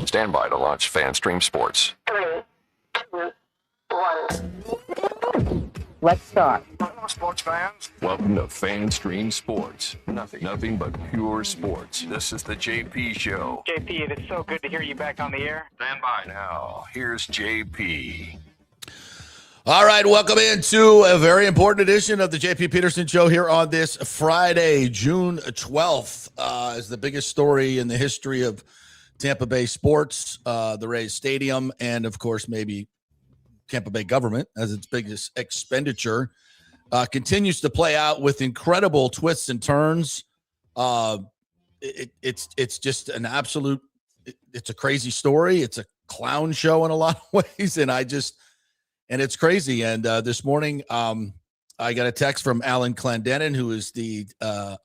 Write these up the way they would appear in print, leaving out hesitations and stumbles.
Stand by to launch FanStream Sports. 3, 2, 1. Let's start. Hello, sports fans. Welcome to FanStream Sports. Nothing but pure sports. This is the JP Show. JP, it is so good to hear you back on the air. Stand by now. Here's JP. All right, welcome into a very important edition of the JP Peterson Show here on this Friday, June 12th. Is the biggest story in the history of Tampa Bay sports, the Rays Stadium, and of course, maybe Tampa Bay government as its biggest expenditure continues to play out with incredible twists and turns. It's just an absolute, it's a crazy story. It's a clown show in a lot of ways. And it's crazy. And this morning, I got a text from Alan Clendenin, who is the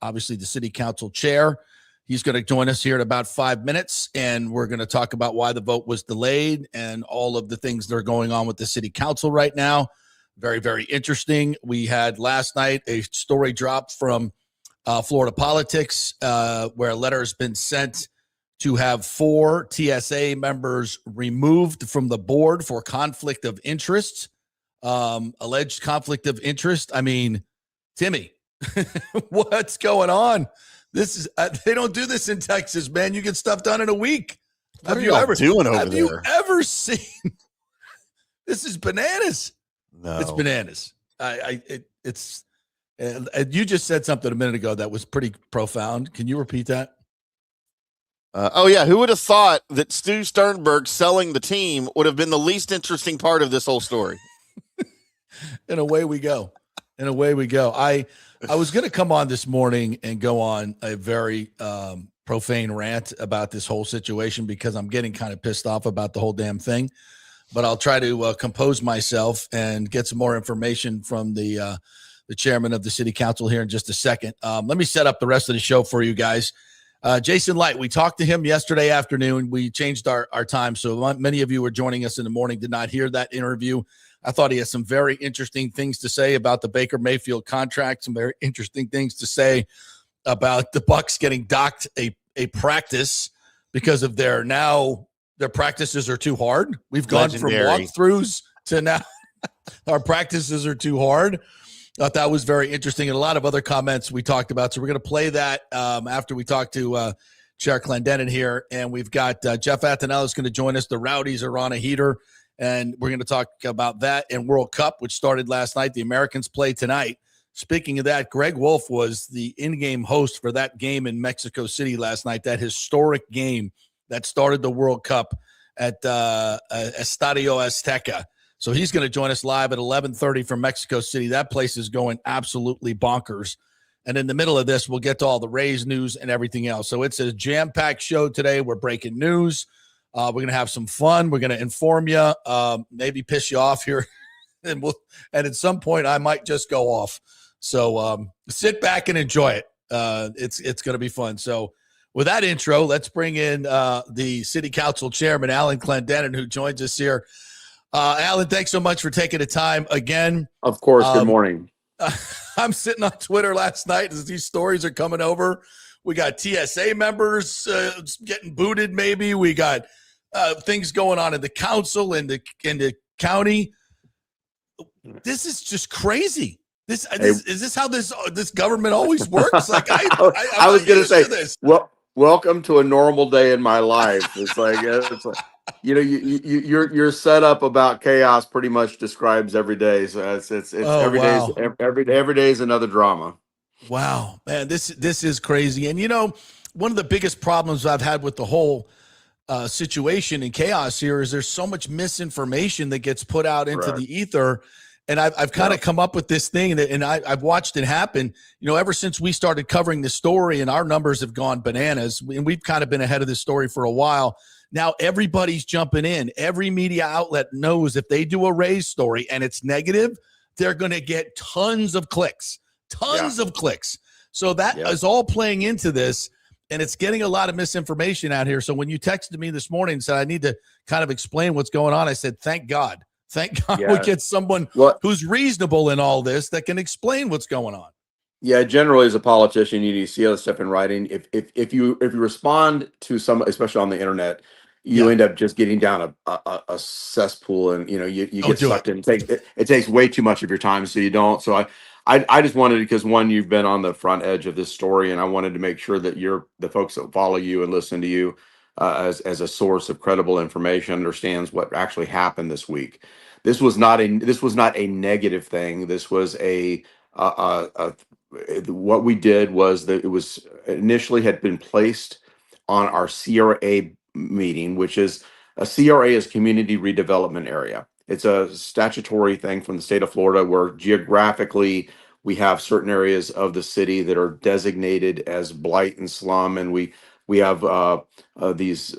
obviously the city council chair. He's going to join us here in about 5 minutes, and we're going to talk about why the vote was delayed and all of the things that are going on with the city council right now. Very, very interesting. We had last night a story dropped from Florida Politics where a letter has been sent to have 4 TSA members removed from the board for conflict of interest, alleged conflict of interest. I mean, Timmy, what's going on? This is they don't do this in Texas, man. You get stuff done in a week. What are you ever doing over there? Have you ever seen? This is bananas. No, it's bananas. It's. You just said something a minute ago that was pretty profound. Can you repeat that? Oh, yeah. Who would have thought that Stu Sternberg selling the team would have been the least interesting part of this whole story? And away we go. I was going to come on this morning and go on a very profane rant about this whole situation because I'm getting kind of pissed off about the whole damn thing. But I'll try to compose myself and get some more information from the chairman of the city council here in just a second. Let me set up the rest of the show for you guys. Jason Licht, we talked to him yesterday afternoon. We changed our time, so many of you were joining us in the morning, did not hear that interview. I thought he has some very interesting things to say about the Baker Mayfield contract, some very interesting things to say about the Bucs getting docked a practice because of their practices are too hard. We've gone from walkthroughs to now our practices are too hard. Thought that was very interesting, and a lot of other comments we talked about. So we're going to play that after we talk to Chair Clendenin here, and we've got Jeff Attinella is going to join us. The Rowdies are on a heater, and we're going to talk about that and World Cup, which started last night. The Americans play tonight. Speaking of that, Greg Wolf was the in-game host for that game in Mexico City last night, that historic game that started the World Cup at Estadio Azteca. So he's going to join us live at 11:30 from Mexico City. That place is going absolutely bonkers. And in the middle of this, we'll get to all the Rays news and everything else. So it's a jam-packed show today. We're breaking news. We're going to have some fun. We're going to inform you, maybe piss you off here. And at some point, I might just go off. So sit back and enjoy it. It's going to be fun. So with that intro, let's bring in the city council chairman, Alan Clendenin, who joins us here. Alan, thanks so much for taking the time again. Of course. Good morning. I'm sitting on Twitter last night as these stories are coming over. We got TSA members getting booted. Maybe we got things going on in the council and the county. This is just crazy. Is this how this government always works? Like I was going to say, well, welcome to a normal day in my life. It's like your setup about chaos pretty much describes every day. So it's every day is another drama. Wow, man, this is crazy. And one of the biggest problems I've had with the whole situation and chaos here is there's so much misinformation that gets put out into the ether. And I've kind of come up with this thing and I've watched it happen, ever since we started covering this story, and our numbers have gone bananas. And we've kind of been ahead of this story for a while. Now everybody's jumping in. Every media outlet knows if they do a Rays story and it's negative, they're going to get tons of clicks. So that is all playing into this, and it's getting a lot of misinformation out here. So when you texted me this morning and said I need to kind of explain what's going on, I said, thank God we get someone who's reasonable in all this that can explain what's going on. Yeah, generally as a politician, you need to see other stuff in writing. If you respond to some, especially on the internet, you end up just getting down a cesspool, and you Don't get do sucked in. It takes way too much of your time, so you don't. So I just wanted, because one, you've been on the front edge of this story, and I wanted to make sure that the folks that follow you and listen to you as a source of credible information understands what actually happened this week. This was not a negative thing. This was what we did was that it was initially had been placed on our CRA meeting, which is a CRA is community redevelopment area. It's a statutory thing from the state of Florida where geographically we have certain areas of the city that are designated as blight and slum, and we have these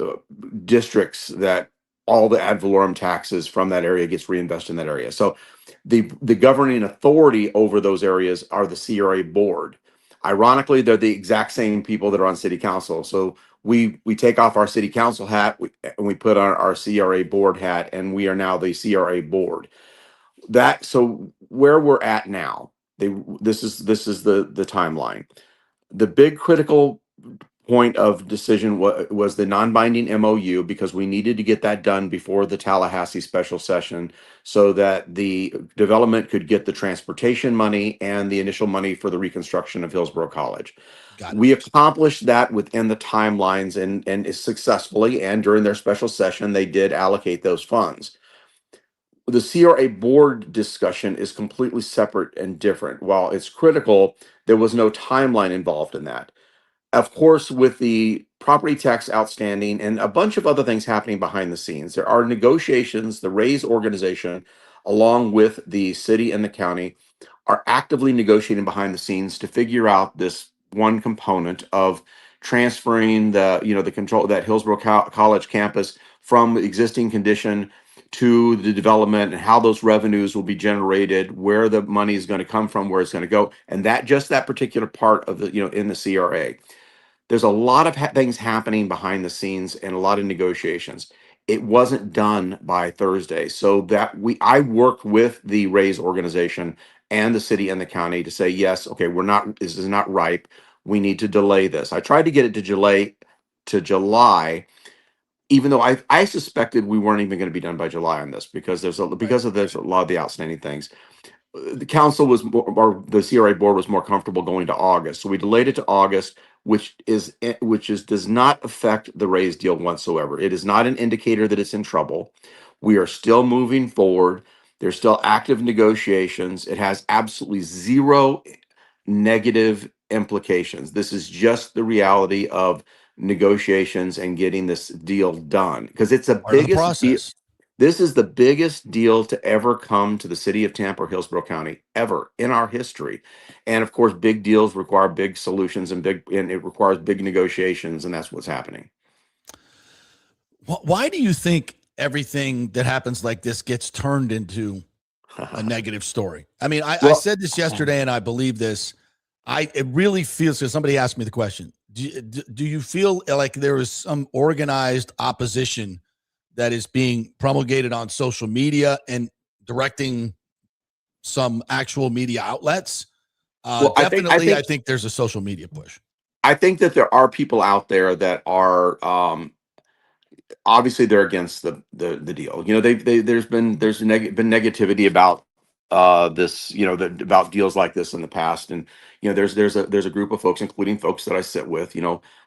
districts that all the ad valorem taxes from that area gets reinvested in that area. So the governing authority over those areas are the CRA board. Ironically, they're the exact same people that are on city council. So we take off our city council hat and we put on our CRA board hat, and we are now the CRA board. So where we're at now, this is the timeline. The big critical point of decision was the non-binding MOU, because we needed to get that done before the Tallahassee special session so that the development could get the transportation money and the initial money for the reconstruction of Hillsborough College. We accomplished that within the timelines and successfully, and during their special session, they did allocate those funds. The CRA board discussion is completely separate and different. While it's critical, there was no timeline involved in that. Of course, with the property tax outstanding and a bunch of other things happening behind the scenes, there are negotiations. The Raise organization, along with the city and the county, are actively negotiating behind the scenes to figure out this one component of transferring the control that Hillsborough College campus from existing condition to the development, and how those revenues will be generated, where the money is going to come from, where it's going to go, and that particular part of the in the CRA. There's a lot of things happening behind the scenes and a lot of negotiations. It wasn't done by Thursday, so that I worked with the Raise organization and the city and the county to say, yes, okay, this is not ripe. We need to delay this. I tried to get it to July, even though I suspected we weren't even going to be done by July on this, because there's a lot of the outstanding things. The council or the CRA board was more comfortable going to August, so we delayed it to August, which does not affect the Raise deal whatsoever. It is not an indicator that it's in trouble. We are still moving forward. There's still active negotiations. It has absolutely zero negative implications. This is just the reality of negotiations and getting this deal done, because it's a biggest deal. This is the biggest deal to ever come to the city of Tampa or Hillsborough County ever in our history. And of course, big deals require big solutions and it requires big negotiations, and that's what's happening. Why do you think everything that happens like this gets turned into a negative story? I mean, I said this yesterday, and I believe this. It really feels, because somebody asked me the question, do you feel like there is some organized opposition that is being promulgated on social media and directing some actual media outlets? Definitely, I think there's a social media push. I think that there are people out there that are obviously they're against the deal. There's been negativity about this, about deals like this in the past, and there's a group of folks, including folks that I sit with.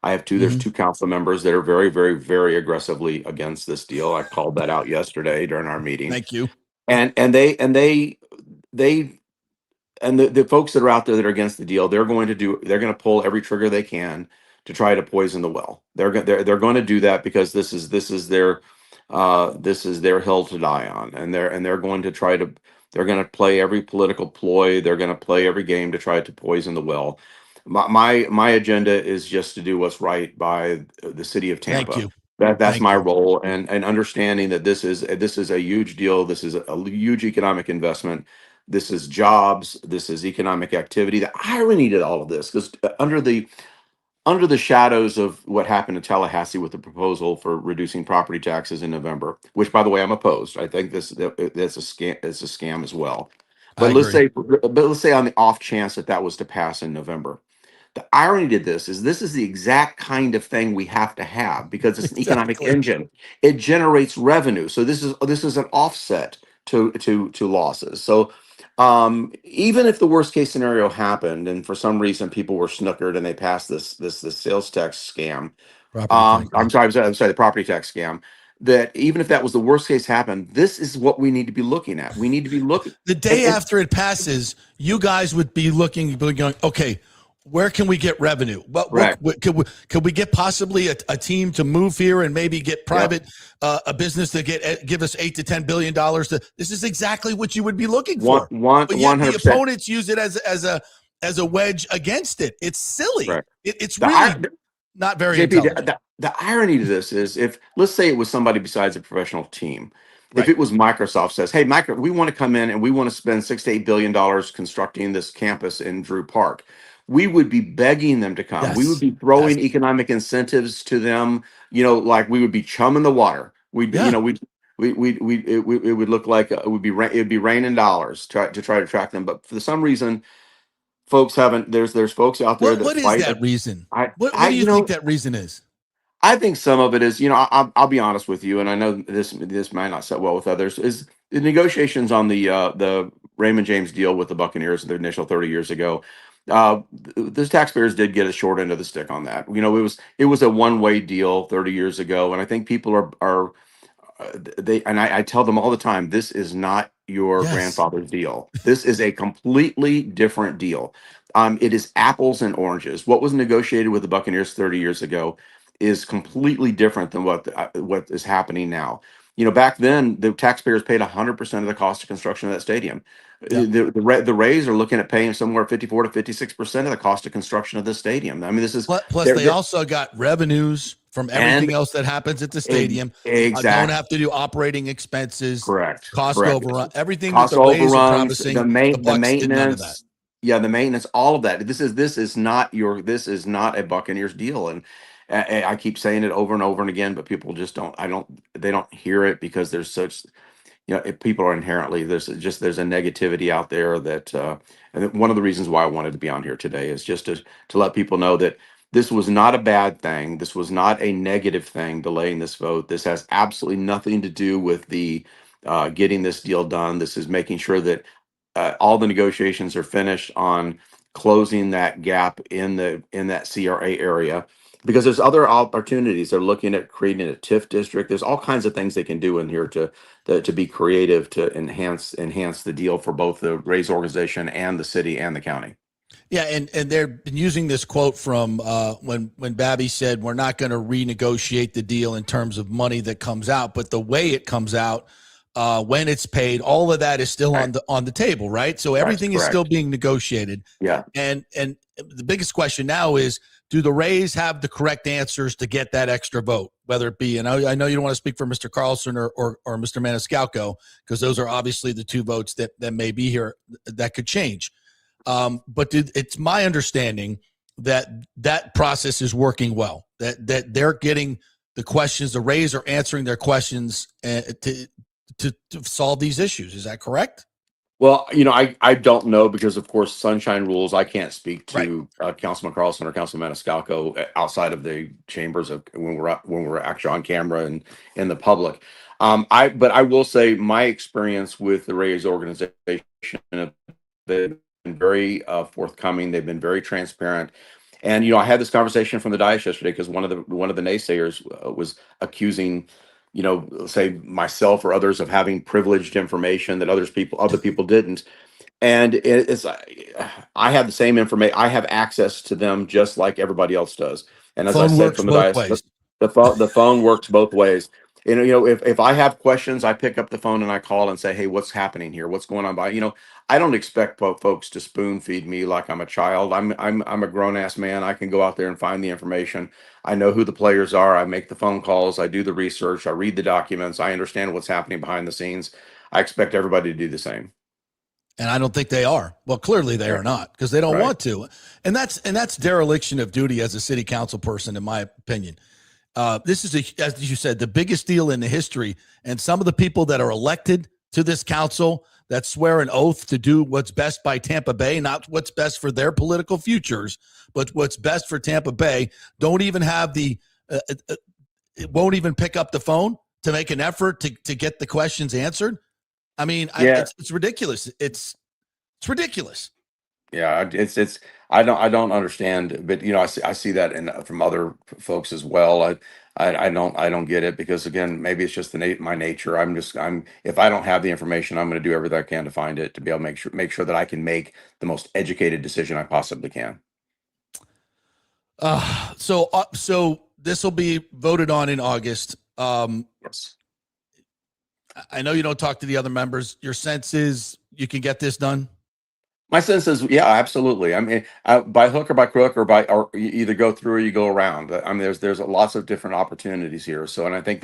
I have there's two council members that are very, very, very aggressively against this deal. I called that out yesterday during our meeting. Thank you. And the folks that are out there that are against the deal, they're going to pull every trigger they can to try to poison the well. They're going to do that because this is their hill to die on, and they're going to play every political ploy. They're going to play every game to try to poison the well. My agenda is just to do what's right by the city of Tampa. Thank you. That's my role, and understanding that this is a huge deal. This is a huge economic investment. This is jobs. This is economic activity. The irony to all of this, because under the shadows of what happened in Tallahassee with the proposal for reducing property taxes in November, which, by the way, I'm opposed. I think that's a scam. It's a scam as well. But let's say on the off chance that was to pass in November, The irony to this is the exact kind of thing we have to have because it's an economic Exactly. engine. It generates revenue. So this is an offset to losses. So even if the worst case scenario happened and for some reason people were snookered and they passed this sales tax scam, Property tax. I'm sorry, the property tax scam. That even if that was the worst case happened, this is what we need to be looking at. We need to be looking. The day after it passes, you guys would be looking, going, okay, where can we get revenue? What could we get possibly a team to move here and maybe get private a business to give us $8 to $10 billion? This is exactly what you would be looking for. But yet the 100%. opponents use it as a wedge against it. It's silly. Right. It's really not very intelligent. The irony to this is if let's say it was somebody besides a professional team. Right. If it was Microsoft says, hey, we want to come in and we want to spend $6 to $8 billion constructing this campus in Drew Park, we would be begging them to come. Yes. We would be throwing economic incentives to them, like we would be chumming the water. It would look like it would be raining dollars to try to attract them. But for some reason, folks haven't. There's folks out there What is that reason? What do you think that reason is? I think some of it is, I'll be honest with you, and I know this might not set well with others. Is the negotiations on the Raymond James deal with the Buccaneers, the initial 30 years ago? The taxpayers did get a short end of the stick on that. It was a one-way deal 30 years ago, and I think people are I tell them all the time, this is not your grandfather's deal. This is a completely different deal. It is apples and oranges. What was negotiated with the Buccaneers 30 years ago is completely different than what is happening now. Back then the taxpayers paid 100% of the cost of construction of that stadium. The Rays are looking at paying somewhere 54 to 56% of the cost of construction of the stadium. I mean, this is plus they also got revenues from everything else that happens at the stadium. Exactly. Don't have to do operating expenses. Correct. Cost overrun. Everything cost that the Rays are overruns, promising. the Bucs maintenance. did none of that. Yeah, the maintenance, all of that. This is not a Buccaneers deal, and I keep saying it over and over and again, but people just they don't hear it because there's such, if people are inherently there's a negativity out there that, and one of the reasons why I wanted to be on here today is just to let people know that this was not a bad thing. This was not a negative thing, delaying this vote. This has absolutely nothing to do with the getting this deal done. This is making sure that all the negotiations are finished on closing that gap in that CRA area, because there's other opportunities. They're looking at creating a TIF district. There's all kinds of things they can do in here to be creative, to enhance the deal for both the Rays organization and the city and the county. Yeah, and they've been using this quote from when Babby said we're not going to renegotiate the deal in terms of money that comes out, but the way it comes out, when it's paid, all of that is still on the table, right? So everything is still being negotiated. Yeah. And the biggest question now is, do the Rays have the correct answers to get that extra vote? Whether it be, and I know you don't want to speak for Mr. Carlson or Mr. Maniscalco, because those are obviously the two votes that may be here that could change. But it's my understanding that process is working well, that they're getting the questions, the Rays are answering their questions to solve these issues. Is that correct? Well, I don't know, because of course sunshine rules. I can't speak to Councilman Carlson or Councilman Maniscalco outside of the chambers of when we're actually on camera and in the public. But I will say my experience with the Rays organization have been very forthcoming. They've been very transparent. And I had this conversation from the dais yesterday because one of the naysayers was accusing, say myself or others of having privileged information that other people didn't. And I have the same information. I have access to them just like everybody else does. And as I said from the dais, the phone works both ways. If I have questions, I pick up the phone and I call and say, hey, what's happening here? What's going on? I don't expect folks to spoon feed me like I'm a child. I'm a grown ass man. I can go out there and find the information. I know who the players are. I make the phone calls. I do the research. I read the documents. I understand what's happening behind the scenes. I expect everybody to do the same. And I don't think they are. Well, clearly they are not, because they don't want to. And that's dereliction of duty as a city council person, in my opinion. This is, as you said, the biggest deal in the history. And some of the people that are elected to this council, that swear an oath to do what's best by Tampa Bay, not what's best for their political futures, but what's best for Tampa Bay, don't even have the it won't even pick up the phone to make an effort to get the questions answered. I mean, it's ridiculous. It's ridiculous. Yeah, it's I don't understand, but I see that from other folks as well. I don't get it, because again, maybe it's just my nature. If I don't have the information, I'm going to do everything I can to find it, to be able to make sure that I can make the most educated decision I possibly can. So this will be voted on in August. Yes. I know you don't talk to the other members. Your sense is you can get this done? My sense is, yeah, absolutely. I mean, by hook or by crook, or you either go through or you go around. I mean, there's lots of different opportunities here. So, and I think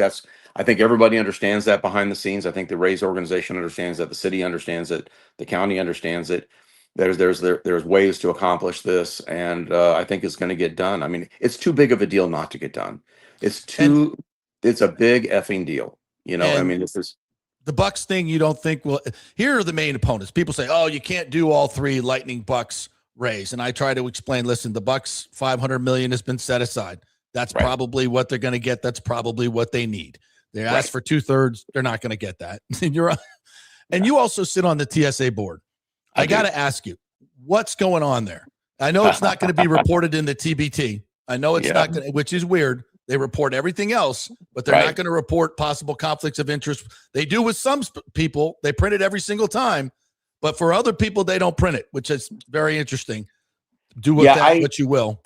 everybody understands that behind the scenes. I think the Rays organization understands that, the city understands it, the county understands it. There's ways to accomplish this, and I think it's going to get done. I mean, it's too big of a deal not to get done. It's a big effing deal. I mean, this is. The Bucs thing, you don't think, well, here are the main opponents. People say, oh, you can't do all three: Lightning, Bucs, Rays. And I try to explain, listen, the Bucs $500 million has been set aside. That's right. Probably what they're going to get. That's probably what they need. They asked for 2/3. They're not going to get that. And you also sit on the TSA board. I got to ask you, what's going on there? I know it's not going to be reported in the TBT. I know it's not going to, which is weird. They report everything else, but they're not going to report possible conflicts of interest. They do with some people. They print it every single time, but for other people, they don't print it, which is very interesting. Do with what you will.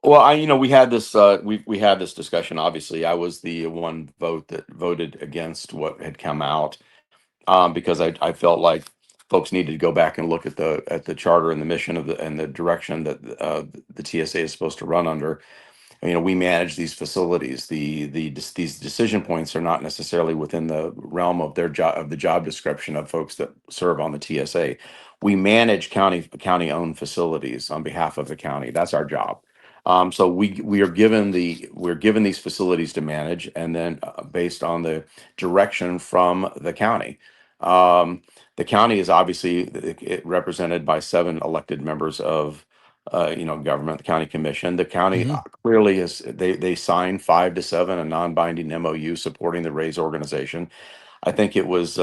Well, we had this we had this discussion. Obviously, I was the one vote that voted against what had come out, because I felt like folks needed to go back and look at the charter and the mission and the direction that the TSA is supposed to run under. We manage these facilities. These decision points are not necessarily within the realm of their job, of the job description of folks that serve on the TSA. We manage county-owned facilities on behalf of the county. That's our job. So we are given these facilities to manage, and then based on the direction from the county. The county is obviously represented by 7 elected members of government, the county commission. The county clearly is, they signed 5-7, a non-binding MOU supporting the Rays organization. I think it was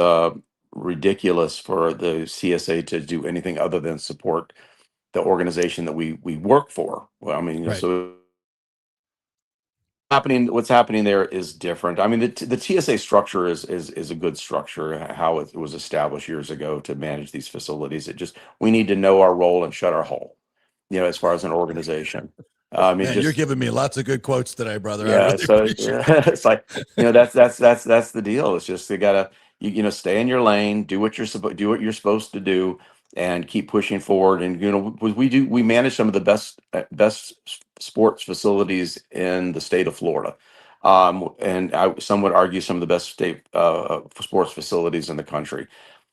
ridiculous for the CSA to do anything other than support the organization that we work for. Well, I mean, so what's happening there is different. I mean, the TSA structure is a good structure, how it was established years ago to manage these facilities. We need to know our role and shut our hole, as far as an organization. You're giving me lots of good quotes today, brother. Yeah, it's like, that's the deal. It's just, you gotta, stay in your lane, do what you're supposed to do, and keep pushing forward. And we manage some of the best sports facilities in the state of Florida, and some would argue some of the best state sports facilities in the country.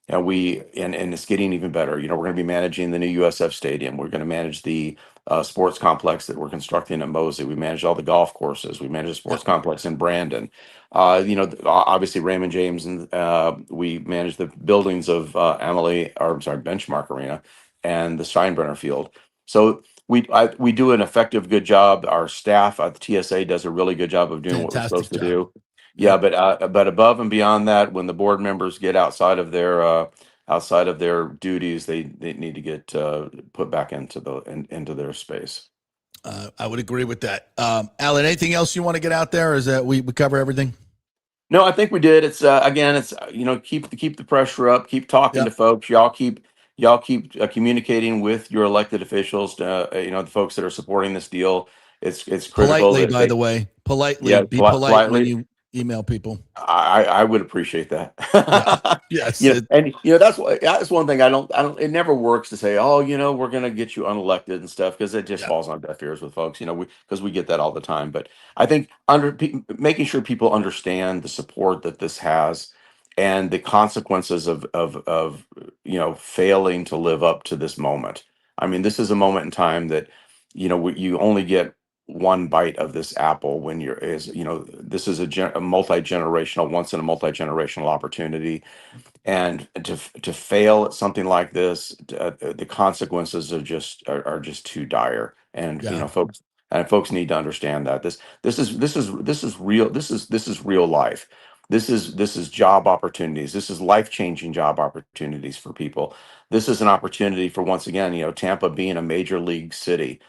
And it's getting even better. We're going to be managing the new USF Stadium. We're going to manage the sports complex that we're constructing at Mosey. We manage all the golf courses. We manage the sports complex in Brandon. Obviously Raymond James, and we manage the buildings of Benchmark Arena and the Steinbrenner Field. So we do an effective, good job. Our staff at the TSA does a really good job of doing what we're supposed to do. Yeah, but above and beyond that, when the board members get outside of their duties, they need to get put back into their space. I would agree with that. Alan, anything else you want to get out there? Or is that we cover everything? No, I think we did. It's again, keep the pressure up, keep talking to folks. Y'all keep communicating with your elected officials. The folks that are supporting this deal. It's critical. Politely, by the way, politely. Yeah, be polite when you email people. I would appreciate that. Yes. That's one thing I don't, it never works to say, oh, we're going to get you unelected and stuff, because it just falls on deaf ears with folks, because we get that all the time. But I think making sure people understand the support that this has and the consequences of failing to live up to this moment. I mean, this is a moment in time that, you only get one bite of this apple when this is a multi-generational, once in a multi-generational opportunity. and to fail at something like this, the consequences are just too dire. And Yeah. folks need to understand that this is real. This is real life. This is job opportunities. This is life-changing job opportunities for people. This is an opportunity for, once again, Tampa being a major league city.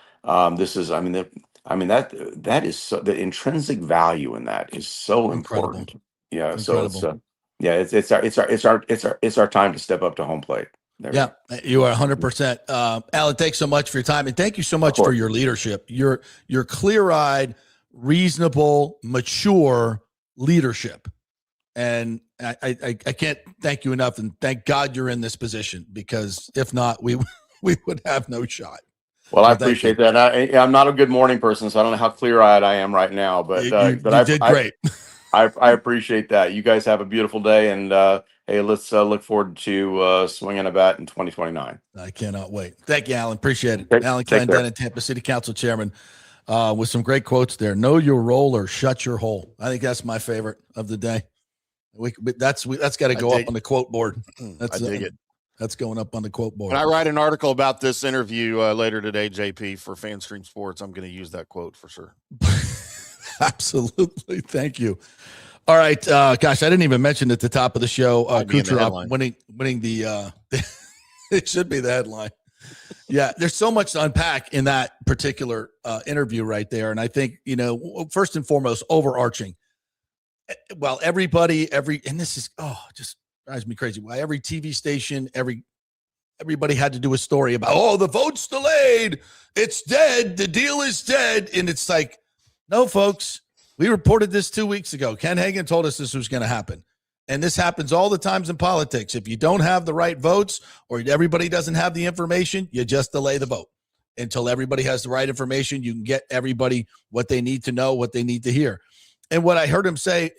This is, that is so, the intrinsic value in that is so Incredible. important. Yeah. So Incredible. yeah, it's our time to step up to home plate. There we Yeah, go. you are 100%. Alan, thanks so much for your time, and thank you so much for your leadership. Your clear-eyed, reasonable, mature leadership, and I can't thank you enough. And thank God you're in this position, because if not, we would have no shot. Well, I appreciate that. I'm not a good morning person, so I don't know how clear-eyed I am right now, but you did great. I appreciate that. You guys have a beautiful day, and hey, let's look forward to swinging a bat in 2029. I cannot wait. Thank you, Alan. Appreciate it. Alan Clendenin, Tampa City Council Chairman, with some great quotes there. Know your role or shut your hole. I think that's my favorite of the day. That's got to go up on the quote board. I dig it. That's going up on the quote board. When I write an article about this interview later today, JP, for FanStream Sports, I'm going to use that quote for sure. Absolutely. Thank you. All right. Gosh, I didn't even mention at the top of the show, Kucherov winning the it should be the headline. Yeah, there's so much to unpack in that particular interview right there. And I think, first and foremost, overarching. Well, and this is, just drives me crazy. Why every TV station, everybody had to do a story about, the vote's delayed. It's dead. The deal is dead. And it's like, no, folks, we reported this 2 weeks ago. Ken Hagan told us this was going to happen. And this happens all the times in politics. If you don't have the right votes, or everybody doesn't have the information, you just delay the vote until everybody has the right information. You can get everybody what they need to know, what they need to hear. And what I heard him say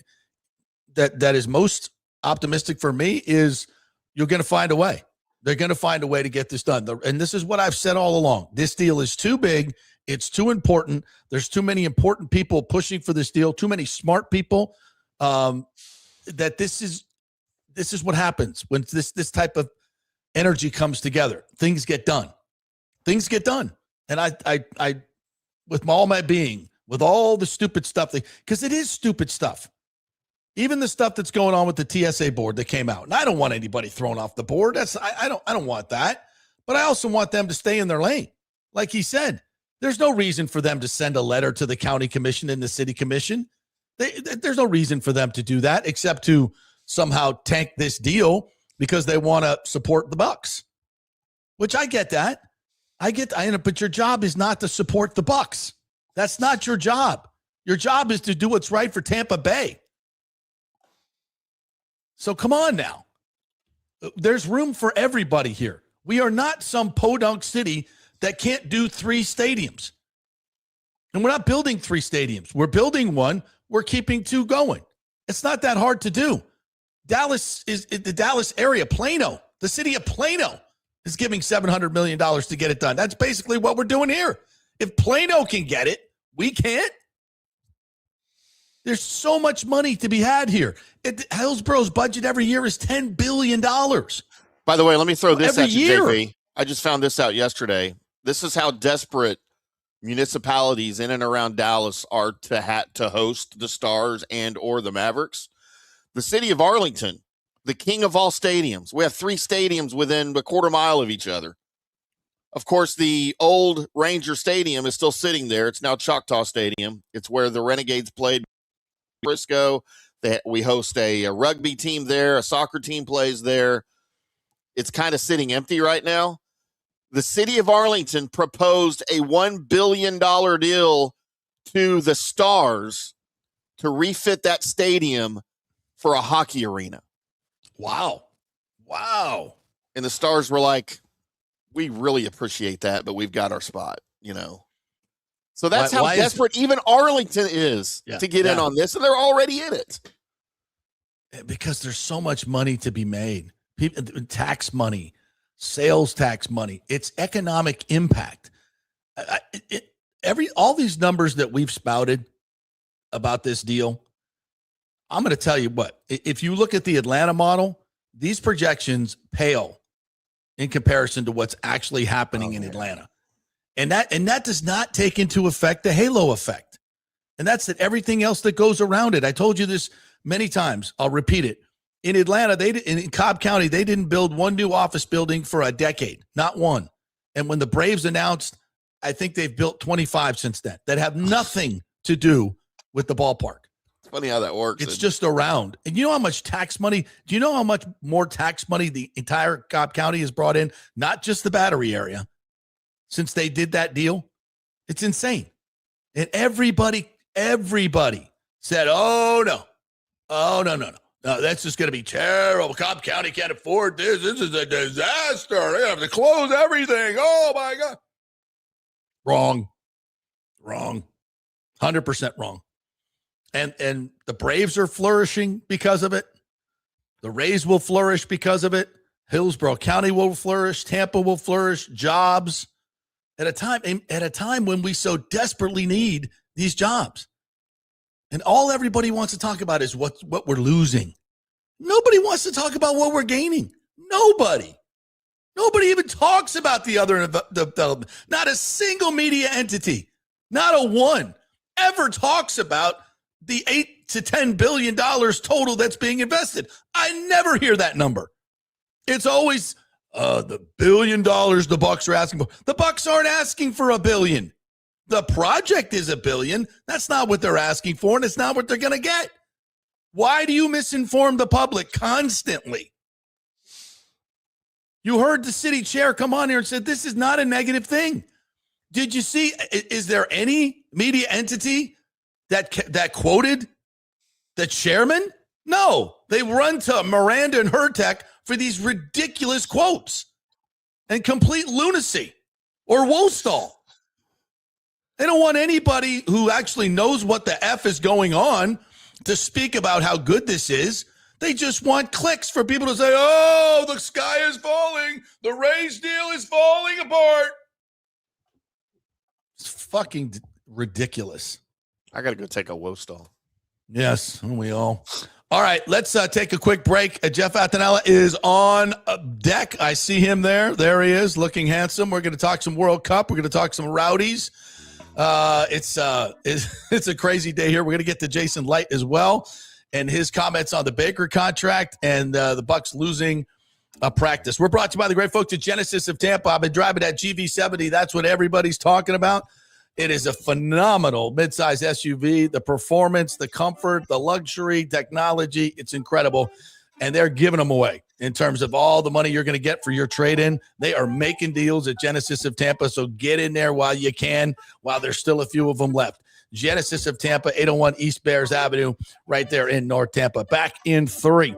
that is most optimistic for me is you're going to find a way. They're going to find a way to get this done. And this is what I've said all along. This deal is too big. It's too important. There's too many important people pushing for this deal, too many smart people, that this is what happens when this type of energy comes together. Things get done. And I with all my being, with all the stupid stuff, because it is stupid stuff. Even the stuff that's going on with the TSA board that came out. And I don't want anybody thrown off the board. I don't want that. But I also want them to stay in their lane. Like he said, there's no reason for them to send a letter to the county commission and the city commission. There's no reason for them to do that except to somehow tank this deal because they want to support the Bucs, which I get that. But your job is not to support the Bucs. That's not your job. Your job is to do what's right for Tampa Bay. So come on now. There's room for everybody here. We are not some podunk city that can't do 3 stadiums. And we're not building 3 stadiums. We're building one. We're keeping 2 going. It's not that hard to do. Dallas is the Dallas area. Plano, the city of Plano, is giving $700 million to get it done. That's basically what we're doing here. If Plano can get it, we can't. There's so much money to be had here. Hillsboro's budget every year is $10 billion. By the way, let me throw this every at you, year. JP. I just found this out yesterday. This is how desperate municipalities in and around Dallas are to host the Stars and or the Mavericks. The city of Arlington, the king of all stadiums. We have 3 stadiums within a quarter mile of each other. Of course, the old Ranger Stadium is still sitting there. It's now Choctaw Stadium. It's where the Renegades played Frisco. We host a rugby team there. A soccer team plays there. It's kind of sitting empty right now. The city of Arlington proposed a $1 billion deal to the Stars to refit that stadium for a hockey arena. Wow. And the Stars were like, we really appreciate that, but we've got our spot, So that's how desperate even Arlington is to get in on this, and they're already in it. Because there's so much money to be made. Tax money, sales tax money. It's economic impact. All these numbers that we've spouted about this deal, I'm going to tell you what. If you look at the Atlanta model, these projections pale in comparison to what's actually happening in Atlanta. And that does not take into effect the halo effect. And that's that everything else that goes around it. I told you this many times. I'll repeat it. In Atlanta, in Cobb County, they didn't build one new office building for a decade, not one. And when the Braves announced, I think they've built 25 since then that have nothing to do with the ballpark. It's funny how that works. It's just around. And you know how much tax money? Do you know how much more tax money the entire Cobb County has brought in? Not just the Battery area. Since they did that deal, it's insane. And everybody said, oh, no, that's just going to be terrible. Cobb County can't afford this. This is a disaster. They have to close everything. Oh, my God. Wrong. 100% wrong. And the Braves are flourishing because of it. The Rays will flourish because of it. Hillsborough County will flourish. Tampa will flourish. Jobs. At a time when we so desperately need these jobs. And all everybody wants to talk about is what we're losing. Nobody wants to talk about what we're gaining. Nobody even talks about the other development. Not a single media entity, not a one, ever talks about the $8 to $10 billion total that's being invested. I never hear that number. It's always the $1 billion the Bucs are asking for. The Bucs aren't asking for $1 billion. The project is $1 billion. That's not what they're asking for, and it's not what they're going to get. Why do you misinform the public constantly? You heard the city chair come on here and said this is not a negative thing. Did you see? Is there any media entity that quoted the chairman? No, they run to Miranda and Hertech for these ridiculous quotes and complete lunacy or Wostall. They don't want anybody who actually knows what the F is going on to speak about how good this is. They just want clicks for people to say, oh, the sky is falling. The Rays deal is falling apart. It's fucking ridiculous. I got to go take a Wostall. Yes, we all. All right, let's take a quick break. Jeff Attinella is on deck. I see him there. There he is, looking handsome. We're going to talk some World Cup. We're going to talk some Rowdies. It's a crazy day here. We're going to get to Jason Licht as well and his comments on the Baker contract and the Bucs losing a practice. We're brought to you by the great folks at Genesis of Tampa. I've been driving that GV70. That's what everybody's talking about. It is a phenomenal midsize SUV. The performance, the comfort, the luxury, technology, it's incredible. And they're giving them away in terms of all the money you're going to get for your trade-in. They are making deals at Genesis of Tampa, so get in there while you can, while there's still a few of them left. Genesis of Tampa, 801 East Bears Avenue, right there in North Tampa. Back in 3.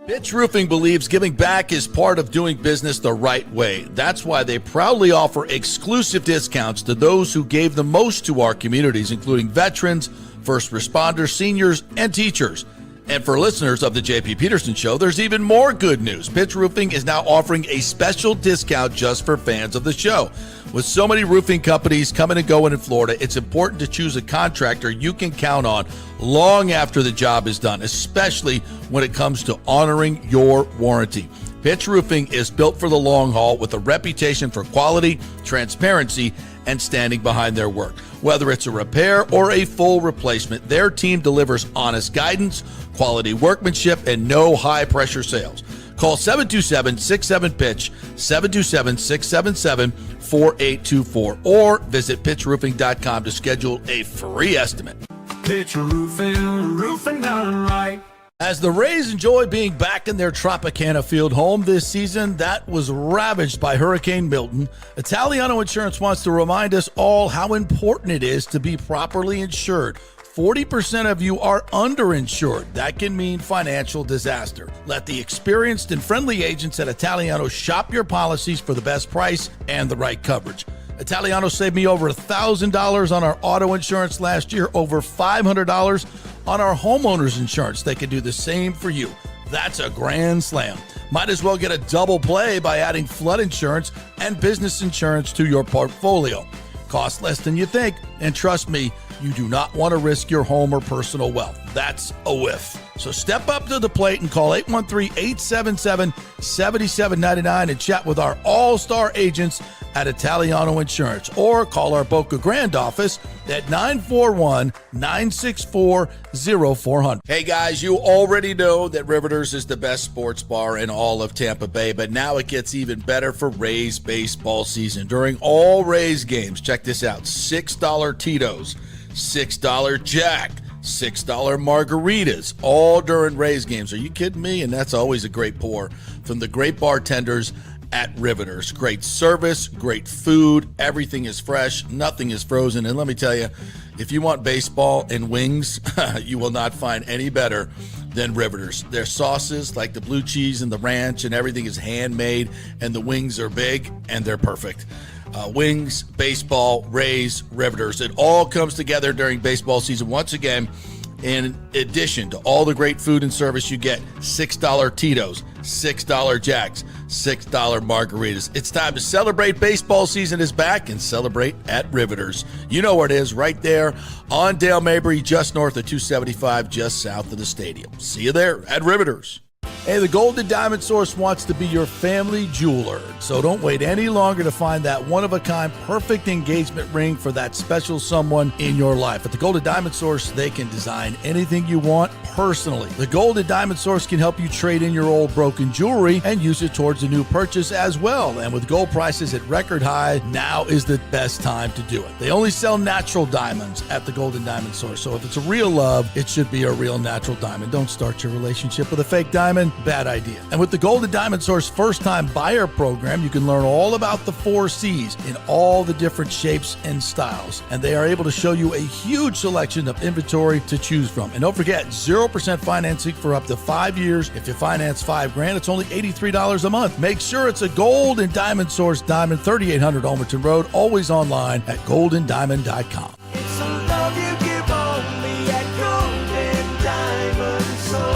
Pitch Roofing believes giving back is part of doing business the right way. That's why they proudly offer exclusive discounts to those who gave the most to our communities, including veterans, first responders, seniors, and teachers. And for listeners of the JP Peterson Show, there's even more good news. Pitch Roofing is now offering a special discount just for fans of the show. With so many roofing companies coming and going in Florida, it's important to choose a contractor you can count on long after the job is done, especially when it comes to honoring your warranty. Pitch Roofing is built for the long haul with a reputation for quality, transparency, and standing behind their work. Whether it's a repair or a full replacement, their team delivers honest guidance, quality workmanship, and no high-pressure sales. Call 727-67-PITCH, 727-677-4824, or visit pitchroofing.com to schedule a free estimate. Pitch Roofing, roofing done right. As the Rays enjoy being back in their Tropicana Field home this season that was ravaged by Hurricane Milton, Italiano Insurance wants to remind us all how important it is to be properly insured. 40% of you are underinsured. That can mean financial disaster. Let the experienced and friendly agents at Italiano shop your policies for the best price and the right coverage. Italiano saved me over $1,000 on our auto insurance last year, over $500 on our homeowners insurance. They can do the same for you. That's a grand slam. Might as well get a double play by adding flood insurance and business insurance to your portfolio. Cost less than you think, and trust me, you do not want to risk your home or personal wealth. That's a whiff. So step up to the plate and call 813-877-7799 and chat with our all-star agents at Italiano Insurance, or call our Boca Grande office at 941-964-0400. Hey guys, you already know that Riveters is the best sports bar in all of Tampa Bay, but now it gets even better for Rays baseball season. During all Rays games, check this out, $6 Tito's, $6 Jack, $6 margaritas, all during Rays games. Are you kidding me? And that's always a great pour from the great bartenders at Riveters. Great service, great food, everything is fresh, nothing is frozen. And let me tell you, if you want baseball and wings, you will not find any better than Riveters. Their sauces, like the blue cheese and the ranch, and everything is handmade, and the wings are big, and they're perfect. Wings, baseball, Rays, Riveters. It all comes together during baseball season. Once again, in addition to all the great food and service you get, $6 Tito's, $6 Jacks, $6 margaritas. It's time to celebrate. Baseball season is back, and celebrate at Riveters. You know where it is, right there on Dale Mabry, just north of 275, just south of the stadium. See you there at Riveters. Hey, the Golden Diamond Source wants to be your family jeweler, so don't wait any longer to find that one-of-a-kind perfect engagement ring for that special someone in your life. At the Golden Diamond Source, they can design anything you want personally. The Golden Diamond Source can help you trade in your old broken jewelry and use it towards a new purchase as well. And with gold prices at record high, now is the best time to do it. They only sell natural diamonds at the Golden Diamond Source, so if it's a real love, it should be a real natural diamond. Don't start your relationship with a fake diamond. Bad idea. And with the Golden Diamond Source first-time buyer program, you can learn all about the 4 C's in all the different shapes and styles. And they are able to show you a huge selection of inventory to choose from. And don't forget, 0% financing for up to 5 years. If you finance $5,000, it's only $83 a month. Make sure it's a Golden Diamond Source diamond, 3800 Almerton Road, always online at goldendiamond.com. It's a love you give only at Golden Diamond Source.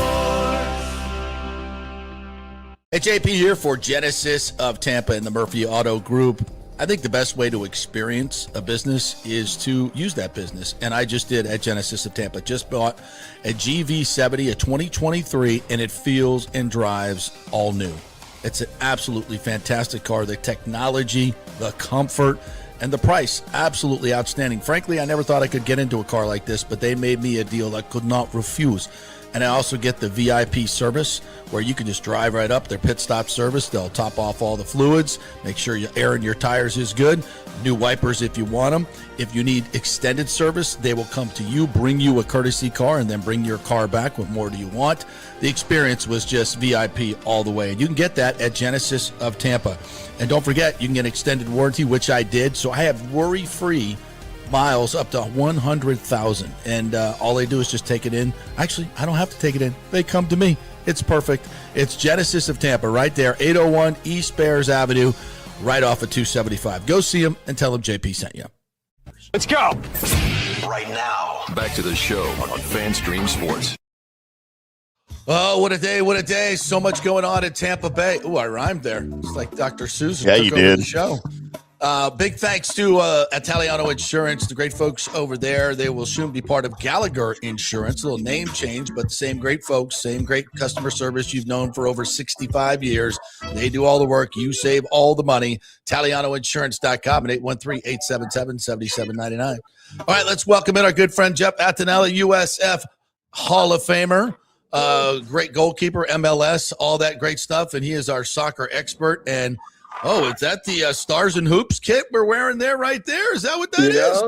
Hey, JP here for Genesis of Tampa and the Murphy Auto Group. I think the best way to experience a business is to use that business. And I just did at Genesis of Tampa. Just bought a GV70, a 2023, and it feels and drives all new. It's an absolutely fantastic car. The technology, the comfort, and the price, absolutely outstanding. Frankly, I never thought I could get into a car like this, but they made me a deal I could not refuse. And I also get the VIP service where you can just drive right up, their pit stop service. They'll top off all the fluids, make sure your air in your tires is good, new wipers if you want them. If you need extended service, they will come to you, bring you a courtesy car, and then bring your car back. What more do you want? The experience was just VIP all the way. And you can get that at Genesis of Tampa. And don't forget, you can get extended warranty, which I did. So I have worry-free miles up to 100,000, and all they do is just take it in. Actually, I don't have to take it in. They come to me. It's perfect. It's Genesis of Tampa right there, 801 East Bears Avenue, right off of 275. Go see them and tell them JP sent you. Let's go. Right now, back to the show on FanStream Sports. Oh, what a day, what a day. So much going on in Tampa Bay. Oh, I rhymed there. It's like Dr. Susan. Yeah, took you over did. The show. Big thanks to Italiano Insurance, the great folks over there. They will soon be part of Gallagher Insurance. A little name change, but same great folks, same great customer service you've known for over 65 years. They do all the work. You save all the money. ItalianoInsurance.com at 813-877-7799. All right, let's welcome in our good friend Jeff Attinella, USF Hall of Famer, great goalkeeper, MLS, all that great stuff. And he is our soccer expert. And oh, is that the Stars and Hoops kit we're wearing there right there? Is that what that is?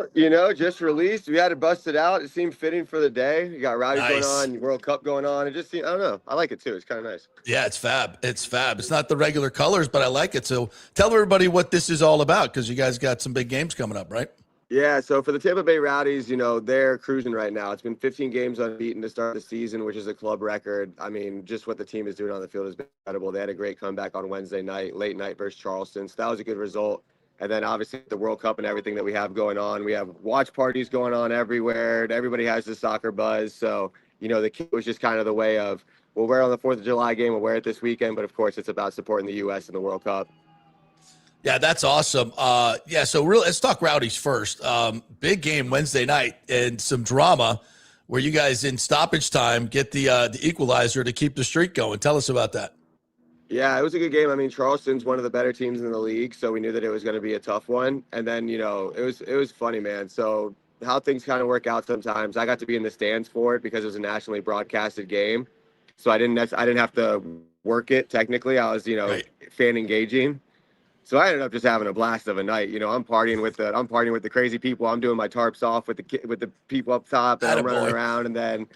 Just released. We had to bust it out. It seemed fitting for the day. You got Rowdies Nice. going on, World Cup going on. It just seemed, I don't know. I like it too. It's kind of nice. Yeah, it's fab. It's fab. It's not the regular colors, but I like it. So tell everybody what this is all about, because you guys got some big games coming up, right? Yeah, so for the Tampa Bay Rowdies, they're cruising right now. It's been 15 games unbeaten to start the season, which is a club record. I mean, just what the team is doing on the field has been incredible. They had a great comeback on Wednesday night, late night versus Charleston. So that was a good result. And then obviously the World Cup and everything that we have going on. We have watch parties going on everywhere. Everybody has the soccer buzz. So, the kit was just kind of the way of, we'll wear it on the 4th of July game, we'll wear it this weekend. But of course, it's about supporting the U.S. in the World Cup. Yeah, that's awesome. So let's talk Rowdies first. Big game Wednesday night and some drama where you guys in stoppage time get the equalizer to keep the streak going. Tell us about that. Yeah, it was a good game. I mean, Charleston's one of the better teams in the league, so we knew that it was going to be a tough one. And then, it was funny, man. So how things kind of work out sometimes. I got to be in the stands for it because it was a nationally broadcasted game, so I didn't have to work it technically. I was, Right. fan engaging. So I ended up just having a blast of a night. I'm partying with the crazy people. I'm doing my tarps off with the people up top, and I'm running Attaboy. around. And then,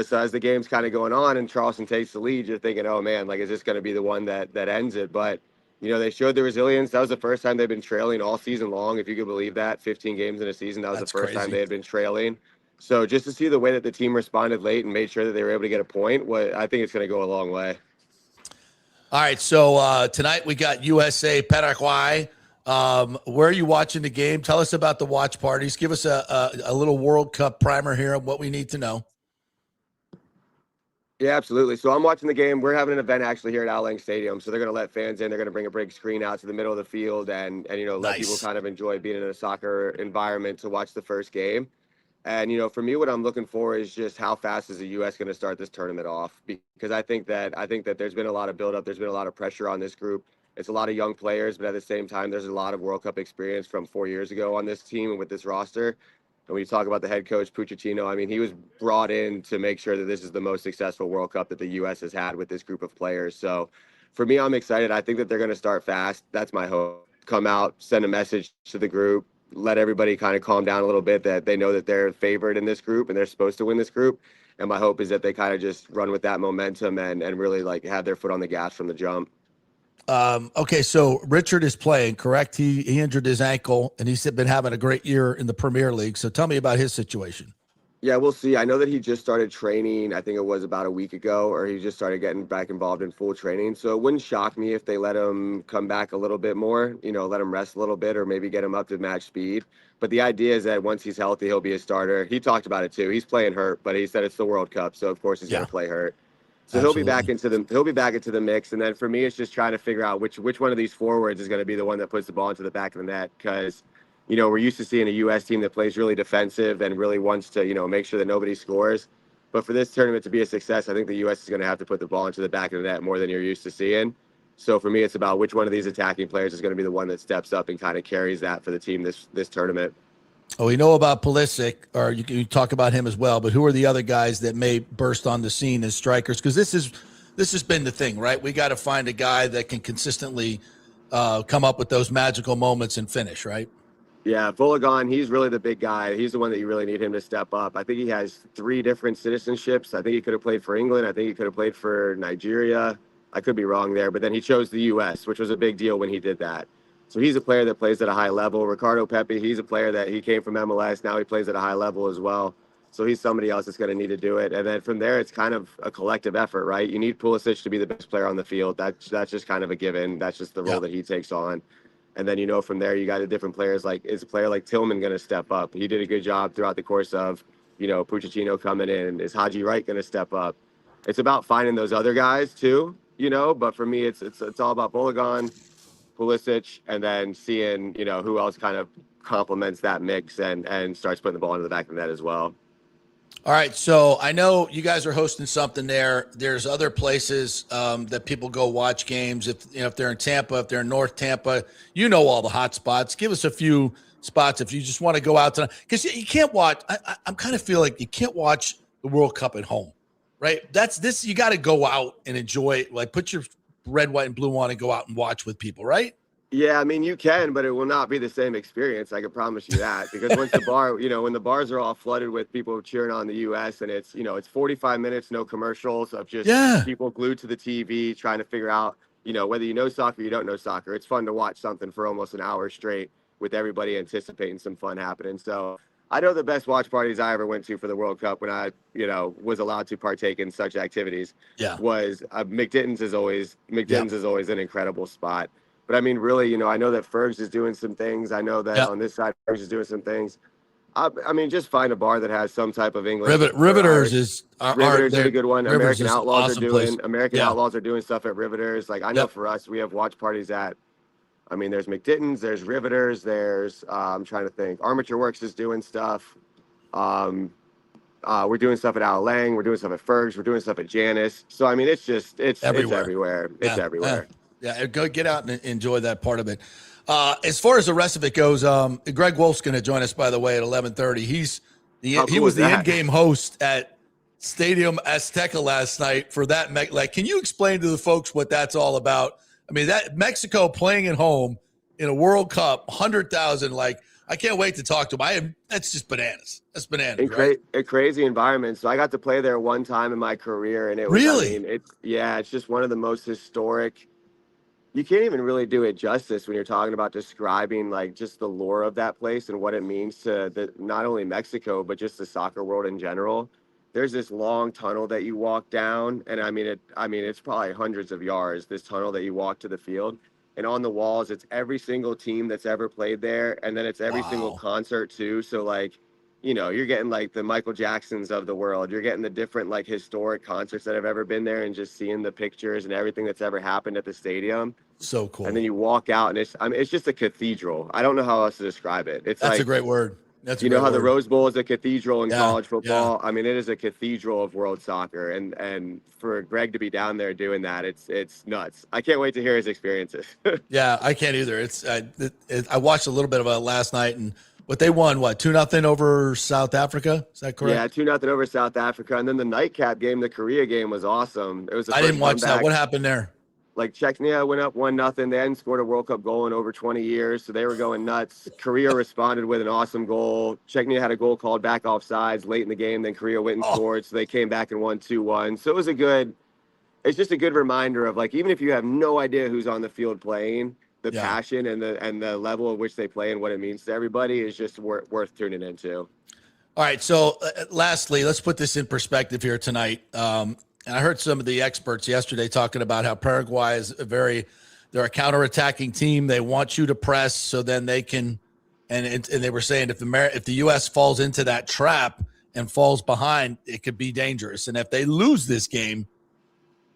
so as the game's kind of going on and Charleston takes the lead, you're thinking, oh man, like, is this going to be the one that ends it? But they showed the resilience. That was the first time they've been trailing all season long, if you could believe that. 15 games in a season. That was That's the first time crazy. they had been trailing. So just to see the way that the team responded late and made sure that they were able to get a point, I think it's going to go a long way. All right, so tonight we got USA Paraguay. Where are you watching the game? Tell us about the watch parties. Give us a little World Cup primer here of what we need to know. Yeah, absolutely. So I'm watching the game. We're having an event actually here at Al Lang Stadium. So they're going to let fans in. They're going to bring a big screen out to the middle of the field and let Nice. people kind of enjoy being in a soccer environment to watch the first game. And, for me, what I'm looking for is just how fast is the U.S. going to start this tournament off? Because I think that there's been a lot of buildup. There's been a lot of pressure on this group. It's a lot of young players, but at the same time, there's a lot of World Cup experience from 4 years ago on this team and with this roster. And when you talk about the head coach, Pochettino, I mean, he was brought in to make sure that this is the most successful World Cup that the U.S. has had with this group of players. So for me, I'm excited. I think that they're going to start fast. That's my hope. Come out, send a message to the group, let everybody kind of calm down a little bit, that they know that they're favored in this group and they're supposed to win this group. And my hope is that they kind of just run with that momentum and really like have their foot on the gas from the jump. Okay, so Richard is playing, correct? He injured his ankle, and he's been having a great year in the Premier League. So tell me about his situation. Yeah, we'll see. I know that he just started training, I think it was about a week ago, or he just started getting back involved in full training. So it wouldn't shock me if they let him come back a little bit more, let him rest a little bit or maybe get him up to match speed. But the idea is that once he's healthy, he'll be a starter. He talked about it too. He's playing hurt, but he said it's the World Cup, so of course he's going to play hurt. So he'll be back into the mix. And then for me, it's just trying to figure out which one of these forwards is going to be the one that puts the ball into the back of the net, because we're used to seeing a U.S. team that plays really defensive and really wants to, make sure that nobody scores. But for this tournament to be a success, I think the U.S. is going to have to put the ball into the back of the net more than you're used to seeing. So for me, it's about which one of these attacking players is going to be the one that steps up and kind of carries that for the team this tournament. Oh, we know about Pulisic, or you can talk about him as well, but who are the other guys that may burst on the scene as strikers? Because this has been the thing, right? We got to find a guy that can consistently come up with those magical moments and finish, right? Yeah, Volagon, he's really the big guy. He's the one that you really need him to step up. I think he has 3 different citizenships. I think he could have played for England. I think he could have played for Nigeria. I could be wrong there, but then he chose the U.S., which was a big deal when he did that. So he's a player that plays at a high level. Ricardo Pepi, he's a player that he came from MLS. Now he plays at a high level as well. So he's somebody else that's going to need to do it. And then from there, it's kind of a collective effort, right? You need Pulisic to be the best player on the field. That's just kind of a given. That's just the role that he takes on. And then, from there, you got the different players. Like, is a player like Tillman going to step up? He did a good job throughout the course of, Pochettino coming in. Is Haji Wright going to step up? It's about finding those other guys too, but for me, it's all about Bolagon, Pulisic, and then seeing, who else kind of complements that mix and starts putting the ball into the back of the net as well. All right, so I know you guys are hosting something there. There's other places that people go watch games. If they're in Tampa, if they're in North Tampa, all the hot spots. Give us a few spots if you just want to go out tonight, because you can't watch. I'm kind of feel like you can't watch the World Cup at home, right? That's this. You got to go out and enjoy it. Like, put your red, white, and blue on and go out and watch with people, right? Yeah, I mean, you can, but it will not be the same experience. I can promise you that, because once the bar, when the bars are all flooded with people cheering on the U.S. and it's 45 minutes, no commercials of just people glued to the TV trying to figure out, whether you know soccer or you don't know soccer. It's fun to watch something for almost an hour straight with everybody anticipating some fun happening. So I know the best watch parties I ever went to for the World Cup, when I, was allowed to partake in such activities, was McDitton's is always an incredible spot. But I mean, really, I know that Fergs is doing some things. I know that on this side, Fergs is doing some things. I mean, just find a bar that has some type of English. Riveters is a good one. Rivers American Outlaws awesome Outlaws are doing stuff at Riveters. Like, I know for us, we have watch parties at. I mean, there's McDitton's, there's Riveters, there's I'm trying to think. Armature Works is doing stuff. We're doing stuff at Al Lang. We're doing stuff at Ferg's. We're doing stuff at Janice. So I mean, it's Everywhere. everywhere. It's everywhere. Yeah, go get out and enjoy that part of it. As far as the rest of it goes, Greg Wolf's going to join us, by the way, at 11:30. He was the in-game host at Stadium Azteca last night for that. Like, can you explain to the folks what that's all about? I mean, that Mexico playing at home in a World Cup, 100,000. Like, I can't wait to talk to him. That's just bananas. That's bananas. Right? A crazy environment. So I got to play there one time in my career, and it was really. I mean, it's just one of the most historic. You can't even really do it justice when you're talking about describing like just the lore of that place and what it means to not only Mexico but just the soccer world in general. There's this long tunnel that you walk down, and I mean it's probably hundreds of yards. This tunnel that you walk to the field, and on the walls it's every single team that's ever played there, and then it's every single concert too. So like, you know, you're getting like the Michael Jacksons of the world. You're getting the different like historic concerts that have ever been there, and just seeing the pictures and everything that's ever happened at the stadium. So cool. And then you walk out, and it's just a cathedral. I don't know how else to describe it. That's like, a great word. You know how the Rose Bowl is a cathedral in college football? Yeah. I mean, it is a cathedral of world soccer. And for Greg to be down there doing that, it's nuts. I can't wait to hear his experiences. Yeah, I can't either. I watched a little bit of it last night, and what they won, 2-0 over South Africa? Is that correct? Yeah, 2-0 over South Africa. And then the nightcap game, the Korea game, was awesome. It was. I didn't watch that. What happened there? Like Czechia went up 1-0. They hadn't scored a World Cup goal in over 20 years, so they were going nuts. Korea responded with an awesome goal. Czechia had a goal called back off sides late in the game. Then Korea went and scored, so they came back and won 2-1. So it's just a good reminder of like, even if you have no idea who's on the field playing, the passion and the level at which they play and what it means to everybody is just worth tuning into. All right, so lastly, let's put this in perspective here tonight. And I heard some of the experts yesterday talking about how Paraguay is they're a counterattacking team. They want you to press so then they can, and they were saying if the U.S. falls into that trap and falls behind, it could be dangerous. And if they lose this game,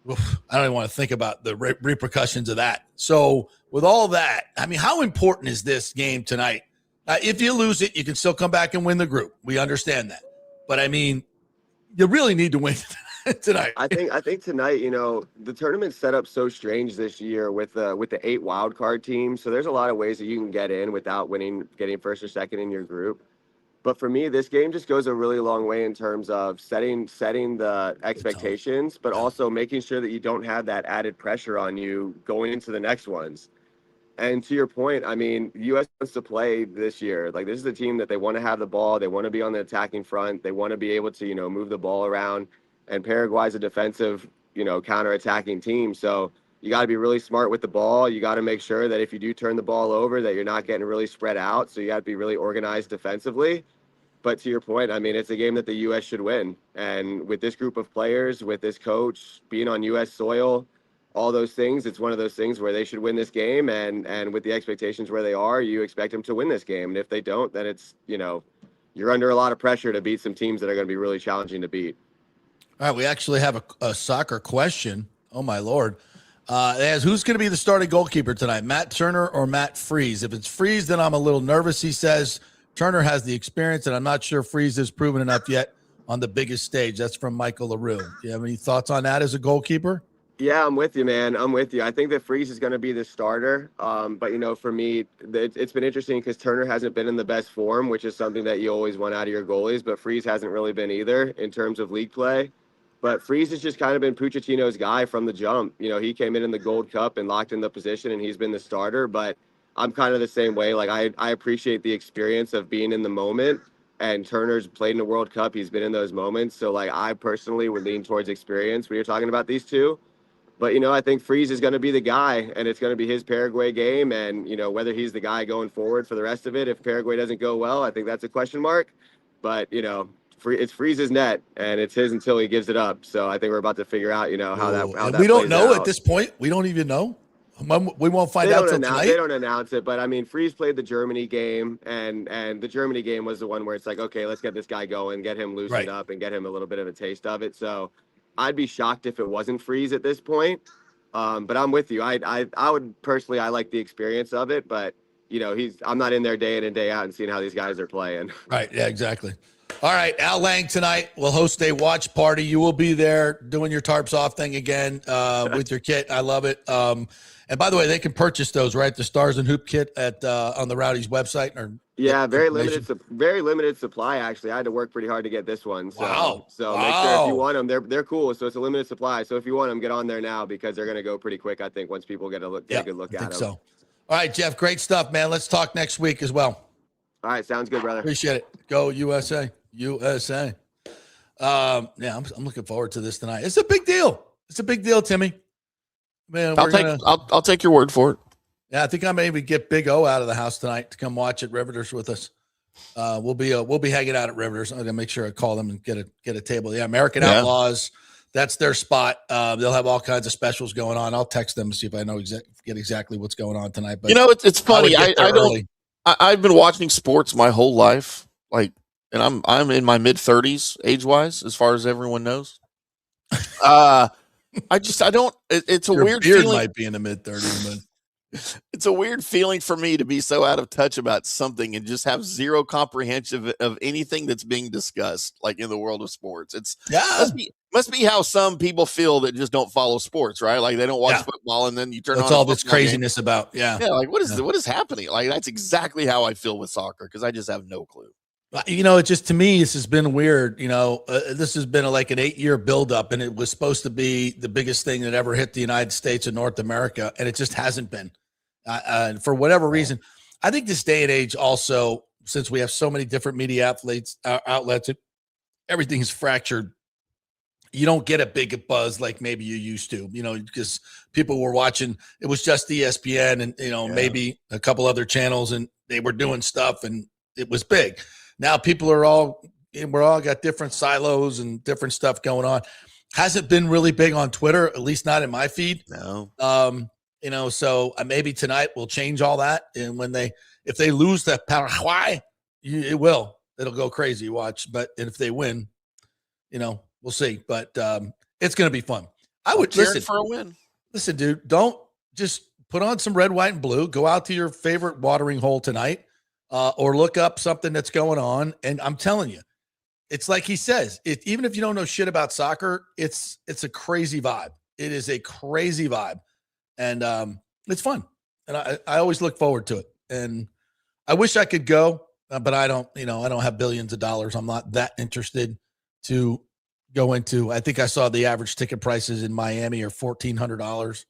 I don't even want to think about the repercussions of that. So with all that, I mean, how important is this game tonight? If you lose it, you can still come back and win the group. We understand that. But I mean, you really need to win tonight. I think tonight, you know, the tournament's set up so strange this year with the 8 wild card teams. So there's a lot of ways that you can get in without getting first or second in your group. But for me, this game just goes a really long way in terms of setting the expectations, but also making sure that you don't have that added pressure on you going into the next ones. And to your point, I mean, U.S. wants to play this year. Like, this is a team that they want to have the ball. They want to be on the attacking front. They want to be able to, you know, move the ball around. And Paraguay's a defensive, you know, counter-attacking team. So you got to be really smart with the ball. You got to make sure that if you do turn the ball over, that you're not getting really spread out. So you got to be really organized defensively. But to your point, I mean, it's a game that the U.S. should win. And with this group of players, with this coach, being on U.S. soil, all those things, it's one of those things where they should win this game. And with the expectations where they are, you expect them to win this game. And if they don't, then it's, you know, you're under a lot of pressure to beat some teams that are going to be really challenging to beat. All right, we actually have a soccer question. Oh, my Lord. Who's going to be the starting goalkeeper tonight, Matt Turner or Matt Freese? If it's Freese, then I'm a little nervous, he says. Turner has the experience, and I'm not sure Freese has proven enough yet on the biggest stage. That's from Michael LaRue. Do you have any thoughts on that as a goalkeeper? Yeah, I'm with you, man. I'm with you. I think that Freese is going to be the starter. But, you know, for me, it's been interesting because Turner hasn't been in the best form, which is something that you always want out of your goalies. But Freese hasn't really been either in terms of league play. But Freese has just kind of been Puccettino's guy from the jump. You know, he came in the Gold Cup and locked in the position, and he's been the starter. But I'm kind of the same way. Like, I appreciate the experience of being in the moment. And Turner's played in the World Cup. He's been in those moments. So, like, I personally would lean towards experience when you're talking about these two. But, you know, I think Freese is going to be the guy, and it's going to be his Paraguay game. And, you know, whether he's the guy going forward for the rest of it, if Paraguay doesn't go well, I think that's a question mark. But, you know, it's Freese's net, and it's his until he gives it up. So I think we're about to figure out, you know, how that we don't know out. At this point. We don't even know. We won't find out until tonight. They don't announce it, but I mean, Freese played the Germany game, and the Germany game was the one where it's like, okay, let's get this guy going, get him loosened up, and get him a little bit of a taste of it. So I'd be shocked if it wasn't Freese at this point. But I'm with you. I would personally, I like the experience of it, but you know, I'm not in there day in and day out and seeing how these guys are playing. Right. Yeah, exactly. All right, Al Lang tonight will host a watch party. You will be there doing your tarps off thing again with your kit. I love it. And by the way, they can purchase those, right? The Stars and Hoop kit at on the Rowdies website. Or yeah, very limited supply. Actually, I had to work pretty hard to get this one. So, Wow. Make sure if you want them, they're cool. So it's a limited supply. So if you want them, get on there now because they're gonna go pretty quick. I think once people get a good look at them. So, all right, Jeff, great stuff, man. Let's talk next week as well. All right, sounds good, brother. Appreciate it. Go USA. USA. I'm looking forward to this tonight. It's a big deal. It's a big deal, Timmy. Man, I'll take your word for it. Yeah, I think I maybe get Big O out of the house tonight to come watch at Riveters with us. We'll be hanging out at Riveters. I'm gonna make sure I call them and get a table. Yeah, American Outlaws. That's their spot. They'll have all kinds of specials going on. I'll text them to see if I know exactly what's going on tonight. But it's funny. I've been watching sports my whole life. And I'm in my mid 30s age wise, as far as everyone knows. It's a Your weird beard feeling. might be in the mid 30s, but It's a weird feeling for me to be so out of touch about something and just have zero comprehension of anything that's being discussed, like in the world of sports. Must be how some people feel that just don't follow sports, right? Like they don't watch football, and then you turn on. That's all this craziness about. Like what is happening? Like that's exactly how I feel with soccer because I just have no clue. It just, to me, this has been weird. This has been like an 8-year buildup, and it was supposed to be the biggest thing that ever hit the United States and North America, and it just hasn't been. For whatever reason, I think this day and age also, since we have so many different media outlets, everything is fractured. You don't get a big buzz like maybe you used to, because people were watching. It was just ESPN and, maybe a couple other channels, and they were doing stuff, and it was big. Now people we're all got different silos and different stuff going on. Hasn't been really big on Twitter, at least not in my feed. No. So maybe tonight will change all that. And if they lose that power, it'll go crazy. Watch, but if they win, we'll see. But it's going to be fun. I would listen for a win. Listen, dude, don't just put on some red, white, and blue. Go out to your favorite watering hole tonight. Or look up something that's going on. And I'm telling you, it's like he says, even if you don't know shit about soccer, it's a crazy vibe. It is a crazy vibe. And it's fun. And I always look forward to it. And I wish I could go, but I don't have billions of dollars. I'm not that interested to go into. I think I saw the average ticket prices in Miami are $1,400.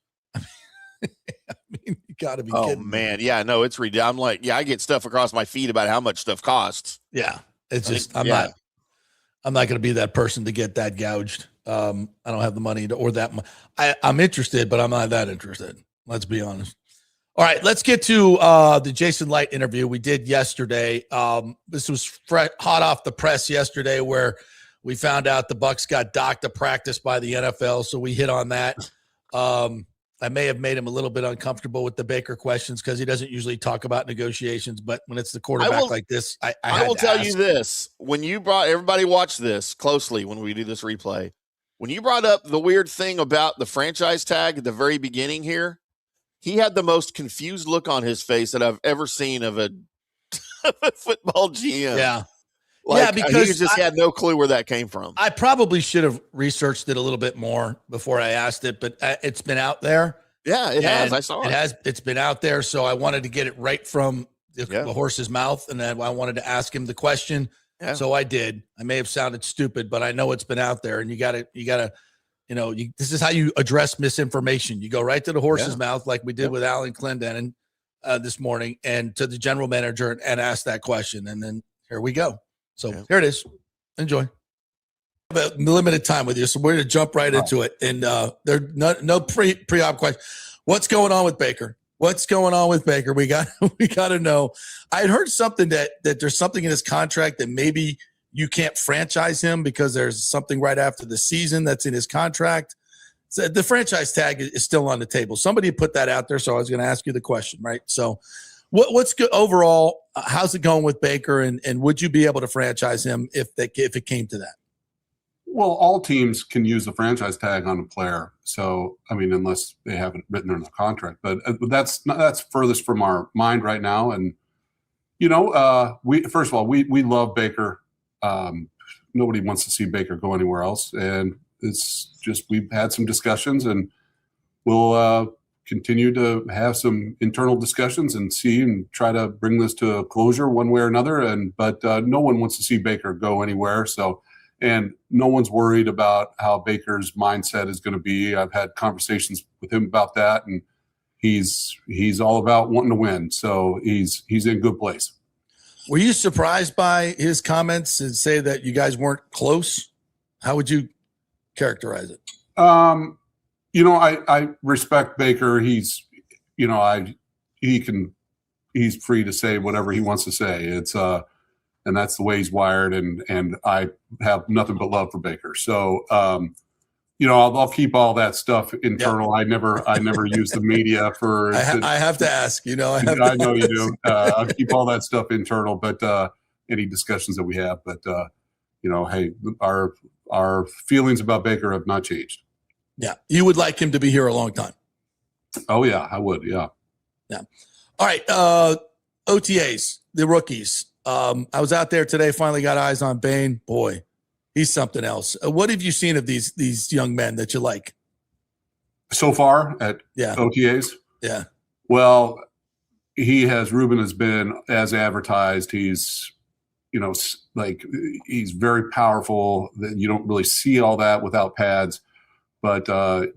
I mean, you got to be kidding. Oh, man. Yeah, no, it's ridiculous. I'm like, I get stuff across my feed about how much stuff costs. Yeah. It's just, I'm not going to be that person to get that gouged. I don't have the money or that. I'm interested, but I'm not that interested. Let's be honest. All right, let's get to the Jason Licht interview we did yesterday. This was hot off the press yesterday where we found out the Bucs got docked to practice by the NFL. So we hit on that. I may have made him a little bit uncomfortable with the Baker questions because he doesn't usually talk about negotiations. But when it's the quarterback like this, I will tell you this. When you everybody watch this closely when we do this replay, when you brought up the weird thing about the franchise tag at the very beginning here, he had the most confused look on his face that I've ever seen of a football GM. Yeah. Because he just had no clue where that came from. I probably should have researched it a little bit more before I asked it, but it's been out there. Yeah, it has. I saw it. It's been out there, so I wanted to get it right from the horse's mouth, and then I wanted to ask him the question. Yeah. So I did. I may have sounded stupid, but I know it's been out there, and you got to, this is how you address misinformation. You go right to the horse's mouth, like we did with Alan Clendenin this morning, and to the general manager and ask that question, and then here we go. So here it is. Enjoy. I have a limited time with you, so we're going to jump right into it. And there's no pre-op question. What's going on with Baker? What's going on with Baker? We got to know. I had heard something that there's something in his contract that maybe you can't franchise him because there's something right after the season that's in his contract. So the franchise tag is still on the table. Somebody put that out there, so I was going to ask you the question, right? So what's good overall? How's it going with Baker, and would you be able to franchise him if it came to that? Well, all teams can use the franchise tag on a player. So, I mean, unless they have it written in the contract, but that's furthest from our mind right now. And, we first of all, we love Baker. nobody wants to see Baker go anywhere else. And it's just, we've had some discussions, and we'll continue to have some internal discussions and see and try to bring this to a closure one way or another. But no one wants to see Baker go anywhere. So, and no one's worried about how Baker's mindset is going to be. I've had conversations with him about that, and he's all about wanting to win. So he's in good place. Were you surprised by his comments and say that you guys weren't close? How would you characterize it? I respect Baker. He's free to say whatever he wants to say. It's and that's the way he's wired. And I have nothing but love for Baker. So, I'll keep all that stuff internal. Yep. I never use the media for. I have to ask. I know you do. I'll keep all that stuff internal, but any discussions that we have. But hey, our feelings about Baker have not changed. Yeah, you would like him to be here a long time. Oh yeah, I would. Yeah. All right. OTAs, the rookies. I was out there today. Finally got eyes on Bain. Boy, he's something else. What have you seen of these young men that you like so far at OTAs? Yeah. Well, Ruben has been as advertised. He's, he's very powerful. You don't really see all that without pads, but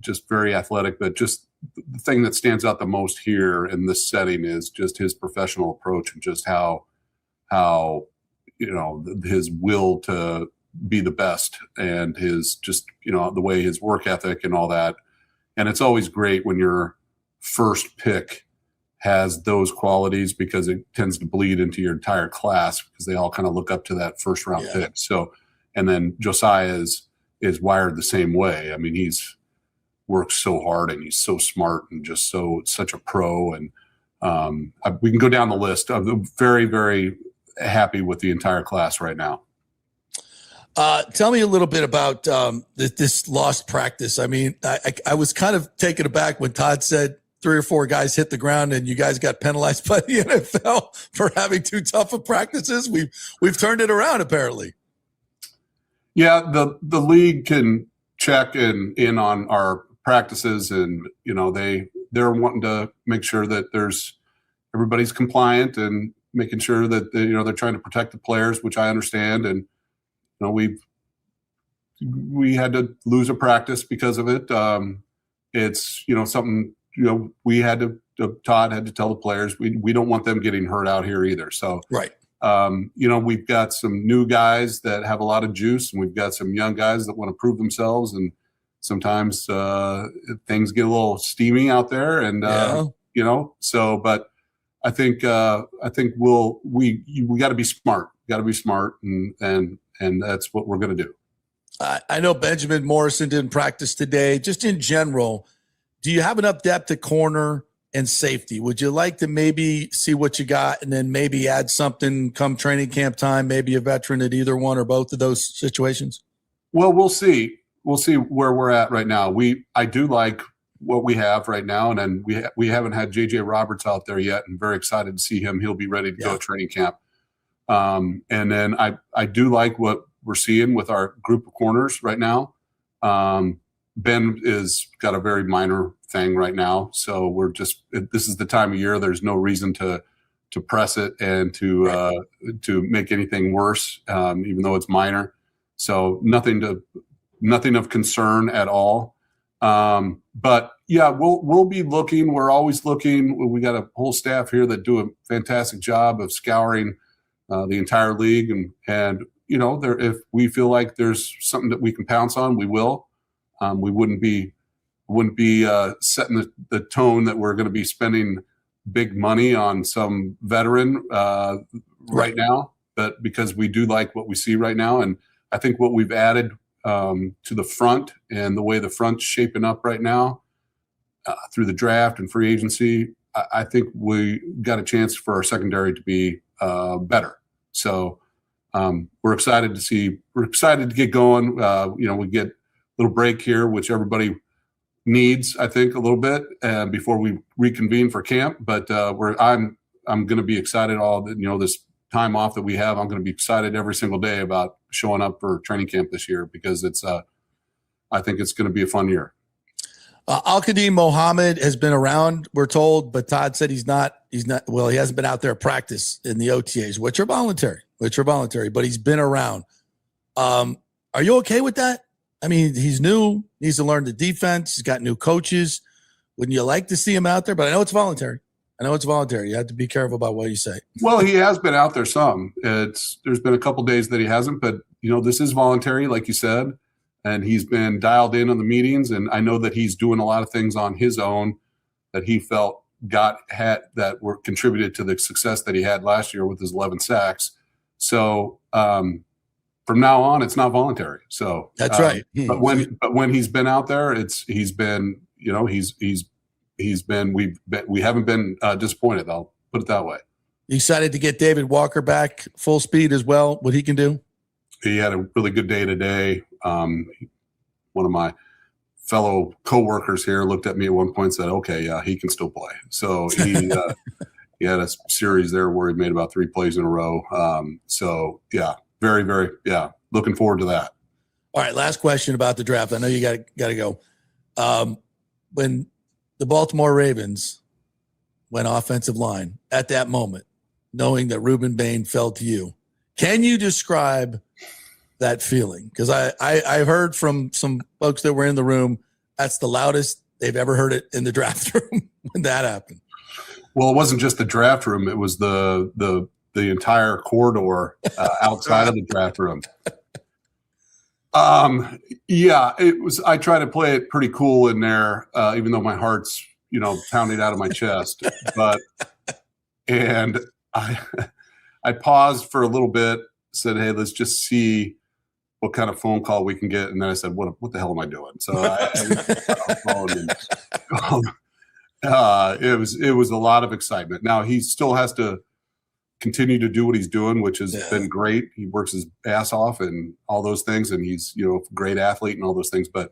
just very athletic. But just the thing that stands out the most here in this setting is just his professional approach and just how his will to be the best, and his just the way his work ethic and all that. And it's always great when your first pick has those qualities, because it tends to bleed into your entire class, because they all kind of look up to that first round pick. So, and then Josiah is wired the same way. I mean, he's works so hard, and he's so smart, and just such a pro. And we can go down the list. I'm very, very happy with the entire class right now. Tell me a little bit about this lost practice. I mean, I was kind of taken aback when Todd said 3 or 4 guys hit the ground and you guys got penalized by the NFL for having too tough of practices. We've turned it around, apparently. Yeah, the league can check in on our practices, and they're wanting to make sure that everybody's compliant and making sure that they're trying to protect the players, which I understand. And we had to lose a practice because of it. It's something we had to. Todd had to tell the players we don't want them getting hurt out here either. So right. We've got some new guys that have a lot of juice, and we've got some young guys that want to prove themselves. And sometimes things get a little steamy out there, and but I think we got to be smart. Got to be smart, and that's what we're going to do. I know Benjamin Morrison didn't practice today. Just in general, do you have enough depth at corner and safety? Would you like to maybe see what you got and then maybe add something come training camp time, maybe a veteran at either one or both of those situations? Well, we'll see. We'll see where we're at right now. I do like what we have right now, and then we haven't had J.J. Roberts out there yet, and very excited to see him. He'll be ready to go to training camp. And then I do like what we're seeing with our group of corners right now. Ben is got a very minor thing right now, so this is the time of year. There's no reason to press it and to make anything worse, even though it's minor. So nothing of concern at all. But yeah, we'll be looking. We're always looking. We got a whole staff here that do a fantastic job of scouring the entire league, and if we feel like there's something that we can pounce on, we will. We wouldn't be setting the tone that we're going to be spending big money on some veteran right now, but because we do like what we see right now. And I think what we've added to the front and the way the front's shaping up right now through the draft and free agency, I think we got a chance for our secondary to be better. So we're excited to get going. We get a little break here, which everybody needs, I think, a little bit before we reconvene for camp. But I'm going to be excited all that, this time off that we have, I'm going to be excited every single day about showing up for training camp this year because I think it's going to be a fun year. Al-Qadim Mohammed has been around, we're told, but Todd said he's not, well, he hasn't been out there at practice in the OTAs, which are voluntary, but he's been around. Are you okay with that? I mean, he's new, needs to learn the defense. He's got new coaches. Wouldn't you like to see him out there? But I know it's voluntary. You have to be careful about what you say. Well, he has been out there some. There's been a couple days that he hasn't, but this is voluntary, like you said. And he's been dialed in on the meetings, and I know that he's doing a lot of things on his own that he felt that were contributed to the success that he had last year with his 11 sacks. So from now on, it's not voluntary. So that's right. But when he's been out there, we haven't been disappointed. I'll put it that way. You excited to get David Walker back full speed as well? What he can do? He had a really good day today. One of my fellow coworkers here looked at me at one point and said, okay, yeah, he can still play. So he had a series there where he made about 3 plays in a row. So yeah, very, very, yeah, looking forward to that. All right, last question about the draft. I know you got to go. When the Baltimore Ravens went offensive line at that moment, knowing that Reuben Bain fell to you, can you describe that feeling? Because I heard from some folks that were in the room, that's the loudest they've ever heard it in the draft room when that happened. Well, it wasn't just the draft room; it was the entire corridor outside of the draft room. Yeah, it was. I try to play it pretty cool in there, even though my heart's pounding out of my chest. And I paused for a little bit, said, "Hey, let's just see what kind of phone call we can get." And then I said, what the hell am I doing? So it was a lot of excitement. Now he still has to continue to do what he's doing, which has been great. He works his ass off and all those things. And he's, a great athlete and all those things. But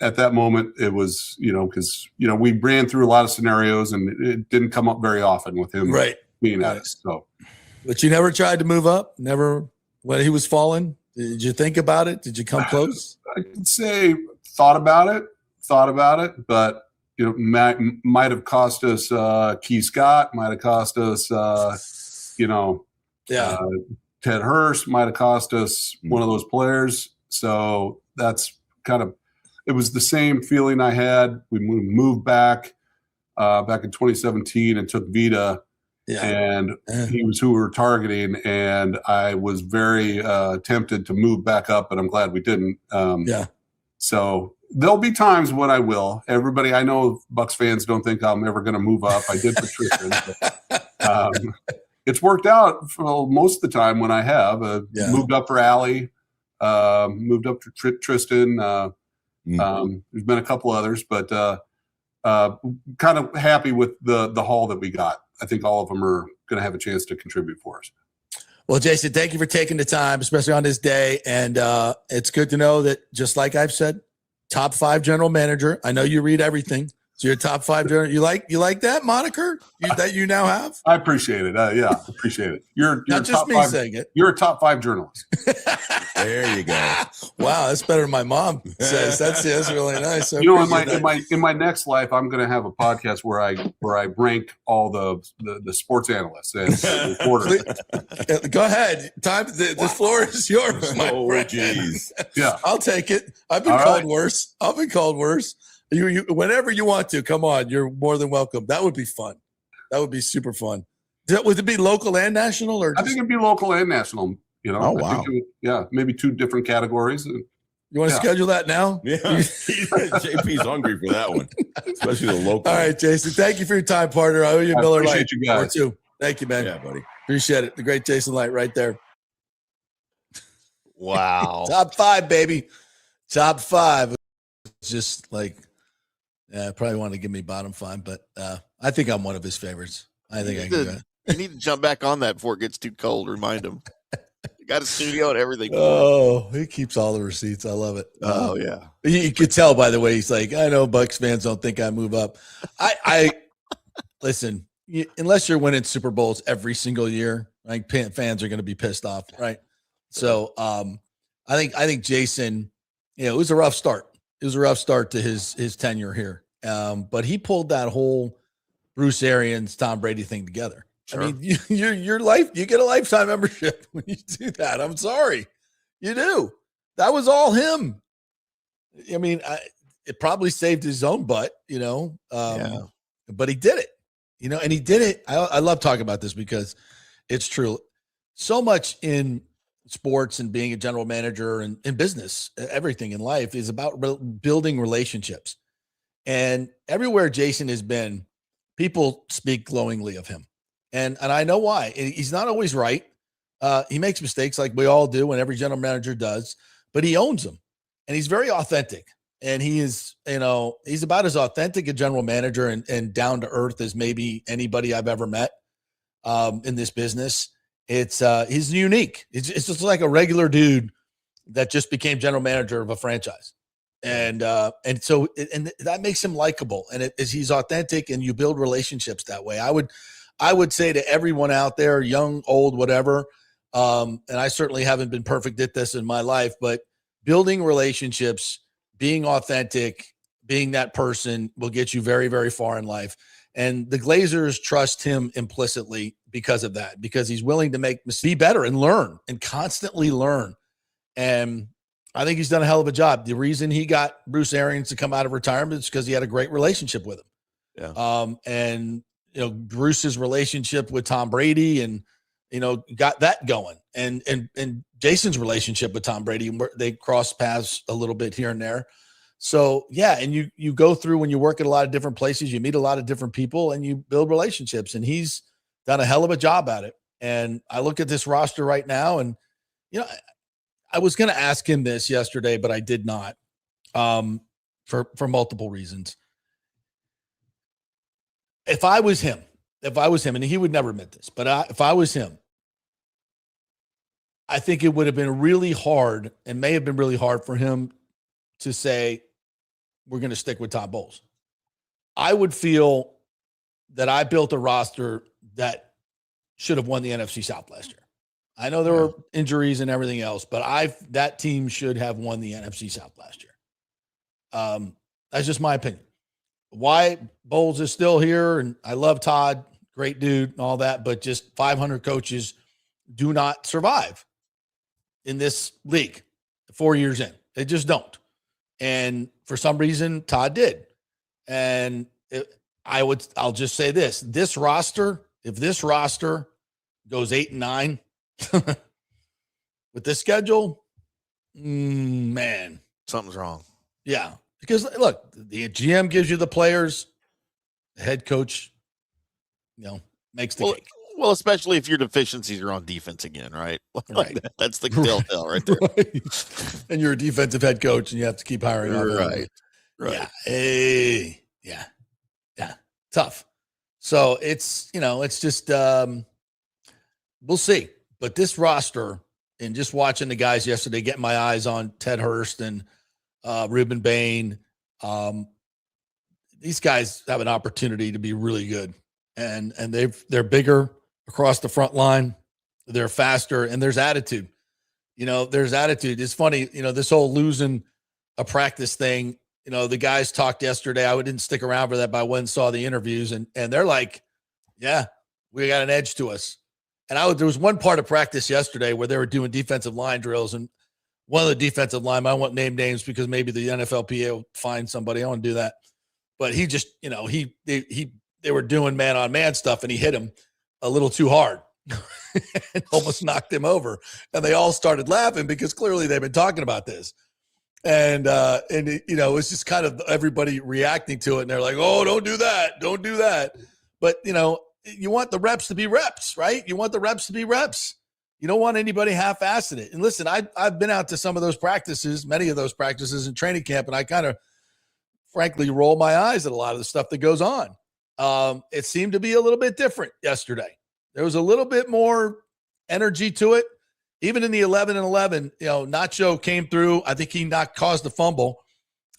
at that moment it was, because, we ran through a lot of scenarios and it didn't come up very often with him being at us. So, but you never tried to move up? Never, when he was falling? Did you think about it? Did you come close? I could say thought about it, but might have cost us Key Scott, might have cost us Ted Hurst, might have cost us one of those players. So that's it was the same feeling I had. We moved back in 2017 and took Vita. Yeah. And he was who we were targeting, and I was very tempted to move back up, but I'm glad we didn't. So there'll be times when I will. Everybody, I know Bucs fans don't think I'm ever going to move up. I did for Tristan. But, it's worked out for most of the time when I have. Moved up for Allie, moved up for Tristan. There's been a couple others, but kind of happy with the haul that we got. I think all of them are going to have a chance to contribute for us. Well, Jason, thank you for taking the time, especially on this day. And it's good to know that, just like I've said, top 5 general manager. I know you read everything. So you're top 5 general. You like that moniker that you now have? I appreciate it. Appreciate it. You're not just me saying it. You're a top 5 journalist. There you go. Wow, that's better than my mom says. That's really nice. In my next life, I'm going to have a podcast where I rank all the sports analysts and reporters. Go ahead. The floor is yours. Geez. Yeah, I'll take it. I've been called worse. You whenever you want to, come on. You're more than welcome. That would be fun. That would be super fun. Would it be local and national, or? I think it'd be local and national. Oh, wow. Maybe 2 different categories. You want to schedule that now? Yeah. JP's hungry for that one, especially the local. All right, Jason. Thank you for your time, partner. I owe you Miller Lite. Appreciate you guys. Too. Thank you, man. Yeah, buddy. Appreciate it. The great Jason Light right there. Wow. Top 5, baby. Top 5. It's just like, probably want to give me bottom 5, but I think I'm one of his favorites. I think I can do it. You need to jump back on that before it gets too cold. Remind him. Got a studio and everything. Oh, he keeps all the receipts. I love it. Oh, yeah. You could tell by the way he's like, I know Bucs fans don't think I move up. I listen, unless you're winning Super Bowls every single year, Right? Fans are going to be pissed off, right? So I think Jason, it was a rough start. It was a rough start to his tenure here. But he pulled that whole Bruce Arians, Tom Brady thing together. Sure. I mean, your life, you get a lifetime membership when you do that. I'm sorry. You do. That was all him. I mean, it probably saved his own butt, but he did it, and he did it. I love talking about this because it's true. So much in sports and being a general manager and in business, everything in life is about building relationships. And everywhere Jason has been, people speak glowingly of him. And I know why. He's not always right. He makes mistakes like we all do and every general manager does, but he owns them. And he's very authentic. And he is, he's about as authentic a general manager and down to earth as maybe anybody I've ever met in this business. He's unique. It's just like a regular dude that just became general manager of a franchise. And so that makes him likable. And he's authentic, and you build relationships that way. I would say to everyone out there, young, old, whatever, and I certainly haven't been perfect at this in my life, but building relationships, being authentic, being that person will get you very, very far in life. And the Glazers trust him implicitly because of that, because he's willing to be better and learn and constantly learn. And I think he's done a hell of a job. The reason he got Bruce Arians to come out of retirement is because he had a great relationship with him. Yeah. And Bruce's relationship with Tom Brady and got that going. And Jason's relationship with Tom Brady, they cross paths a little bit here and there. So yeah, and you go through when you work at a lot of different places, you meet a lot of different people and you build relationships, and he's done a hell of a job at it. And I look at this roster right now, and I was going to ask him this yesterday, but I did not, for multiple reasons. If I was him, and he would never admit this, but if I was him, I think it would have been really hard, and may have been really hard for him to say, we're going to stick with Todd Bowles. I would feel that I built a roster that should have won the NFC South last year. I know there were injuries and everything else, but that team should have won the NFC South last year. That's just my opinion. Why Bowles is still here, and I love Todd, great dude and all that, but just 500 coaches do not survive in this league 4 years in. They just don't. And for some reason, Todd did. And I'll just say this roster, if this roster goes 8-9 with this schedule, man, something's wrong. Yeah. Because look, the GM gives you the players, the head coach, makes the cake. Well, especially if your deficiencies are on defense again, right? Right. That's the telltale right there. Right. And you're a defensive head coach, and you have to keep hiring. Right. Yeah. Yeah. Tough. So it's just we'll see. But this roster, and just watching the guys yesterday, getting my eyes on Ted Hurst and Ruben Bain, these guys have an opportunity to be really good, and they're bigger across the front line. They're faster, and there's attitude. There's attitude. It's funny, this whole losing a practice thing. The guys talked yesterday. I didn't stick around for that, but I went and saw the interviews, and they're like, yeah, we got an edge to us. And there was one part of practice yesterday where they were doing defensive line drills, and one of the defensive linemen, I won't name names because maybe the NFLPA will find somebody. I want to do that. But he just, they were doing man-on-man stuff, and he hit him a little too hard and almost knocked him over. And they all started laughing because clearly they've been talking about this. And it's just kind of everybody reacting to it. And they're like, oh, don't do that. Don't do that. But, you want the reps to be reps, right? You want the reps to be reps. You don't want anybody half-assing it. And listen, I've been out to some of those practices, many of those practices in training camp, and I kind of, frankly, roll my eyes at a lot of the stuff that goes on. It seemed to be a little bit different yesterday. There was a little bit more energy to it. Even in the 11-11, Nacho came through. I think he caused the fumble,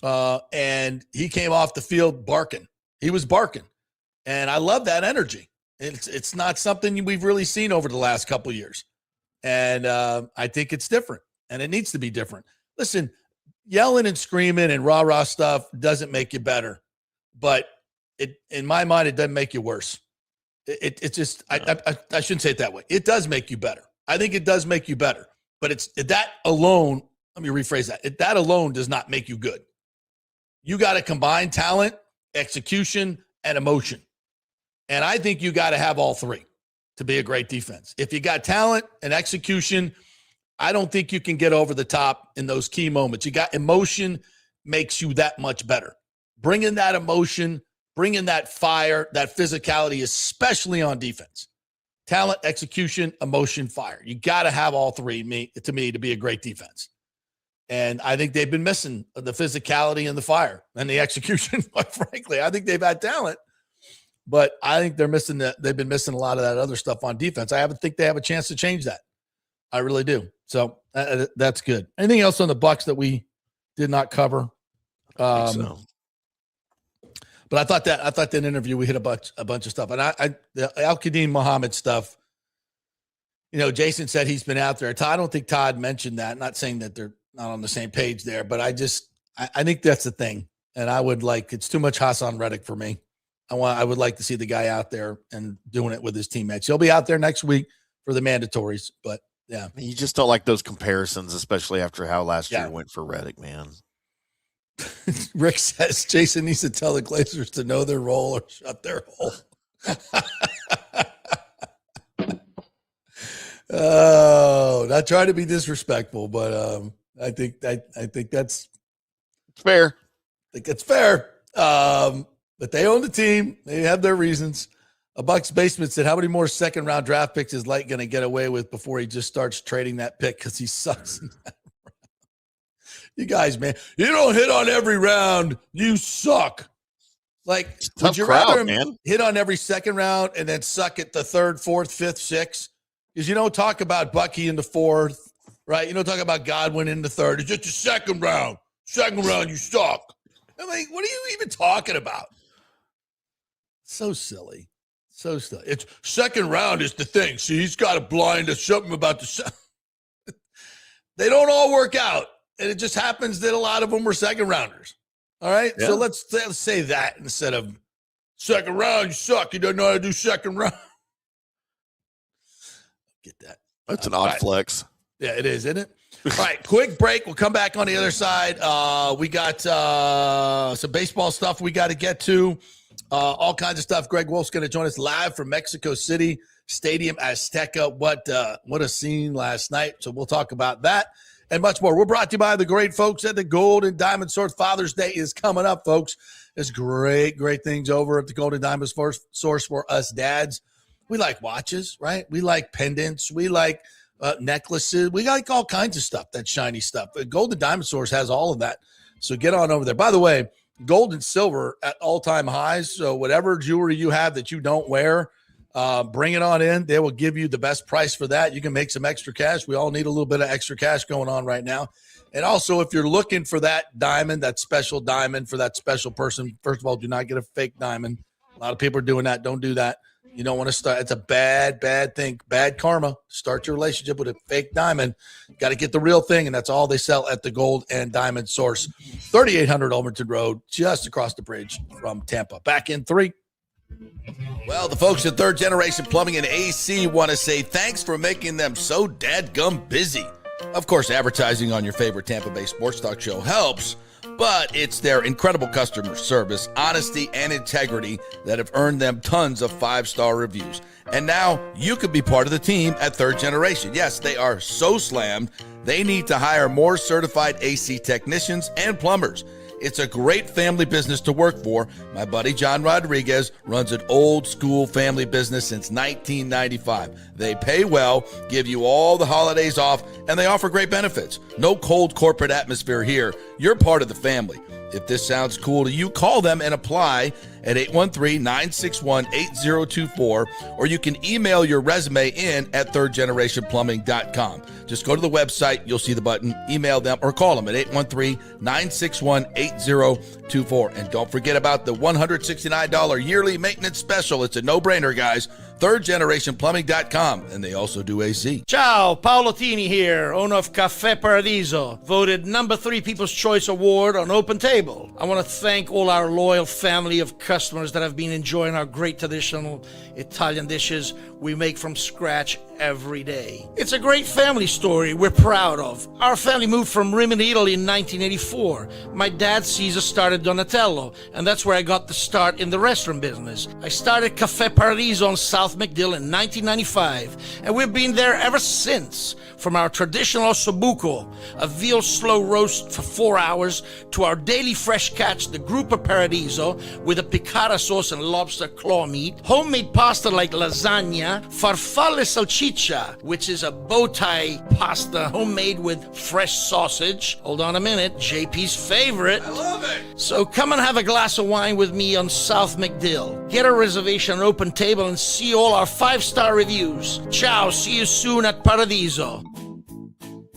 and he came off the field barking. He was barking, and I love that energy. It's not something we've really seen over the last couple of years. And I think it's different, and it needs to be different. Listen, yelling and screaming and rah-rah stuff doesn't make you better. But in my mind, it doesn't make you worse. It's just, I shouldn't say it that way. It does make you better. I think it does make you better. But it's that alone, let me rephrase that. That alone does not make you good. You got to combine talent, execution, and emotion. And I think you got to have all three to be a great defense. If you got talent and execution, I don't think you can get over the top in those key moments. You got emotion makes you that much better. Bringing that emotion, bringing that fire, that physicality, especially on defense. Talent, execution, emotion, fire. You got to have all three to be a great defense. And I think they've been missing the physicality and the fire and the execution, quite frankly. I think they've had talent, but I think they've been missing a lot of that other stuff on defense. I think they have a chance to change that. I really do. So that's good. Anything else on the Bucs that we did not cover? I think so. But I thought that interview we hit a bunch of stuff, and the Al-Qadim Muhammad stuff. You know, Jason said he's been out there. I don't think Todd mentioned that. Not saying that they're not on the same page there, but I think that's the thing. And it's too much Hassan Reddick for me. I would like to see the guy out there and doing it with his teammates. He'll be out there next week for the mandatories, but yeah, you just don't like those comparisons, especially after how last year went for Reddick, man. Rick says Jason needs to tell the Glazers to know their role or shut their hole. Oh, not trying to be disrespectful, but I think that's fair. I think it's fair. But they own the team. They have their reasons. A Bucs basement said, how many more second-round draft picks is Licht going to get away with before he just starts trading that pick because he sucks in that round? You guys, man, you don't hit on every round. You suck. Like, would you rather hit on every second round and then suck at the third, fourth, fifth, sixth? Because you don't talk about Bucky in the fourth, right? You don't talk about Godwin in the third. It's just a second round. Second round, you suck. I'm like, what are you even talking about? So silly. So silly. It's second round is the thing. See, he's got a blind or something about the They don't all work out. And it just happens that a lot of them were second rounders. All right? Yeah. So let's say that instead of second round, you suck. You don't know how to do second round. Get that. That's an odd flex. Yeah, it is, isn't it? All right, quick break. We'll come back on the other side. We got some baseball stuff we got to get to. All kinds of stuff. Greg Wolf's going to join us live from Mexico City Stadium Azteca. What a scene last night. So we'll talk about that and much more. We're brought to you by the great folks at the Gold and Diamond Source. Father's Day is coming up, folks. There's great things over at the Gold and Diamond Source for us dads. We like watches, right? We like pendants. We like necklaces. We like all kinds of stuff, that shiny stuff. The Gold and Diamond Source has all of that. So get on over there. By the way, gold and silver at all-time highs. So whatever jewelry you have that you don't wear, bring it on in. They will give you the best price for that. You can make some extra cash. We all need a little bit of extra cash going on right now. And also, if you're looking for that diamond, that special diamond for that special person, first of all, do not get a fake diamond. A lot of people are doing that. Don't do that. You don't want to start. It's a bad thing. Bad karma. Start your relationship with a fake diamond. Got to get the real thing, and that's all they sell at the Gold and Diamond Source. 3800 Ulmerton Road, just across the bridge from Tampa. Back in 3. Well, the folks at Third Generation Plumbing and AC want to say thanks for making them so dadgum busy. Of course, advertising on your favorite Tampa Bay sports talk show helps, but it's their incredible customer service, honesty, and integrity that have earned them tons of 5-star reviews. And now you could be part of the team at Third Generation. Yes, they are so slammed, they need to hire more certified AC technicians and plumbers. It's a great family business to work for. My buddy John Rodriguez runs an old school family business since 1995. They pay well, give you all the holidays off, and they offer great benefits. No cold corporate atmosphere here. You're part of the family. If this sounds cool to you, call them and apply at 813-961-8024, or you can email your resume in at thirdgenerationplumbing.com. Just go to the website, you'll see the button, email them, or call them at 813-961-8024. And don't forget about the $169 yearly maintenance special. It's a no-brainer, guys. thirdgenerationplumbing.com, and they also do AC. Ciao, Paolo Tini here, owner of Caffè Paradiso, voted #3 People's Choice Award on Open Table. I want to thank all our loyal family of customers that have been enjoying our great traditional Italian dishes we make from scratch every day. It's a great family story we're proud of. Our family moved from Rimini, Italy in 1984. My dad, Caesar, started Donatello, and that's where I got the start in the restaurant business. I started Caffè Paradiso on South McDill in 1995, and we've been there ever since. From our traditional ossobuco, a veal slow roast for 4 hours, to our daily fresh catch, the Gruppo Paradiso, with a piccata sauce and lobster claw meat, homemade pasta like lasagna, farfalle salchicha, which is a bow tie pasta homemade with fresh sausage. Hold on a minute, JP's favorite. I love it. So come and have a glass of wine with me on South McDill. Get a reservation on Open Table and see all our 5-star reviews. Ciao, see you soon at Paradiso.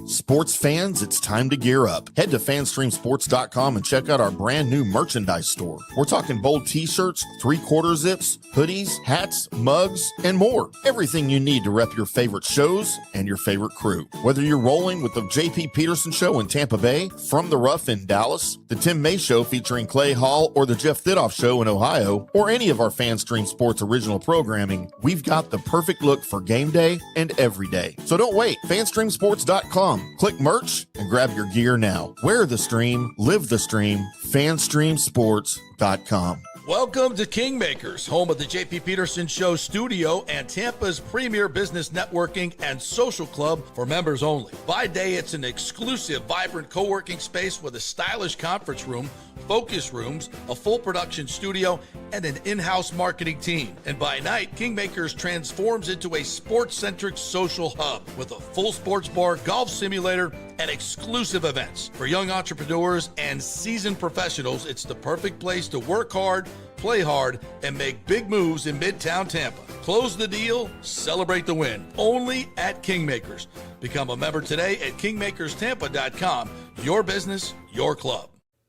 Sports fans, it's time to gear up. Head to fanstreamsports.com and check out our brand new merchandise store. We're talking bold t-shirts, 3/4 zips, hoodies, hats, mugs, and more. Everything you need to rep your favorite shows and your favorite crew. Whether you're rolling with the JP Peterson Show in Tampa Bay, From the Rough in Dallas, the Tim May Show featuring Clay Hall, or the Jeff Thidoff Show in Ohio, or any of our FanStream Sports original programming, we've got the perfect look for game day and every day. So don't wait. fanstreamsports.com. Click merch and grab your gear now. Wear the stream, live the stream, fanstreamsports.com. Welcome to Kingmakers, home of the JP Peterson Show studio and Tampa's premier business networking and social club for members only. By day, it's an exclusive, vibrant co-working space with a stylish conference room, focus rooms, a full production studio, and an in-house marketing team. And by night, Kingmakers transforms into a sports-centric social hub with a full sports bar, golf simulator, and exclusive events. For young entrepreneurs and seasoned professionals, it's the perfect place to work hard, play hard, and make big moves in Midtown Tampa. Close the deal, celebrate the win. Only at Kingmakers. Become a member today at kingmakerstampa.com. Your business, your club.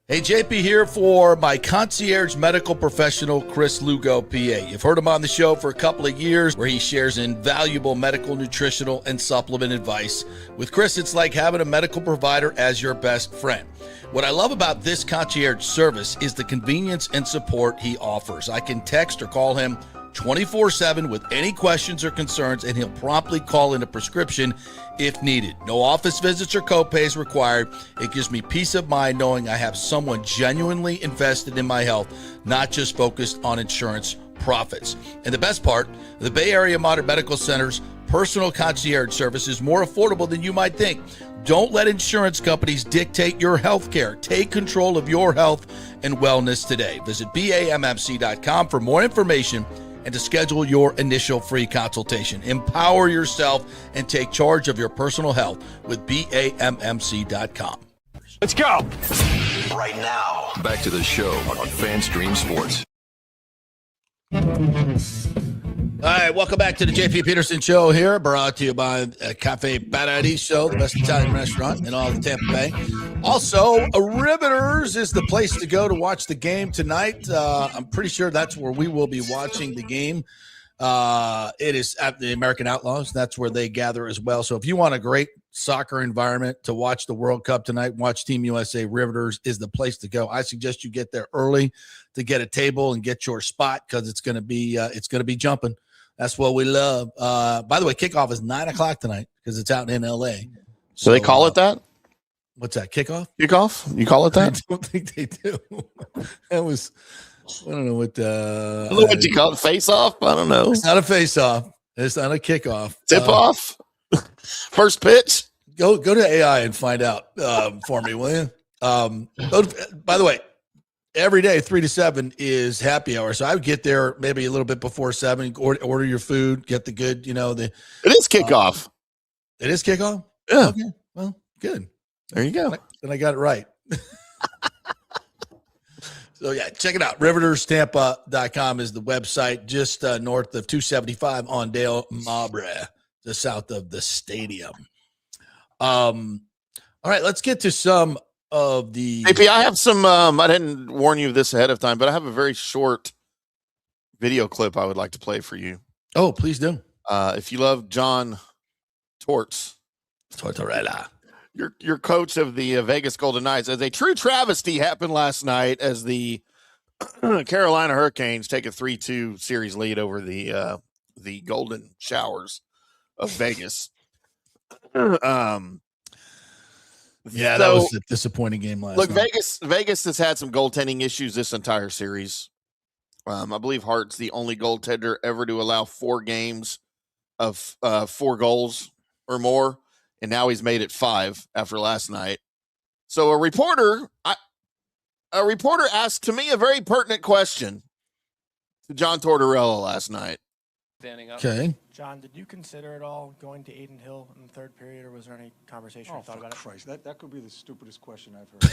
Hey, JP here for my concierge medical professional, Chris Lugo, PA. You've heard him on the show for a couple of years where he shares invaluable medical, nutritional, and supplement advice. With Chris, it's like having a medical provider as your best friend. What I love about this concierge service is the convenience and support he offers. I can text or call him 24/7 with any questions or concerns, and he'll promptly call in a prescription if needed. No office visits or copays required. It gives me peace of mind knowing I have someone genuinely invested in my health, not just focused on insurance profits. And the best part, the Bay Area Modern Medical Center's personal concierge service is more affordable than you might think. Don't let insurance companies dictate your health care. Take control of your health and wellness today. Visit BAMMC.com for more information and to schedule your initial free consultation. Empower yourself and take charge of your personal health with BAMMC.com. Let's go. Right now, back to the show on FanStream Sports. All right, welcome back to the JP Peterson Show here, brought to you by Cafe Paradiso, the best Italian restaurant in all of Tampa Bay. Also, Riveters is the place to go to watch the game tonight. I'm pretty sure that's where we will be watching the game. It is at the American Outlaws. That's where they gather as well. So if you want a great soccer environment to watch the World Cup tonight, watch Team USA, Riveters is the place to go. I suggest you get there early to get a table and get your spot because it's going to be jumping. That's what we love. By the way, kickoff is 9:00 tonight because it's out in LA. So they call it that? What's that? Kickoff? Kickoff? You call it that? I don't think they do. That was, I don't know what. I don't know what you call it. Face off? I don't know. It's not a face off. It's not a kickoff. Tip off? First pitch? Go to AI and find out for me, will you? By the way, every day 3 to 7 is happy hour, so I would get there maybe a little bit before 7. Order your food, get the good, it is kickoff. It is kickoff. Yeah. Okay. Well, good. There you go. Then I got it right. So yeah, check it out. RivetersTampa.com is the website, just north of 275 on Dale Mabra, just south of the stadium. All right, let's get to some of the. JP, I have some. I didn't warn you of this ahead of time, but I have a very short video clip I would like to play for you. Oh, please do. If you love John Tortorella, your coach of the Vegas Golden Knights, as a true travesty happened last night as the Carolina Hurricanes take a 3-2 series lead over the Golden Showers of Vegas. Yeah, that was a disappointing game last night. Vegas has had some goaltending issues this entire series. I believe Hart's the only goaltender ever to allow 4 games of 4 goals or more, and now he's made it 5 after last night. So a reporter asked to me a very pertinent question to John Tortorella last night. Standing up. Okay. John, did you consider at all going to Aiden Hill in the third period, or was there any conversation you thought about Christ, that could be the stupidest question I've heard.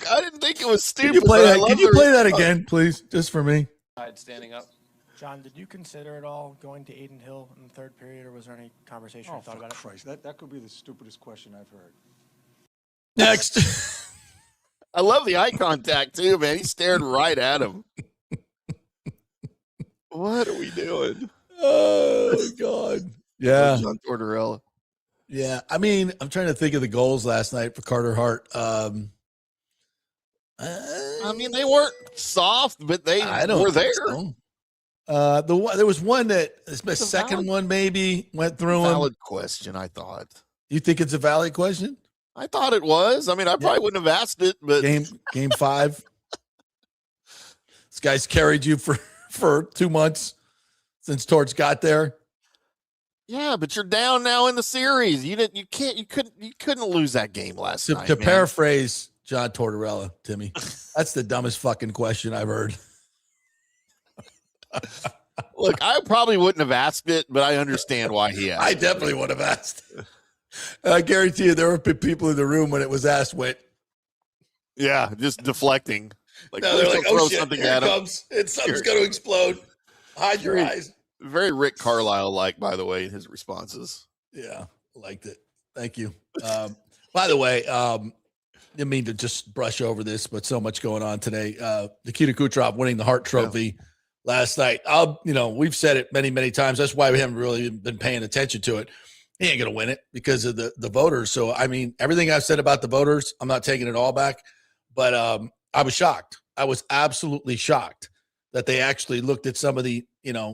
I didn't think it was stupid. Can you play that? Can you play that again, please, just for me? Standing up. John, did you consider at all going to Aiden Hill in the third period, or was there any conversation you thought about Christ, that could be the stupidest question I've heard. Next. I love the eye contact too, man. He stared right at him. What are we doing? Oh God. Yeah. John Tortorella. Yeah. I mean, I'm trying to think of the goals last night for Carter Hart. I mean, they weren't soft, but they were there. So. There was one that the second one maybe went through him. Valid question, I thought. You think it's a valid question? I thought it was. I mean, I probably wouldn't have asked it, but game 5. This guy's carried you for 2 months since Torts got there. Yeah, but you're down now in the series. You couldn't lose that game last night. To paraphrase John Tortorella, Timmy, that's the dumbest fucking question I've heard. Look, I probably wouldn't have asked it, but I understand why he asked. I definitely would have asked. I guarantee you there were people in the room when it was asked went. Yeah, just deflecting. Like, no, they're like, throw shit, something here at it him. comes. Something's going to explode. Hide your eyes. Very Rick Carlisle-like, by the way, in his responses. Yeah, liked it. Thank you. By the way, didn't mean to just brush over this, but so much going on today. Nikita Kucherov winning the Hart Trophy last night. We've said it many, many times. That's why we haven't really been paying attention to it. He ain't going to win it because of the voters. So, I mean, everything I've said about the voters, I'm not taking it all back. But I was shocked. I was absolutely shocked that they actually looked at some of the,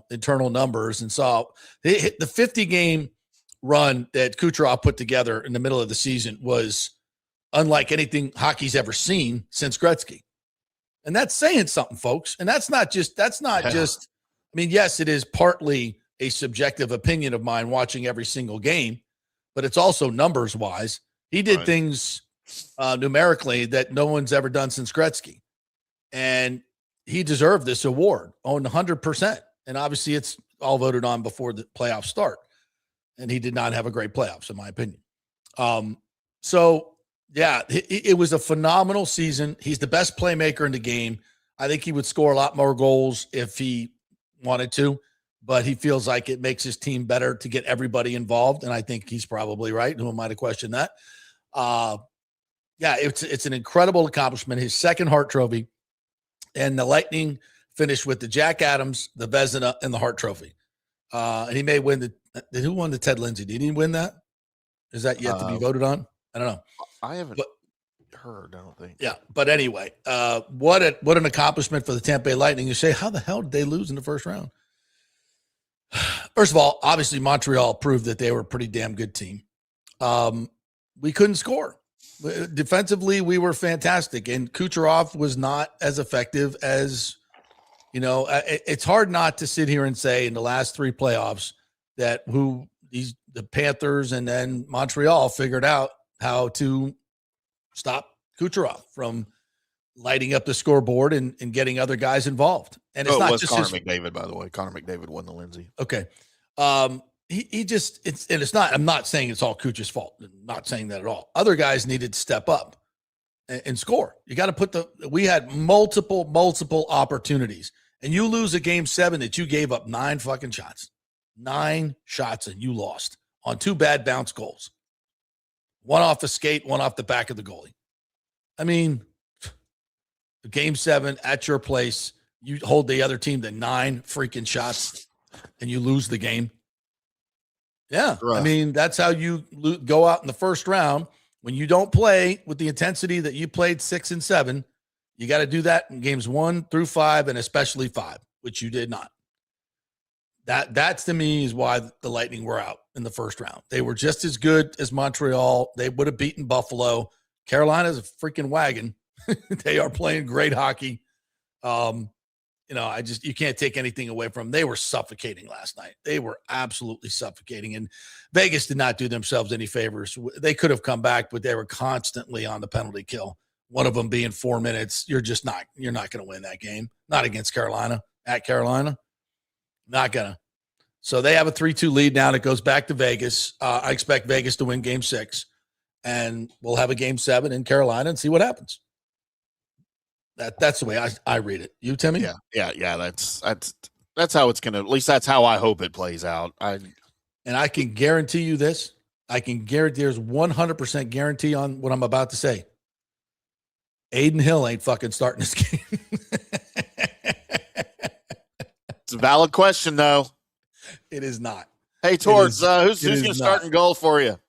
internal numbers and saw they hit the 50-game run that Kucherov put together in the middle of the season was unlike anything hockey's ever seen since Gretzky. And that's saying something, folks. And that's not just, I mean, yes, it is partly a subjective opinion of mine watching every single game, but it's also numbers wise. He did things numerically that no one's ever done since Gretzky. And he deserved this award on 100%. And obviously it's all voted on before the playoffs start. And he did not have a great playoffs, in my opinion. It was a phenomenal season. He's the best playmaker in the game. I think he would score a lot more goals if he wanted to, but he feels like it makes his team better to get everybody involved. And I think he's probably right. Who am I to question that? It's an incredible accomplishment. His second Hart Trophy, and the Lightning finished with the Jack Adams, the Vezina, and the Hart Trophy. And he may win who won the Ted Lindsay? Did he win that? Is that yet to be voted on? I don't know. I haven't heard, I don't think. Yeah. But anyway, what an accomplishment for the Tampa Bay Lightning. You say, how the hell did they lose in the first round? First of all, obviously Montreal proved that they were a pretty damn good team. We couldn't score. Defensively, we were fantastic. And Kucherov was not as effective as, it's hard not to sit here and say in the last 3 playoffs that the Panthers and then Montreal figured out how to stop Kucherov from lighting up the scoreboard and getting other guys involved. And it's not just Connor McDavid, by the way. Connor McDavid won the Lindsay. Okay. I'm not saying it's all Kucher's fault. I'm not saying that at all. Other guys needed to step up and score. You got to we had multiple opportunities, and you lose a game 7 that you gave up 9 fucking shots. 9 shots and you lost on 2 bad bounce goals. One off the skate, one off the back of the goalie. I mean, game 7 at your place, you hold the other team to 9 freaking shots and you lose the game. Yeah. Rough. I mean, that's how you go out in the first round. When you don't play with the intensity that you played 6 and 7, you got to do that in games 1 through 5 and especially 5, which you did not. That's to me is why the Lightning were out in the first round. They were just as good as Montreal. They would have beaten Buffalo. Carolina's a freaking wagon. They are playing great hockey. You can't take anything away from them. They were suffocating last night. They were absolutely suffocating. And Vegas did not do themselves any favors. They could have come back, but they were constantly on the penalty kill. One of them being 4 minutes. You're not going to win that game. Not against Carolina. At Carolina. Not going to. So they have a 3-2 lead now. It goes back to Vegas. I expect Vegas to win game 6. And we'll have a game 7 in Carolina and see what happens. That's the way I read it. You, Timmy? Yeah. That's how it's gonna. At least that's how I hope it plays out. And I can guarantee you this. I can guarantee there's 100% guarantee on what I'm about to say. Aiden Hill ain't fucking starting this game. It's a valid question, though. It is not. Hey, Torts, who's going to start in goal for you?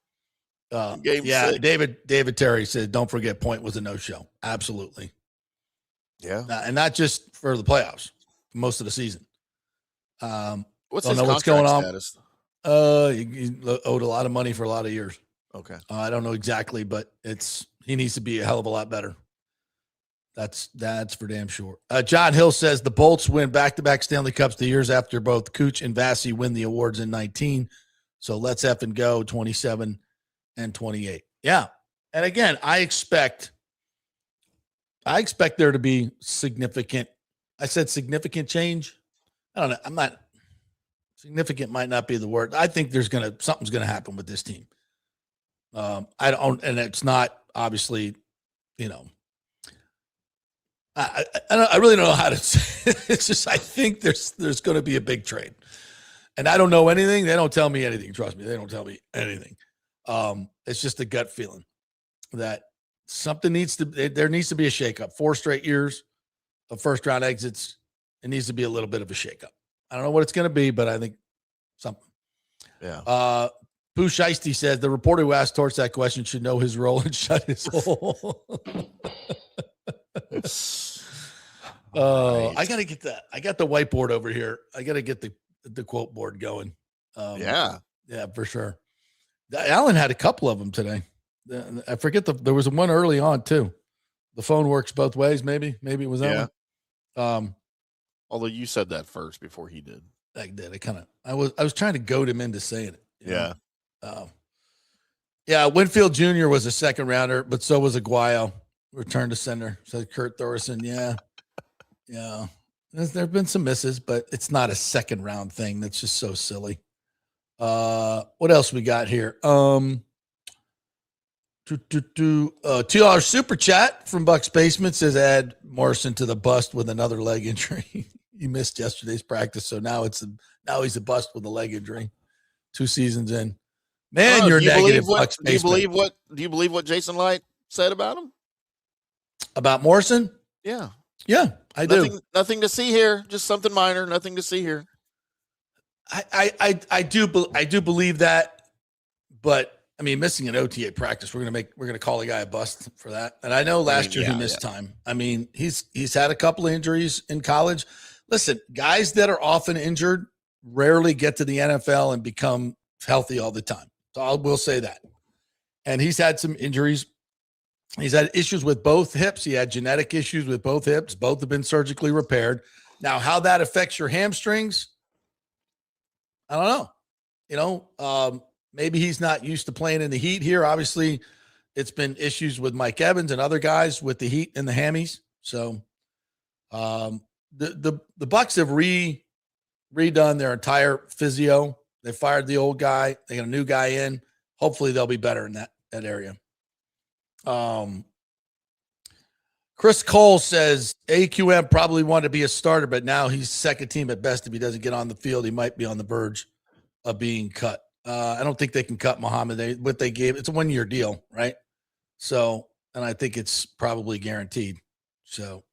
Game 6. David Terry said, don't forget Point was a no-show. Absolutely. Yeah. And not just for the playoffs, most of the season. What's don't his know what's going on. status? He owed a lot of money for a lot of years. Okay. I don't know exactly, but he needs to be a hell of a lot better. That's for damn sure. John Hill says the Bolts win back-to-back Stanley Cups the years after both Cooch and Vassy win the awards in 19. So let's effing go 27 and 28. Yeah. And again, I expect there to be significant. I said significant change. I don't know. Significant might not be the word. I think something's gonna happen with this team. And it's not obviously, I really don't know how to say it. It's just I think there's going to be a big trade, and I don't know anything. They don't tell me anything. Trust me, they don't tell me anything. It's just a gut feeling that something there needs to be a shakeup. 4 straight years of first round exits. It needs to be a little bit of a shakeup. I don't know what it's going to be, but I think something. Yeah. Pooh Shiesty says the reporter who asked Torch that question should know his role and shut his hole. I gotta get that. I got the whiteboard over here. I gotta get the quote board going. Yeah, for sure. Alan had a couple of them today. I forget there was one early on too. The phone works both ways. Maybe it was that one. Although you said that first before he did. I did. I was trying to goad him into saying it. Yeah. Winfield Jr. was a second rounder, but so was Aguayo. Return to center, said Kurt Thorson. Yeah. There have been some misses, but it's not a second round thing. That's just so silly. What else we got here? $2 super chat from Bucks Basement says add Morrison to the bust with another leg injury. He missed yesterday's practice, so now he's a bust with a leg injury. 2 seasons in. Man, you're negative. Bucks Basement. Do you believe what Jason Light said about him? About Morrison? Yeah. Yeah, I do. Nothing to see here. Just something minor. Nothing to see here. I do believe that, but I mean, missing an OTA practice, we're gonna call a guy a bust for that. And I know last year he missed time. I mean, he's had a couple of injuries in college. Listen, guys that are often injured rarely get to the NFL and become healthy all the time. So I will say that. And he's had some injuries. He's had issues with both hips. He had genetic issues with both hips. Both have been surgically repaired. Now, how that affects your hamstrings, I don't know. Maybe he's not used to playing in the heat here. Obviously, it's been issues with Mike Evans and other guys with the heat and the hammies. So the Bucs have redone their entire physio. They fired the old guy. They got a new guy in. Hopefully, they'll be better in that area. Chris Cole says AQM probably wanted to be a starter, but now he's second team at best. If he doesn't get on the field, he might be on the verge of being cut. I don't think they can cut Muhammad. What they gave, it's a 1-year deal, right? So and I think it's probably guaranteed. So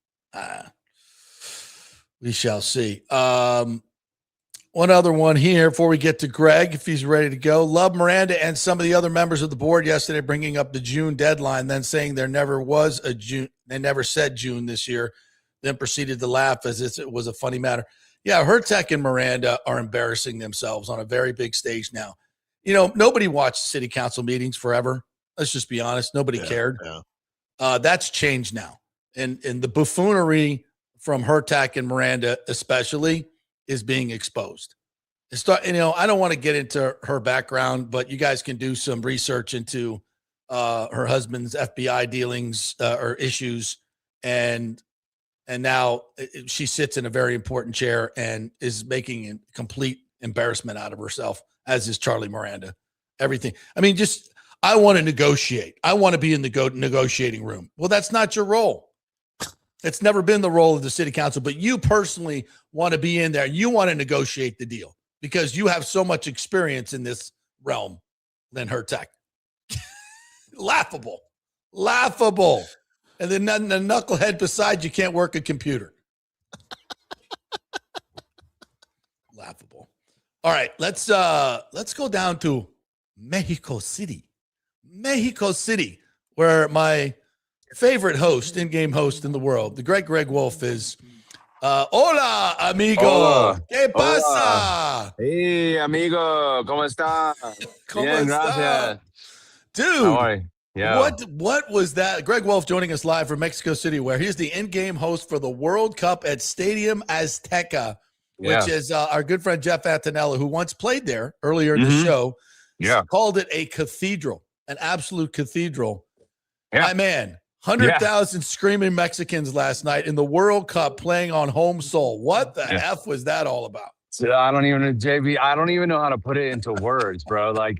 we shall see. One other one here before we get to Greg, if he's ready to go. Love Miranda and some of the other members of the board yesterday bringing up the June deadline, then saying there never was a June. They never said June this year, then proceeded to laugh as if it was a funny matter. Yeah, Hurtak and Miranda are embarrassing themselves on a very big stage now. You know, nobody watched city council meetings forever. Let's just be honest. Nobody cared. Yeah. That's changed now. And the buffoonery from Hurtak and Miranda especially is being exposed. I don't want to get into her background, but you guys can do some research into her husband's FBI dealings or issues. And now she sits in a very important chair and is making a complete embarrassment out of herself, as is Charlie Miranda. Everything. I mean, I want to negotiate. I want to be in the negotiating room. Well, that's not your role. It's never been the role of the city council, but you personally want to be in there. You want to negotiate the deal because you have so much experience in this realm than Hurtak. Laughable. And then the knucklehead beside you can't work a computer. Laughable. All right, let's go down to Mexico City, where my favorite host, in-game host in the world, the great Greg Wolf, is. Hola, amigo. Hola. ¿Qué pasa? Hola. Hey, amigo. ¿Cómo está? Bien, gracias. Dude, how are you? Yeah. What was that? Greg Wolf joining us live from Mexico City, where he's the in-game host for the World Cup at Stadium Azteca, which is our good friend Jeff Attinella, who once played there earlier in the show. Yeah. Called it a cathedral, an absolute cathedral. Yeah. My man, 100,000 screaming Mexicans last night in the World Cup playing on home soil. What the F was that all about? So I don't even know, JB. I don't even know how to put it into words, bro. Like,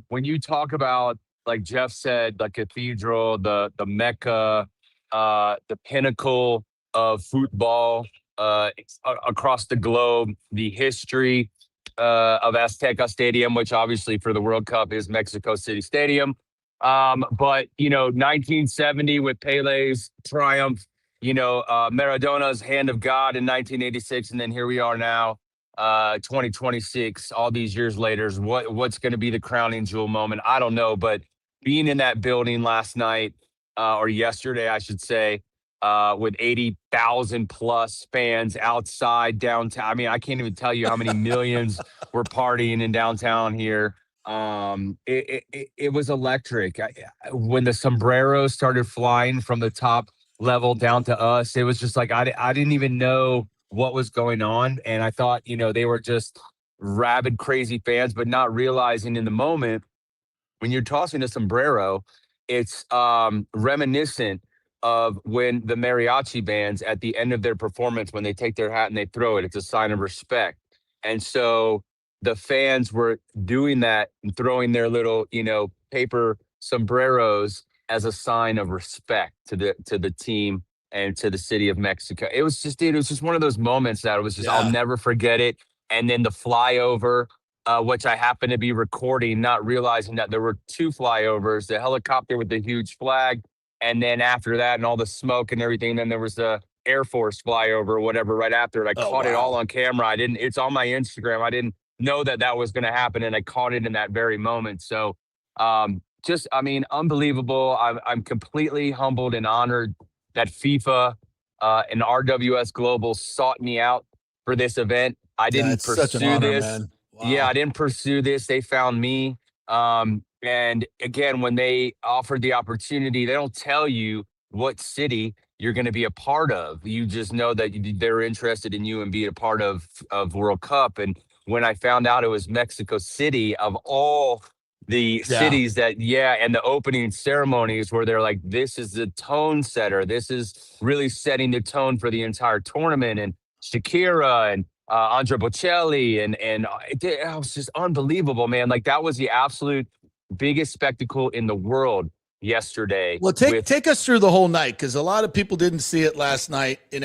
when you talk about, like Jeff said, the cathedral, the Mecca, the pinnacle of football across the globe, the history of Azteca Stadium, which obviously for the World Cup is Mexico City Stadium. But, 1970 with Pele's triumph, Maradona's hand of God in 1986. And then here we are now, 2026, all these years later. What's going to be the crowning jewel moment? I don't know. But being in that building last night, or yesterday, I should say, with 80,000 plus fans outside downtown. I mean, I can't even tell you how many millions were partying in downtown here. It was electric. When the sombreros started flying from the top level down to us, it was just like I didn't even know what was going on. And I thought, they were just rabid, crazy fans, but not realizing in the moment when you're tossing a sombrero, it's reminiscent of when the mariachi bands at the end of their performance, when they take their hat and they throw it, it's a sign of respect. And so the fans were doing that and throwing their little, paper sombreros as a sign of respect to the team and to the city of Mexico. It was just, it was just one of those moments that it was just, I'll never forget it. And then the flyover, which I happened to be recording, not realizing that there were two flyovers, the helicopter with the huge flag. And then after that and all the smoke and everything, then there was the Air Force flyover or whatever right after it. I caught it all on camera. It's on my Instagram. I didn't know that was going to happen. And I caught it in that very moment. So unbelievable. I'm completely humbled and honored that FIFA and RWS Global sought me out for this event. I didn't pursue this. Man. Wow. Yeah, I didn't pursue this. They found me. And again, when they offered the opportunity, they don't tell you what city you're going to be a part of. You just know that they're interested in you and being a part of World Cup. And when I found out it was Mexico City, of all the cities and the opening ceremonies where they're like, this is the tone setter. This is really setting the tone for the entire tournament. And Shakira and Andrea Bocelli and it was just unbelievable, man. Like that was the absolute biggest spectacle in the world yesterday. Well, take us through the whole night, because a lot of people didn't see it last night. We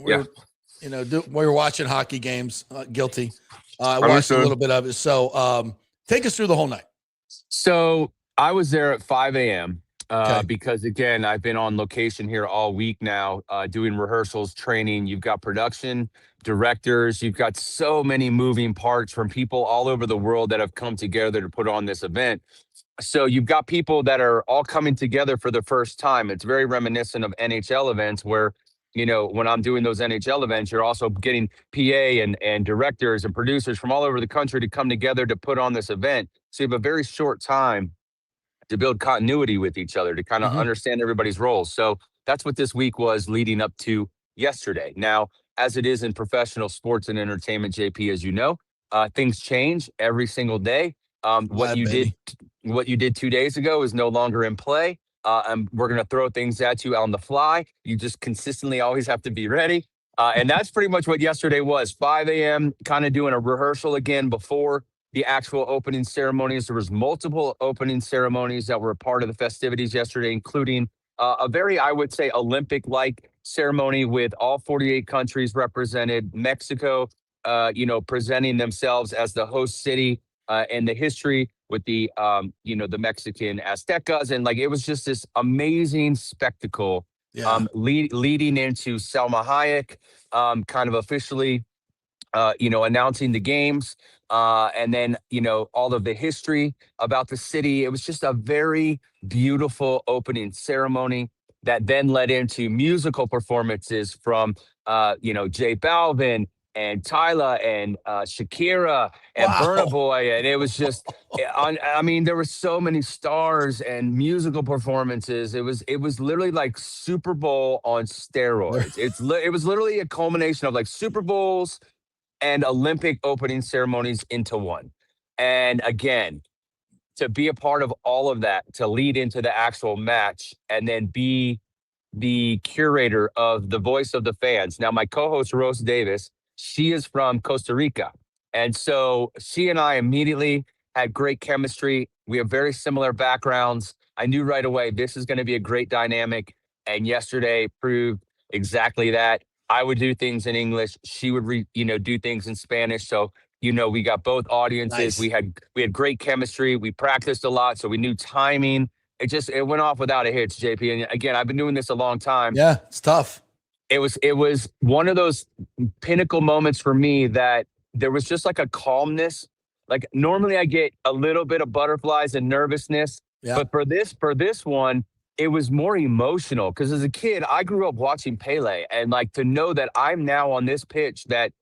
were watching hockey games. Guilty. I watched a little bit of it. So take us through the whole night. So I was there at 5 a.m. because again, I've been on location here all week now, doing rehearsals, training. You've got production directors, you've got so many moving parts from people all over the world that have come together to put on this event. So you've got people that are all coming together for the first time. It's very reminiscent of NHL events where, when I'm doing those NHL events, you're also getting PA and directors and producers from all over the country to come together to put on this event. So you have a very short time to build continuity with each other, to kind of understand everybody's roles. So that's what this week was leading up to yesterday. Now, as it is in professional sports and entertainment, JP, as you know, things change every single day. What you did 2 days ago is no longer in play. And we're going to throw things at you on the fly. You just consistently always have to be ready. And that's pretty much what yesterday was. 5 a.m., kind of doing a rehearsal again before the actual opening ceremonies. There was multiple opening ceremonies that were a part of the festivities yesterday, including a very, I would say, Olympic-like ceremony with all 48 countries represented. Mexico, presenting themselves as the host city, and the history with the, the Mexican Aztecas. And it was just this amazing spectacle, leading into Selma Hayek, kind of officially, announcing the games, and then, all of the history about the city. It was just a very beautiful opening ceremony that then led into musical performances from, J Balvin and Tyla and Shakira and Burna Boy. And it was just, there were so many stars and musical performances. It was literally like Super Bowl on steroids. It was literally a culmination of like Super Bowls and Olympic opening ceremonies into one. And again, to be a part of all of that, to lead into the actual match and then be the curator of the voice of the fans. Now, my co-host, Rose Davis, she is from Costa Rica. And so she and I immediately had great chemistry. We have very similar backgrounds. I knew right away this is going to be a great dynamic. And yesterday proved exactly that. I would do things in English. She would, do things in Spanish. So, we got both audiences. Nice. We had great chemistry. We practiced a lot, so we knew timing. It went off without a hitch, JP. And again, I've been doing this a long time. Yeah, it's tough. It was one of those pinnacle moments for me that there was just like a calmness. Like normally I get a little bit of butterflies and nervousness, but for this one, it was more emotional because as a kid, I grew up watching Pele, and to know that I'm now on this pitch that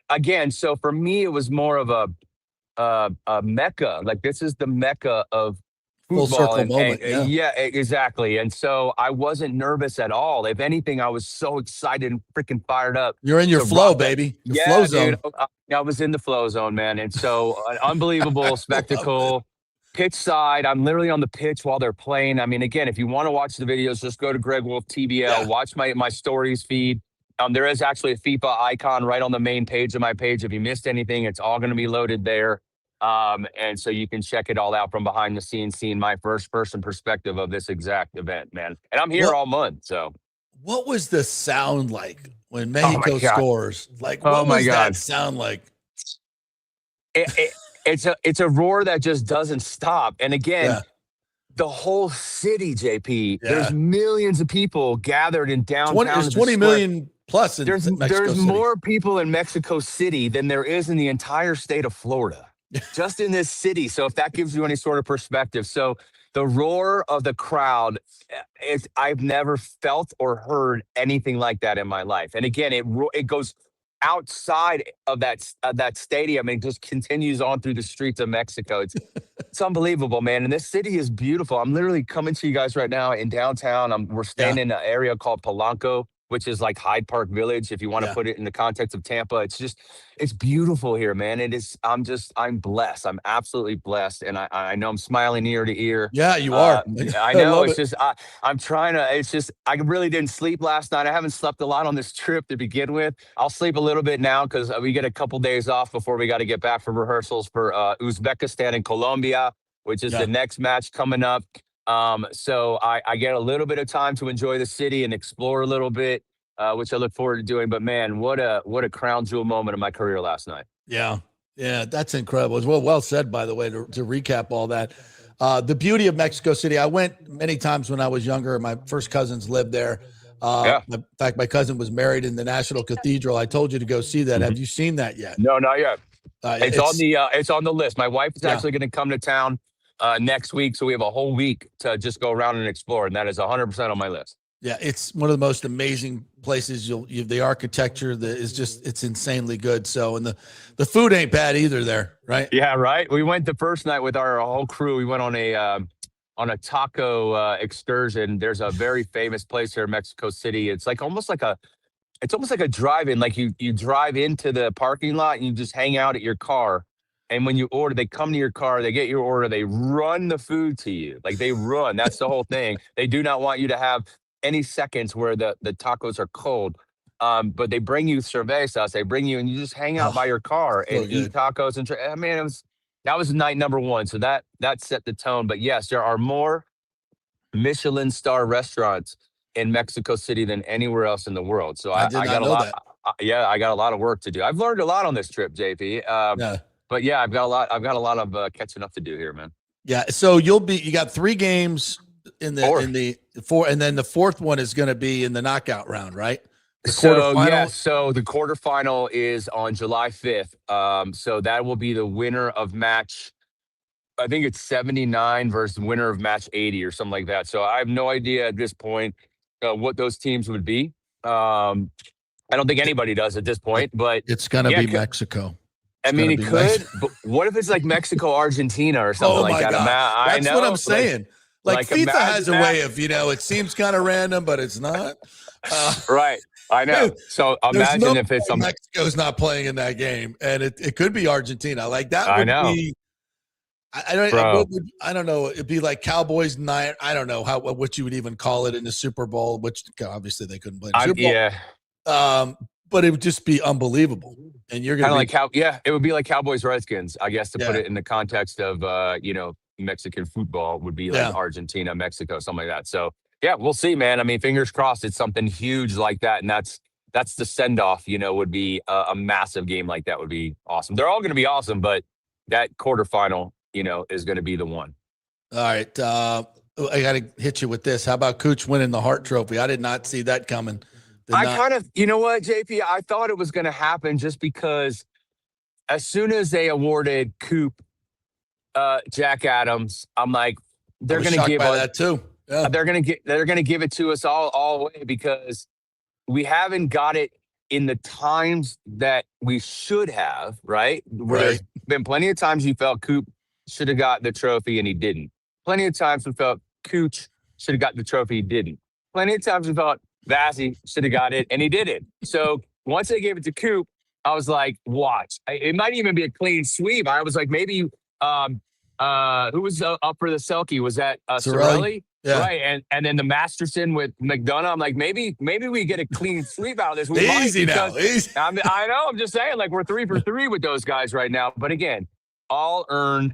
again. So for me, it was more of a mecca. Like this is the mecca of football. Full circle moment. Yeah, exactly. And so I wasn't nervous at all. If anything, I was so excited and freaking fired up. You're in your flow, baby. Your flow zone. Dude, I was in the flow zone, man. And so an unbelievable spectacle. Pitch side, I'm literally on the pitch while they're playing. I mean, again, if you want to watch the videos, just go to Greg Wolf TBL, watch my stories feed. There is actually a FIFA icon right on the main page of my page. If you missed anything, it's all going to be loaded there. And so you can check it all out from behind the scenes, seeing my first person perspective of this exact event, man. And I'm here all month. So what was the sound like when Mexico scores? What was that sound like? It's a roar that just doesn't stop. And again, the whole city, JP, there's millions of people gathered in downtown. There's 20 million plus in Mexico There's City. more people in Mexico City than there is in the entire state of Florida, just in this city. So if that gives you any sort of perspective. So the roar of the crowd, I've never felt or heard anything like that in my life. And again, it goes outside of that stadium and just continues on through the streets of Mexico. It's unbelievable, man. And this city is beautiful. I'm literally coming to you guys right now in downtown. We're staying in an area called Polanco, which is like Hyde Park Village, if you want to put it in the context of Tampa. It's beautiful here, man. I'm blessed. I'm absolutely blessed. And I know I'm smiling ear to ear. Yeah, you are. I know. I'm trying to, I really didn't sleep last night. I haven't slept a lot on this trip to begin with. I'll sleep a little bit now because we get a couple days off before we got to get back for rehearsals for Uzbekistan and Colombia, which is the next match coming up. So I get a little bit of time to enjoy the city and explore a little bit, which I look forward to doing. But man, what a crown jewel moment of my career last night. Yeah, that's incredible. Well said, by the way, to recap all that. The beauty of Mexico City, I went many times when I was younger. My first cousins lived there. In fact, my cousin was married in the National Cathedral. I told you to go see that. Have you seen that yet? No, not yet. It's on the list. My wife is actually going to come to town next week, so we have a whole week to just go around and explore, and that is 100% on my list. Yeah, it's one of the most amazing places. The architecture it's insanely good. So, and the food ain't bad either there, right? Yeah, right. We went the first night with our whole crew. We went on a taco excursion. There's a very famous place here in Mexico City. It's almost like a drive-in. Like you drive into the parking lot and you just hang out at your car. And when you order, they come to your car, they get your order, they run the food to you. Like they run. That's the whole thing. They do not want you to have any seconds where the tacos are cold. But they bring you cervezas, they bring you, and you just hang out by your car and eat tacos. And I mean, that was night number one. So that set the tone. But yes, there are more Michelin star restaurants in Mexico City than anywhere else in the world. So I got a lot. I got a lot of work to do. I've learned a lot on this trip, JP. But yeah, I've got a lot of catching up to do here, man. Yeah. So you got 3 games in the 4, and then the 4th one is going to be in the knockout round, right? So the quarterfinal is on July 5th. So that will be the winner of match, I think it's 79 versus winner of match 80 or something like that. So I have no idea at this point what those teams would be. I don't think anybody does at this point, but it's going to be Mexico. I mean, it could, but what if it's like Mexico, Argentina or something like that? That's what I'm saying. Like FIFA has a way of, it seems kind of random, but it's not. Right. I know. Dude, so imagine if it's Mexico's not playing in that game, and it could be Argentina. Like that would be. I don't know. It'd be like Cowboys 9. I don't know what you would even call it in the Super Bowl, which obviously they couldn't play in the Super Bowl. Yeah. But it would just be unbelievable. And you're going to it would be like Cowboys Redskins, I guess, to put it in the context of Mexican football would be like Argentina, Mexico, something like that. So yeah, we'll see, man. I mean, fingers crossed it's something huge like that. And that's the send-off, would be a massive game like that would be awesome. They're all going to be awesome, but that quarterfinal, is going to be the one. All right. I got to hit you with this. How about Cooch winning the Hart Trophy? I did not see that coming. You know what, JP? I thought it was going to happen just because as soon as they awarded Coop Jack Adams, I'm like, they're going to give us that too. Yeah. They're going to give it to us all the way because we haven't got it in the times that we should have, right? Where there's been plenty of times you felt Coop should have got the trophy and he didn't. Plenty of times we felt Cooch should have got the trophy, he didn't. Plenty of times we felt Vazzy should have got it and he didn't. So once they gave it to Coop, I was like, watch. It might even be a clean sweep. I was like, maybe who was up for the Selkie? Was that Cirelli? Yeah. Right. And then the Masterson with McDonough. I'm like, maybe we get a clean sweep out of this. Easy now. Easy. I know. I'm just saying, like, we're 3 for 3 with those guys right now. But again, all earned.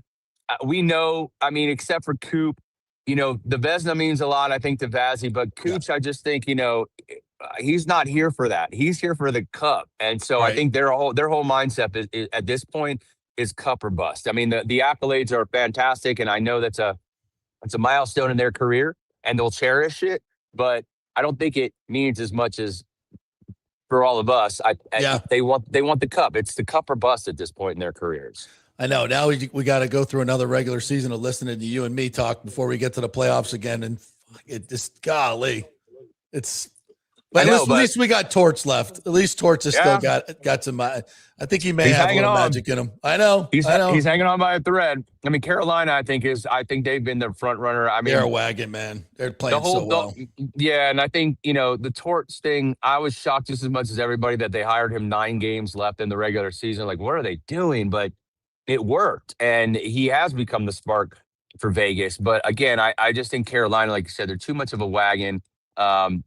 We know, I mean, except for Coop, the Vezina means a lot, I think, to Vazzy. But Cooch, I just think, he's not here for that. He's here for the cup. And so I think their whole mindset is at this point is cup or bust. I mean, the accolades are fantastic. And I know that's a milestone in their career and they'll cherish it. But I don't think it means as much as for all of us. They want the cup. It's the cup or bust at this point in their careers. I know. Now we got to go through another regular season of listening to you and me talk before we get to the playoffs again. And it just, golly, but at least we got Torts left. At least Torts has still got some. I think he may have a little magic in him. I know. He's hanging on by a thread. I mean, Carolina, I think they've been the front runner. I mean, they're a wagon, man. They're playing so well. And I think the Torts thing. I was shocked just as much as everybody that they hired him 9 games left in the regular season. Like, what are they doing? But it worked, and he has become the spark for Vegas. But again, I just think Carolina, like you said, they're too much of a wagon. I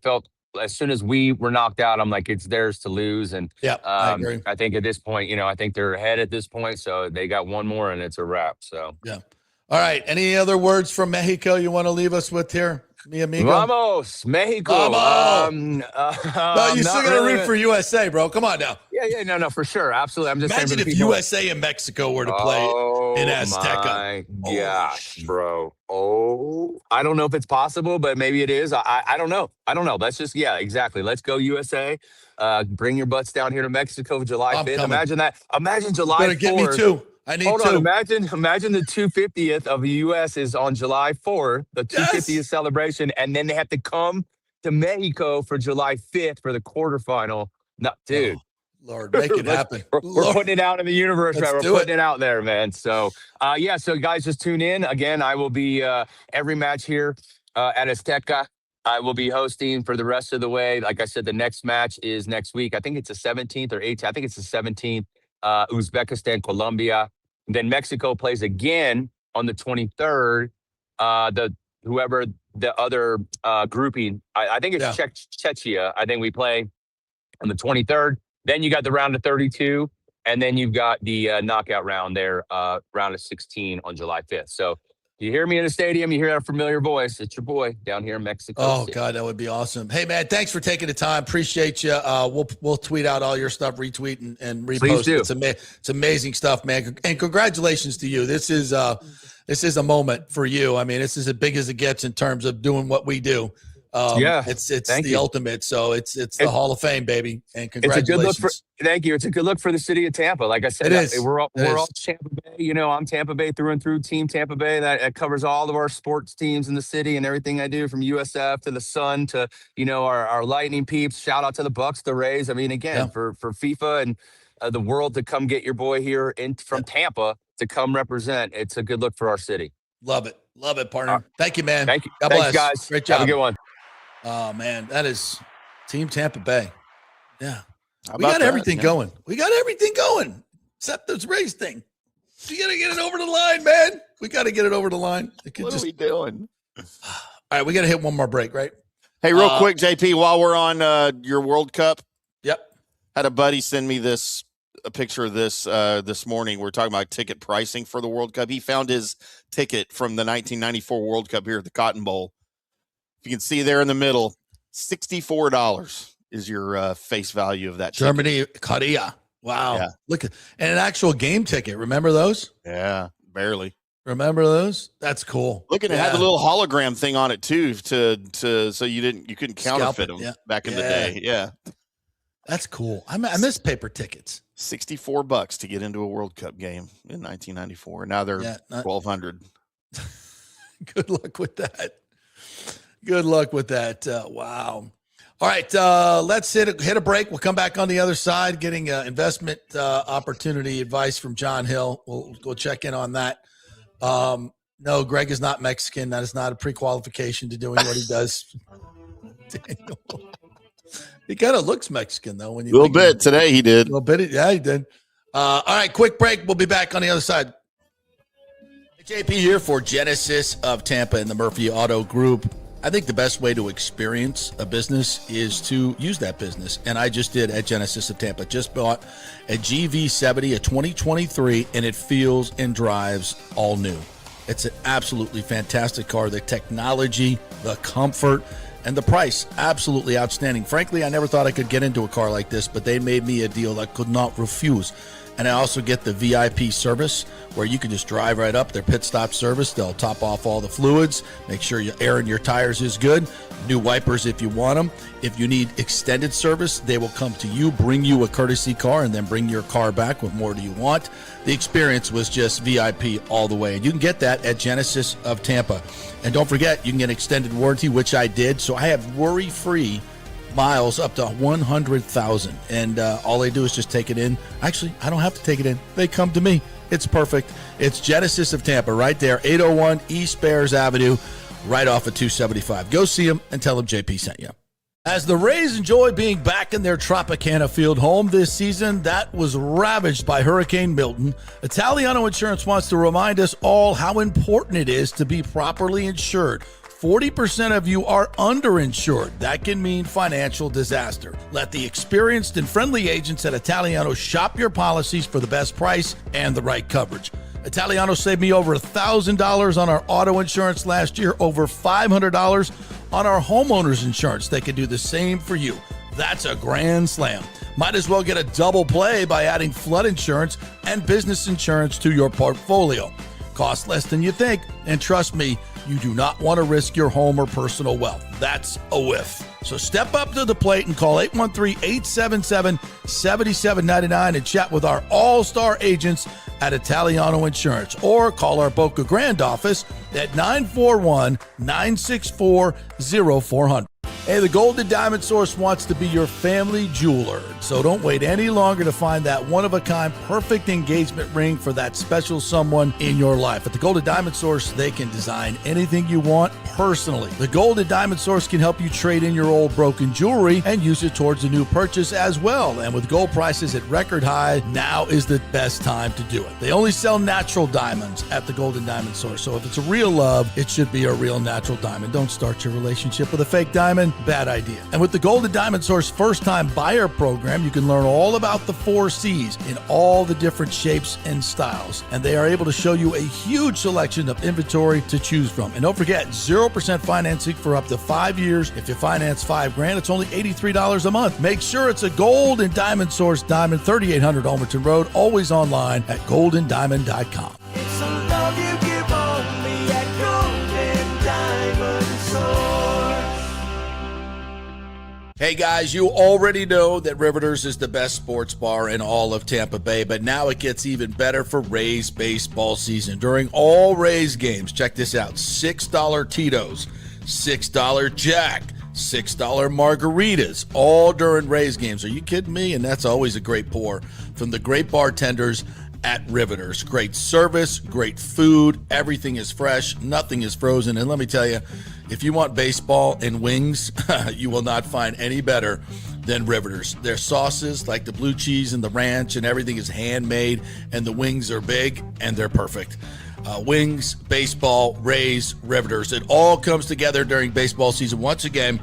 felt as soon as we were knocked out, I'm like, it's theirs to lose. And I agree. I think at this point, I think they're ahead at this point. So they got one more and it's a wrap. So, yeah. All right. Any other words from Mexico you want to leave us with here? Mi amigo? Vamos, Mexico. Vamos. No, you still got to root for USA, bro. Come on now. Yeah. No, for sure. Absolutely. I'm just Imagine saying if USA and Mexico were to play in Azteca. My gosh, bro. Oh, I don't know if it's possible, but maybe it is. I don't know. Let's just, exactly. Let's go USA. Bring your butts down here to Mexico July 5th. Coming. Imagine that. Imagine July 4th. Better get me too. I need Hold two. on. Imagine the 250th of the U.S. is on July 4th, the 250th celebration, and then they have to come to Mexico for July 5th for the quarterfinal. No, dude. Oh, Lord, make it happen. We're putting it out in the universe, right? We're putting it out there, man. So, so guys, just tune in. Again, I will be every match here at Azteca. I will be hosting for the rest of the way. Like I said, the next match is next week. I think it's the 17th or 18th. I think it's the 17th. Uzbekistan, Colombia. And then Mexico plays again on the 23rd. Whoever the other grouping, I think it's Czechia. I think we play on the 23rd. Then you got the round of 32, and then you've got the knockout round there, round of 16 on July 5th. So you hear me in the stadium, you hear that familiar voice. It's your boy down here in Mexico. Oh, City. God, that would be awesome. Hey, man, thanks for taking the time. Appreciate you. We'll tweet out all your stuff, retweet and repost. Please do. It's amazing stuff, man. And congratulations to you. This is a moment for you. I mean, this is as big as it gets in terms of doing what we do. It's the ultimate. So it's the Hall of Fame, baby. And congratulations. It's a good look thank you. It's a good look for the city of Tampa. Like I said, we're all Tampa Bay. You know, I'm Tampa Bay through and through. Team Tampa Bay. That covers all of our sports teams in the city and everything I do, from USF to the Sun to our Lightning peeps. Shout out to the Bucs, the Rays. I mean, again, for FIFA and the world to come get your boy here from Tampa to come represent. It's a good look for our city. Love it, partner. Thank you, man. Thank you. God Thanks, bless. guys. Great job. Have a good one. Oh, man, that is Team Tampa Bay. Yeah. How We about got that, everything man? going. We got everything going except this race thing. We got to get it over the line, man. We got to get it over the line. What are we doing? All right, we got to hit one more break, right? Hey, real quick, JP, while we're on your World Cup. Yep. Had a buddy send me a picture of this morning. We're talking about ticket pricing for the World Cup. He found his ticket from the 1994 World Cup here at the Cotton Bowl. If you can see there in the middle, $64 is your face value of that Germany, Korea. Wow. Yeah. Look at and an actual game ticket. Remember those? Yeah, barely. Remember those? That's cool. Look, and it had the little hologram thing on it too, so you couldn't counterfeit them back in the day. Yeah. That's cool. I miss paper tickets. $64 to get into a World Cup game in 1994. Now they're $1,200. Good luck with that. Good luck with that. Wow. All right, let's hit a break. We'll come back on the other side, getting investment opportunity advice from John Hill. We'll check in on that. No, Greg is not Mexican. That is not a pre-qualification to doing what he does. Daniel. He kind of looks Mexican, though. When you a little bit today, he did. A little bit, yeah, he did. All right, quick break. We'll be back on the other side. JP here for Genesis of Tampa and the Murphy Auto Group. I think the best way to experience a business is to use that business. And I just did at Genesis of Tampa. Just bought a GV70, a 2023, and it feels and drives all new. It's an absolutely fantastic car. The technology, the comfort, and the price, absolutely outstanding. Frankly, I never thought I could get into a car like this, but they made me a deal I could not refuse. And I also get the VIP service where you can just drive right up, their pit stop service. They'll top off all the fluids, make sure your air in your tires is good, new wipers if you want them. If you need extended service, they will come to you, bring you a courtesy car, and then bring your car back. What more do you want? The experience was just VIP all the way. And you can get that at Genesis of Tampa. And don't forget, you can get extended warranty, which I did. So I have worry-free miles up to 100,000, and all they do is just take it in. Actually, I don't have to take it in. They come to me. It's perfect. It's Genesis of Tampa right there, 801 East Bears Avenue, right off of 275. Go see them and tell them JP sent you. As the Rays enjoy being back in their Tropicana Field home this season that was ravaged by Hurricane Milton, Italiano Insurance wants to remind us all how important it is to be properly insured. 40% of you are underinsured. That can mean financial disaster. Let the experienced and friendly agents at Italiano shop your policies for the best price and the right coverage. Italiano saved me over $1,000 on our auto insurance last year, over $500 on our homeowner's insurance. They can do the same for you. That's a grand slam. Might as well get a double play by adding flood insurance and business insurance to your portfolio. Cost less than you think, and trust me, you do not want to risk your home or personal wealth. That's a whiff. So step up to the plate and call 813-877-7799 and chat with our all-star agents at Italiano Insurance, or call our Boca Grande office at 941-964-0400. Hey, the Golden Diamond Source wants to be your family jeweler, so don't wait any longer to find that one-of-a-kind perfect engagement ring for that special someone in your life. At the Golden Diamond Source, they can design anything you want personally. The Golden Diamond Source can help you trade in your old broken jewelry and use it towards a new purchase as well. And with gold prices at record high, now is the best time to do it. They only sell natural diamonds at the Golden Diamond Source, so if it's a real love, it should be a real natural diamond. Don't start your relationship with a fake diamond. Bad idea. And with the Golden Diamond Source first-time buyer program, you can learn all about the 4 C's in all the different shapes and styles. And they are able to show you a huge selection of inventory to choose from. And don't forget, 0% financing for up to 5 years. If you finance $5,000, it's only $83 a month. Make sure it's a Golden Diamond Source diamond, 3800 Almerton Road, always online at goldendiamond.com. It's a love you give only at Golden Diamond Source. Hey guys, you already know that Riveters is the best sports bar in all of Tampa Bay, but now it gets even better for Rays baseball season. During all Rays games, check this out, $6 Tito's, $6 Jack, $6 margaritas, all during Rays games. Are you kidding me? And that's always a great pour from the great bartenders at Riveters. Great service, great food, everything is fresh, nothing is frozen. And let me tell you, if you want baseball and wings, you will not find any better than Riveters. Their sauces, like the blue cheese and the ranch, and everything is handmade, and the wings are big, and they're perfect. Wings, baseball, Rays, Riveters. It all comes together during baseball season. Once again,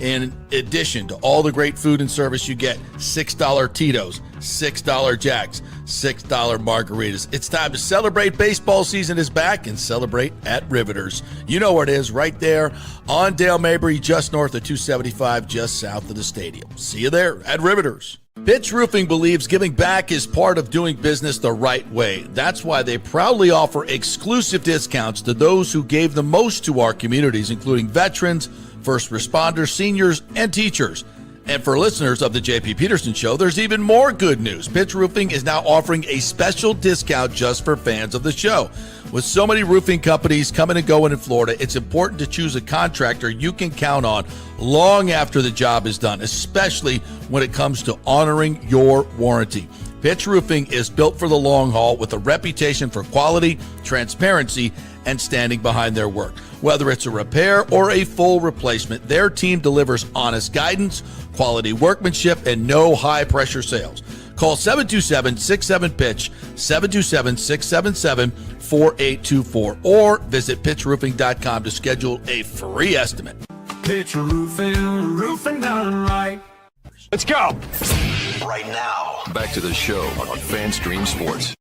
in addition to all the great food and service, you get $6 Tito's, $6 Jacks, $6 margaritas. It's time to celebrate. Baseball season is back, and celebrate at Riveters. You know where it is, right there on Dale Mabry, just north of 275, just south of the stadium. See you there at Riveters. Pitch Roofing believes giving back is part of doing business the right way. That's why they proudly offer exclusive discounts to those who gave the most to our communities, including veterans, first responders, seniors, and teachers. And for listeners of the JP Peterson Show, there's even more good news. Pitch Roofing is now offering a special discount just for fans of the show. With so many roofing companies coming and going in Florida, it's important to choose a contractor you can count on long after the job is done, especially when it comes to honoring your warranty. Pitch Roofing is built for the long haul with a reputation for quality, transparency, and standing behind their work. Whether it's a repair or a full replacement, their team delivers honest guidance, quality workmanship, and no high-pressure sales. Call 727-67-PITCH, 727-677-4824, or visit pitchroofing.com to schedule a free estimate. Pitch Roofing, roofing done right. Let's go. Right now, back to the show on FanStream Sports.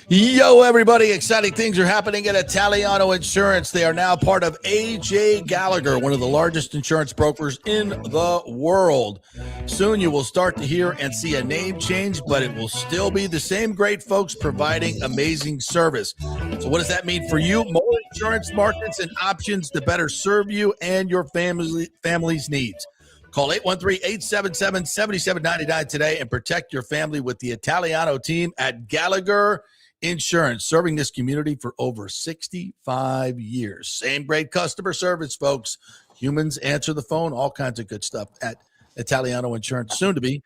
Yo, everybody, exciting things are happening at Italiano Insurance. They are now part of A.J. Gallagher, one of the largest insurance brokers in the world. Soon you will start to hear and see a name change, but it will still be the same great folks providing amazing service. So what does that mean for you? More insurance markets and options to better serve you and your family's needs. Call 813-877-7799 today and protect your family with the Italiano team at Gallagher Insurance, serving this community for over 65 years. Same great customer service, folks. Humans answer the phone, all kinds of good stuff at Italiano Insurance, soon to be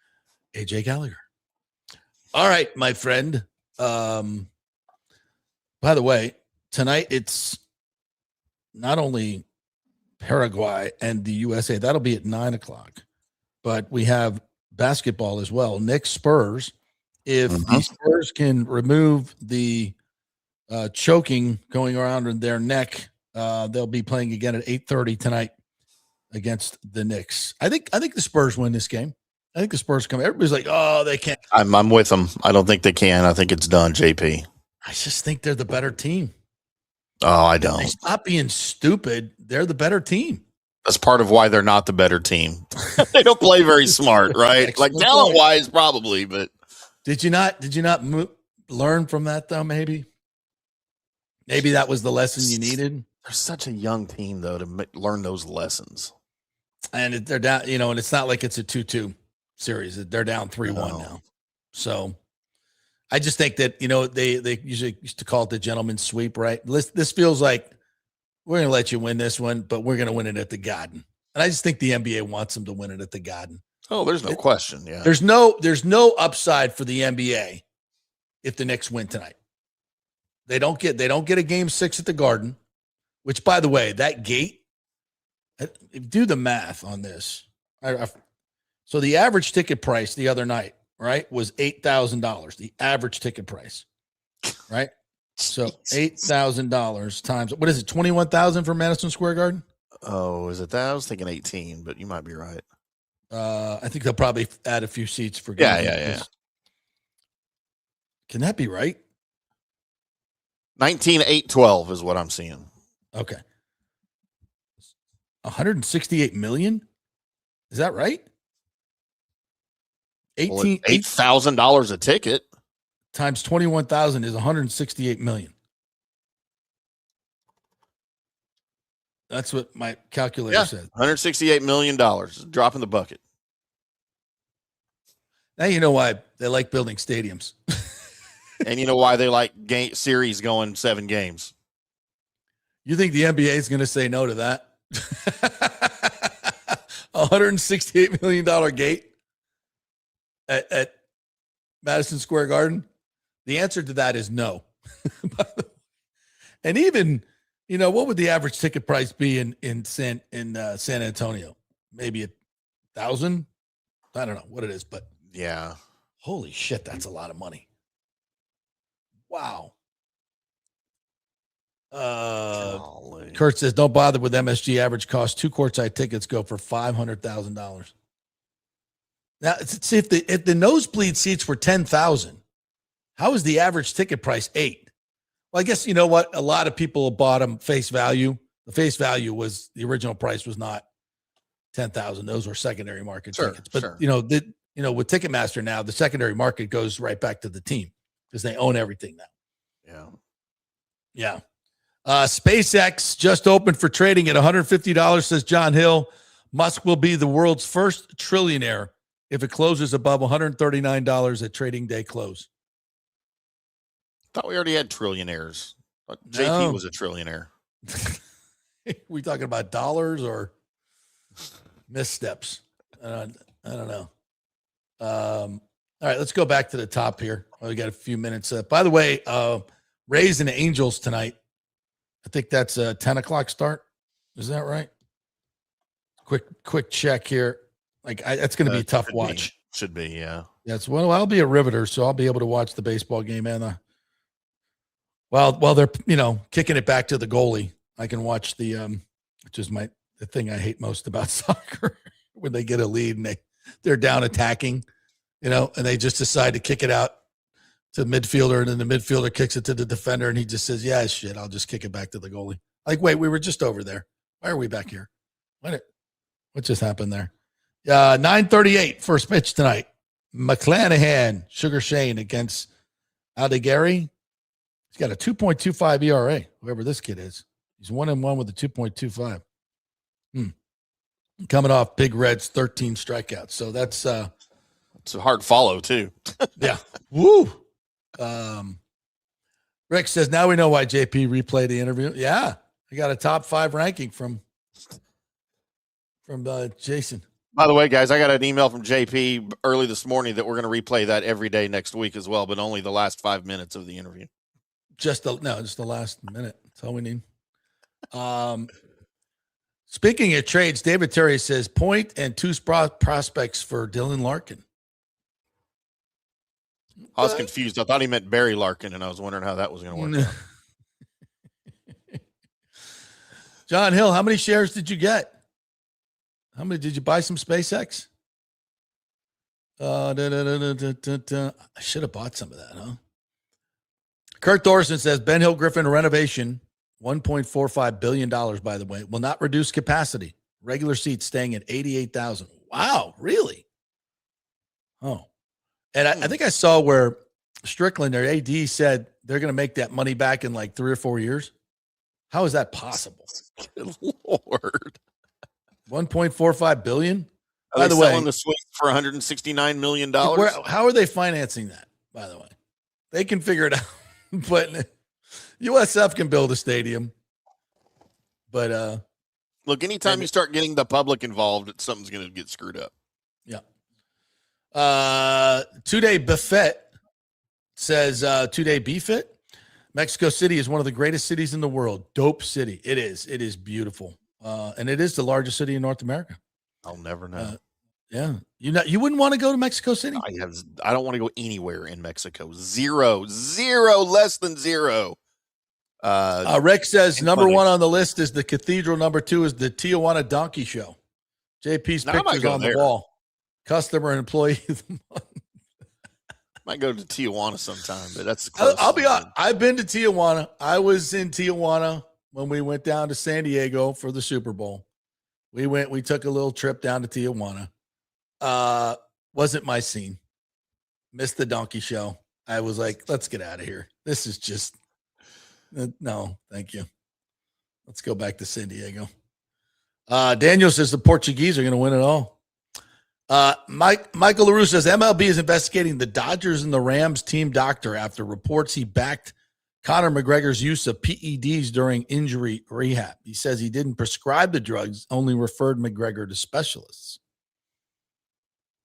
A.J. Gallagher. All right, my friend. By the way, tonight it's not only Paraguay and the USA. That'll be at 9 o'clock. But we have basketball as well. Knicks Spurs. If the Spurs can remove the choking going around in their neck, they'll be playing again at 8:30 tonight against the Knicks. I think the Spurs win this game. I think the Spurs come. Everybody's like, oh, they can't. I'm with them. I don't think they can. I think it's done, JP. I just think they're the better team. Oh, I don't. Stop being stupid. They're the better team. That's part of why they're not the better team. They don't play very smart, right? Like talent-wise, probably, but did you not learn from that though? Maybe that was the lesson you needed. They're such a young team though to learn those lessons. And they're down, and it's not like it's a 2-2 series. They're down 3-1 now. So I just think that, they usually used to call it the gentleman's sweep, right? This feels like we're going to let you win this one, but we're going to win it at the Garden. And I just think the NBA wants them to win it at the Garden. Oh, there's no question. Yeah. There's no upside for the NBA if the Knicks win tonight. They don't get a game 6 at the Garden, which, by the way, that gate, do the math on this. So the average ticket price the other night, right, was $8,000. The average ticket price, right? So $8,000 times, what is it, 21,000 for Madison Square Garden? Oh, is it that? I was thinking 18, but you might be right. I think they'll probably add a few seats for Yeah. Can that be right? 19,812 is what I'm seeing. Okay. 168 million? Is that right? $8,000 a ticket times 21,000 is 168 million. That's what my calculator said. $168 million. Drop in the bucket. Now you know why they like building stadiums. And you know why they like series going 7 games. You think the NBA is going to say no to that? $168 million gate at Madison Square Garden? The answer to that is no. And even, what would the average ticket price be in San Antonio? Maybe 1,000? I don't know what it is, but yeah. Holy shit, that's a lot of money. Wow. Kurt says, don't bother with MSG. Average cost 2 courtside tickets go for $500,000. Now, see, if the nosebleed seats were 10,000, how is the average ticket price 8? Well, I guess you know what? A lot of people bought them face value. The face value was the original price was not 10,000. Those were secondary market tickets. But with Ticketmaster now, the secondary market goes right back to the team because they own everything now. Yeah. SpaceX just opened for trading at $150, says John Hill. Musk will be the world's first trillionaire if it closes above $139 at trading day close. Thought we already had trillionaires. JP was a trillionaire. We talking about dollars or missteps? I don't know. All right, let's go back to the top here. We got a few minutes. By the way, Rays and Angels tonight. I think that's a 10 o'clock start. Is that right? Quick check here. That's going to be a tough watch. Should be, yeah. Yes. Well, I'll be a riveter, so I'll be able to watch the baseball game and while they're kicking it back to the goalie. I can watch the which is the thing I hate most about soccer when they get a lead and they're down attacking, and they just decide to kick it out to the midfielder, and then the midfielder kicks it to the defender, and he just says, yeah, shit, I'll just kick it back to the goalie. Wait, we were just over there. Why are we back here? What just happened there? 9:38, first pitch tonight. McClanahan, Sugar Shane against Aldegari. He's got a 2.25 ERA, whoever this kid is. He's 1-1 with a 2.25. Coming off Big Red's 13 strikeouts. So that's it's a hard follow, too. Yeah. Woo. Rick says, now we know why JP replayed the interview. Yeah. I got a top 5 ranking from Jason. By the way, guys, I got an email from JP early this morning that we're going to replay that every day next week as well, but only the last 5 minutes of the interview. Just the last minute. That's all we need. Speaking of trades, David Terry says point and 2 prospects for Dylan Larkin. I was confused. I thought he meant Barry Larkin, and I was wondering how that was going to work out. John Hill, how many shares did you get? How many did you buy? Some SpaceX? I should have bought some of that, huh? Kurt Thorson says Ben Hill Griffin renovation, $1.45 billion, by the way, will not reduce capacity. Regular seats staying at 88,000. Wow, really? Oh. And I think I saw where Strickland, their AD, said they're going to make that money back in like 3 or 4 years. How is that possible? Good Lord. 1.45 billion? Are By they the way, selling the suites for $169 million? how are they financing that, by the way? They can figure it out. But USF can build a stadium. But look, anytime you start getting the public involved, something's going to get screwed up. Yeah. 2-day buffet says 2-day BFit. Mexico City is one of the greatest cities in the world. Dope city. It is. It is beautiful. And it is the largest city in North America. I'll never know. Yeah. You wouldn't want to go to Mexico City? I don't want to go anywhere in Mexico. Zero, less than zero. Rick says number one on the list is the Cathedral. Number 2 is the Tijuana Donkey Show. JP's pictures on the wall. Customer and employee. Might go to Tijuana sometime, but that's close. I'll be honest. I've been to Tijuana. I was in Tijuana when we went down to San Diego for the Super Bowl. We took a little trip down to Tijuana. Wasn't my scene. Missed the donkey show. I was like, let's get out of here. This is just no, thank you. Let's go back to San Diego. Daniel says the Portuguese are going to win it all. Michael LaRue says MLB is investigating the Dodgers and the Rams team doctor after reports he backed Conor McGregor's use of PEDs during injury rehab. He says he didn't prescribe the drugs, only referred McGregor to specialists.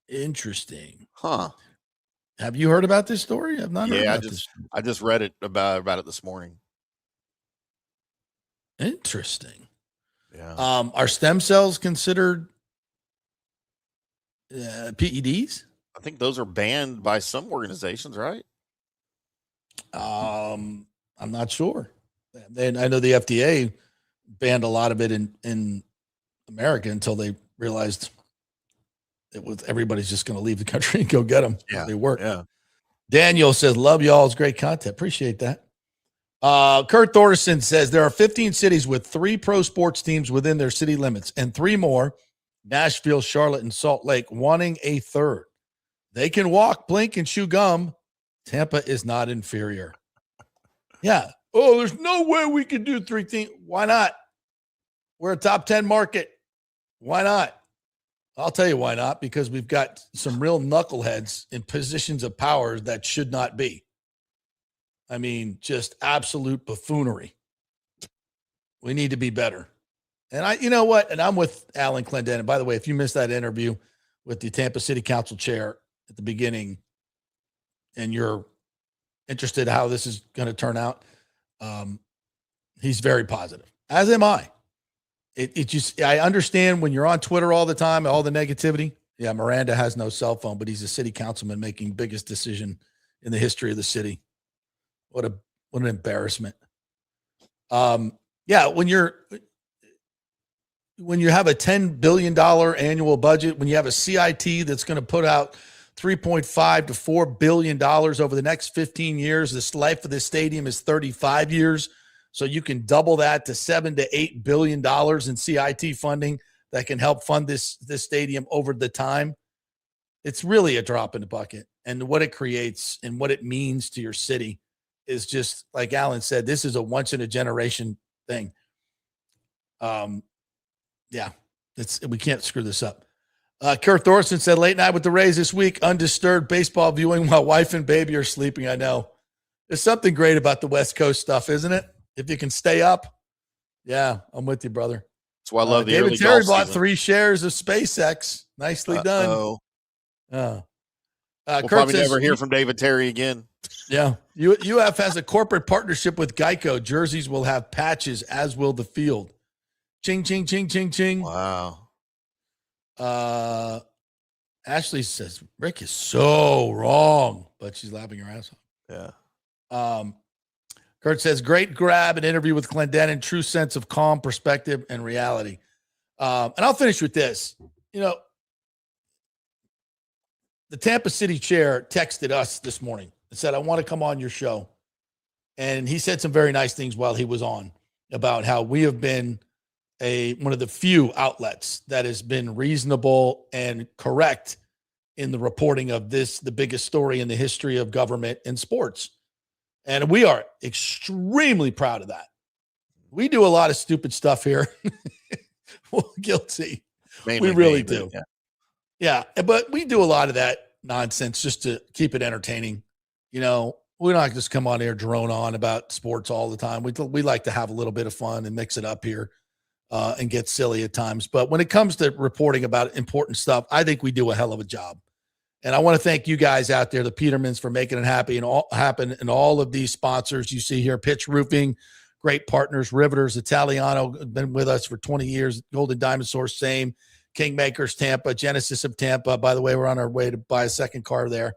Interesting. Huh. Have you heard about this story? I've not heard about this. I just read it about it this morning. Interesting. Yeah. Are stem cells considered PEDs? I think those are banned by some organizations, right? I'm not sure. And I know the FDA banned a lot of it in America until they realized everybody's just going to leave the country and go get them. Yeah, they work. Yeah. Daniel says, love y'all. It's great content. Appreciate that. Kurt Thorson says there are 15 cities with 3 pro sports teams within their city limits and 3 more, Nashville, Charlotte, and Salt Lake, wanting a third. They can walk, blink, and chew gum. Tampa is not inferior. Yeah. Oh, there's no way we could do 3 things. Why not? We're a top 10 market. Why not? I'll tell you why not, because we've got some real knuckleheads in positions of power that should not be. I mean, just absolute buffoonery. We need to be better. And you know what? And I'm with Alan Clendenin. By the way, if you missed that interview with the Tampa City Council chair at the beginning and you're interested in how this is going to turn out, he's very positive, as am I. I understand when you're on Twitter all the time, all the negativity. Yeah, Miranda has no cell phone, but he's a city councilman making biggest decision in the history of the city. What an embarrassment. Yeah, when you have a $10 billion annual budget, when you have a CIT that's going to put out $3.5 to $4 billion over the next 15 years, this life of this stadium is 35 years. So you can double that to $7 to $8 billion in CIT funding that can help fund this stadium over the time. It's really a drop in the bucket. And what it creates and what it means to your city is just, like Alan said, this is a once in a generation thing. Yeah, we can't screw this up. Kurt Thorson said, late night with the Rays this week, undisturbed baseball viewing while wife and baby are sleeping. I know. There's something great about the West Coast stuff, isn't it? If you can stay up. Yeah, I'm with you, brother. That's why I love the David early Terry golf bought season. 3 shares of SpaceX. Nicely done. We'll Kurt probably says, never hear from David Terry again. Yeah. UF has a corporate partnership with Geico. Jerseys will have patches, as will the field. Ching, ching, ching, ching, ching. Wow. Ashley says, Rick is so wrong, but she's laughing her ass off. Yeah. Kurt says, great grab and interview with Clendenin, true sense of calm perspective and reality. And I'll finish with this. You know, the Tampa City chair texted us this morning and said, I want to come on your show. And he said some very nice things while he was on about how we have been one of the few outlets that has been reasonable and correct in the reporting of this, the biggest story in the history of government and sports. And we are extremely proud of that. We do a lot of stupid stuff here. Well, guilty. Mainly we really me, do. but Yeah. But we do a lot of that nonsense just to keep it entertaining. You know, we're not just come on here drone on about sports all the time. We like to have a little bit of fun and mix it up here and get silly at times. But when it comes to reporting about important stuff, I think we do a hell of a job. And I want to thank you guys out there, the Petermans, for making it happen and all of these sponsors you see here. Pitch Roofing, great partners. Riveters, Italiano, been with us for 20 years. Golden Diamond Source, same. Kingmakers, Tampa. Genesis of Tampa. By the way, we're on our way to buy a second car there.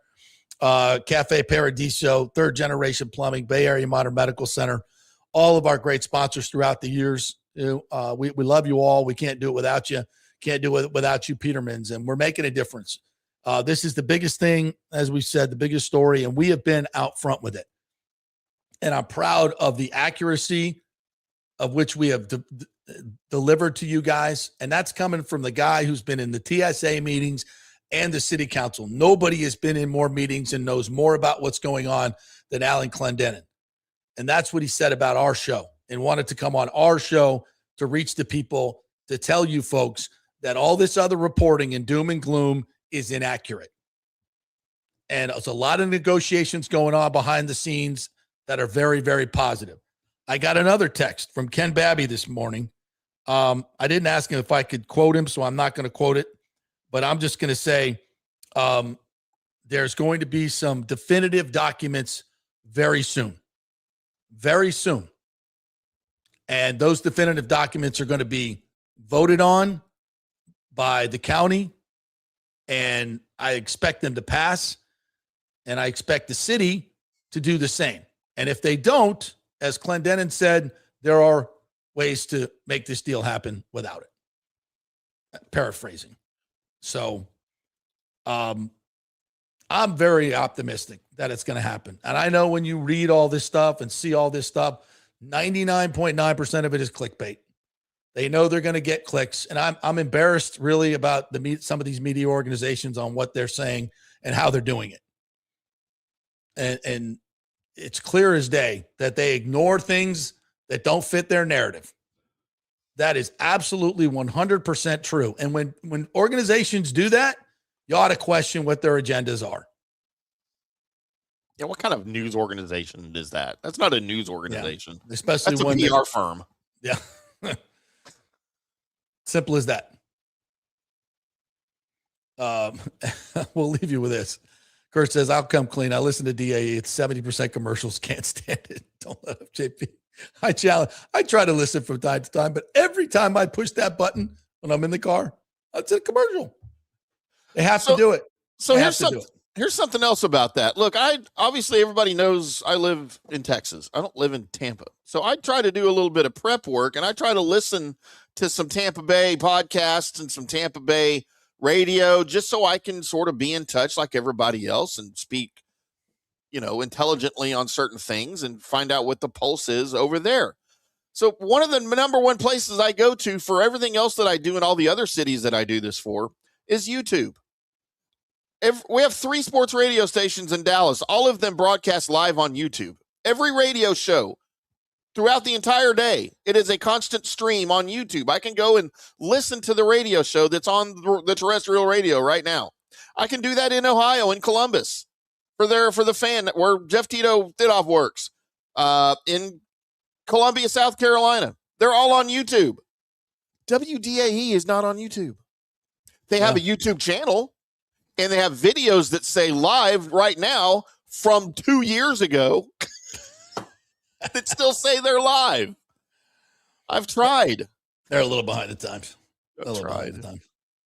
Cafe Paradiso, third generation plumbing, Bay Area Modern Medical Center. All of our great sponsors throughout the years. We love you all. We can't do it without you. Can't do it without you, Petermans. And we're making a difference. This is the biggest thing, as we said, the biggest story, and we have been out front with it. And I'm proud of the accuracy of which we have delivered to you guys. And that's coming from the guy who's been in the TSA meetings and the city council. Nobody has been in more meetings and knows more about what's going on than Alan Clendenin. And that's what he said about our show and wanted to come on our show to reach the people, to tell you folks that all this other reporting and doom and gloom is inaccurate. And there's a lot of negotiations going on behind the scenes that are very, very positive. I got another text from Ken Babby this morning. I didn't ask him if I could quote him, so I'm not going to quote it, but I'm just going to say there's going to be some definitive documents very soon. Very soon. And those definitive documents are going to be voted on by the county, and I expect them to pass, and I expect the city to do the same. And if they don't, as Clendenin said, there are ways to make this deal happen without it. Paraphrasing. So I'm very optimistic that it's going to happen. And I know when you read all this stuff and see all this stuff, 99.9% of it is clickbait. They know they're going to get clicks. And I'm embarrassed really about some of these media organizations on what they're saying and how they're doing it. And it's clear as day that they ignore things that don't fit their narrative. That is absolutely 100% true. And when organizations do that, you ought to question what their agendas are. Yeah, what kind of news organization is that? That's not a news organization. Yeah, especially that's when a PR firm. Yeah. Simple as that. We'll leave you with this. Kurt says, I'll come clean. I listen to DAE. It's 70% commercials. Can't stand it. Don't let up, JP. I try to listen from time to time, but every time I push that button when I'm in the car, it's a commercial. They have to do it. So here's something else about that. Look, obviously everybody knows I live in Texas. I don't live in Tampa. So I try to do a little bit of prep work, and I try to listen to some Tampa Bay podcasts and some Tampa Bay radio, just so I can sort of be in touch like everybody else and speak, intelligently on certain things and find out what the pulse is over there. So one of the number one places I go to for everything else that I do in all the other cities that I do this for is YouTube. We have 3 sports radio stations in Dallas. All of them broadcast live on YouTube. Every radio show throughout the entire day, it is a constant stream on YouTube. I can go and listen to the radio show that's on the terrestrial radio right now. I can do that in Ohio, in Columbus, for the Fan, where Jeff Tito Thidoff works, in Columbia, South Carolina. They're all on YouTube. WDAE is not on YouTube. They have a YouTube channel, and they have videos that say live right now from 2 years ago that still say they're live. I've tried. They're a little behind the times.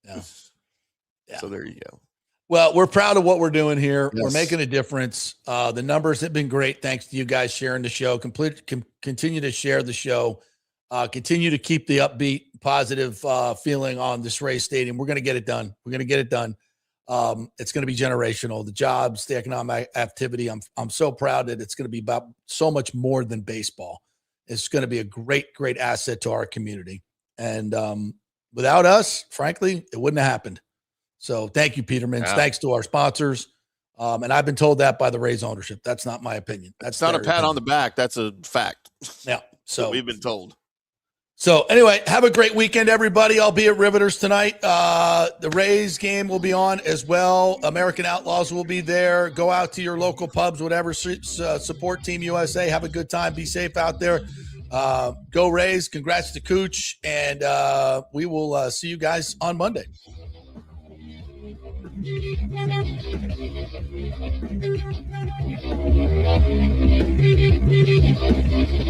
Yeah. So there you go. Well, we're proud of what we're doing here. Yes. We're making a difference. The numbers have been great. Thanks to you guys sharing the show. Continue to share the show. Continue to keep the upbeat, positive feeling on this Rays Stadium. We're going to get it done. It's going to be generational. The jobs, the economic activity. I'm so proud that it's going to be about so much more than baseball. It's going to be a great, great asset to our community. And without us, frankly, it wouldn't have happened. So thank you, Petermans. Yeah. Thanks to our sponsors. And I've been told that by the Rays ownership. That's not my opinion. That's not a their pat opinion. on the back. That's a fact. Yeah. So we've been told. So anyway, have a great weekend, everybody. I'll be at Riveters tonight. The Rays game will be on as well. American Outlaws will be there. Go out to your local pubs, whatever. Support Team USA. Have a good time. Be safe out there. Go Rays. Congrats to Cooch. And we will see you guys on Monday. Thank you.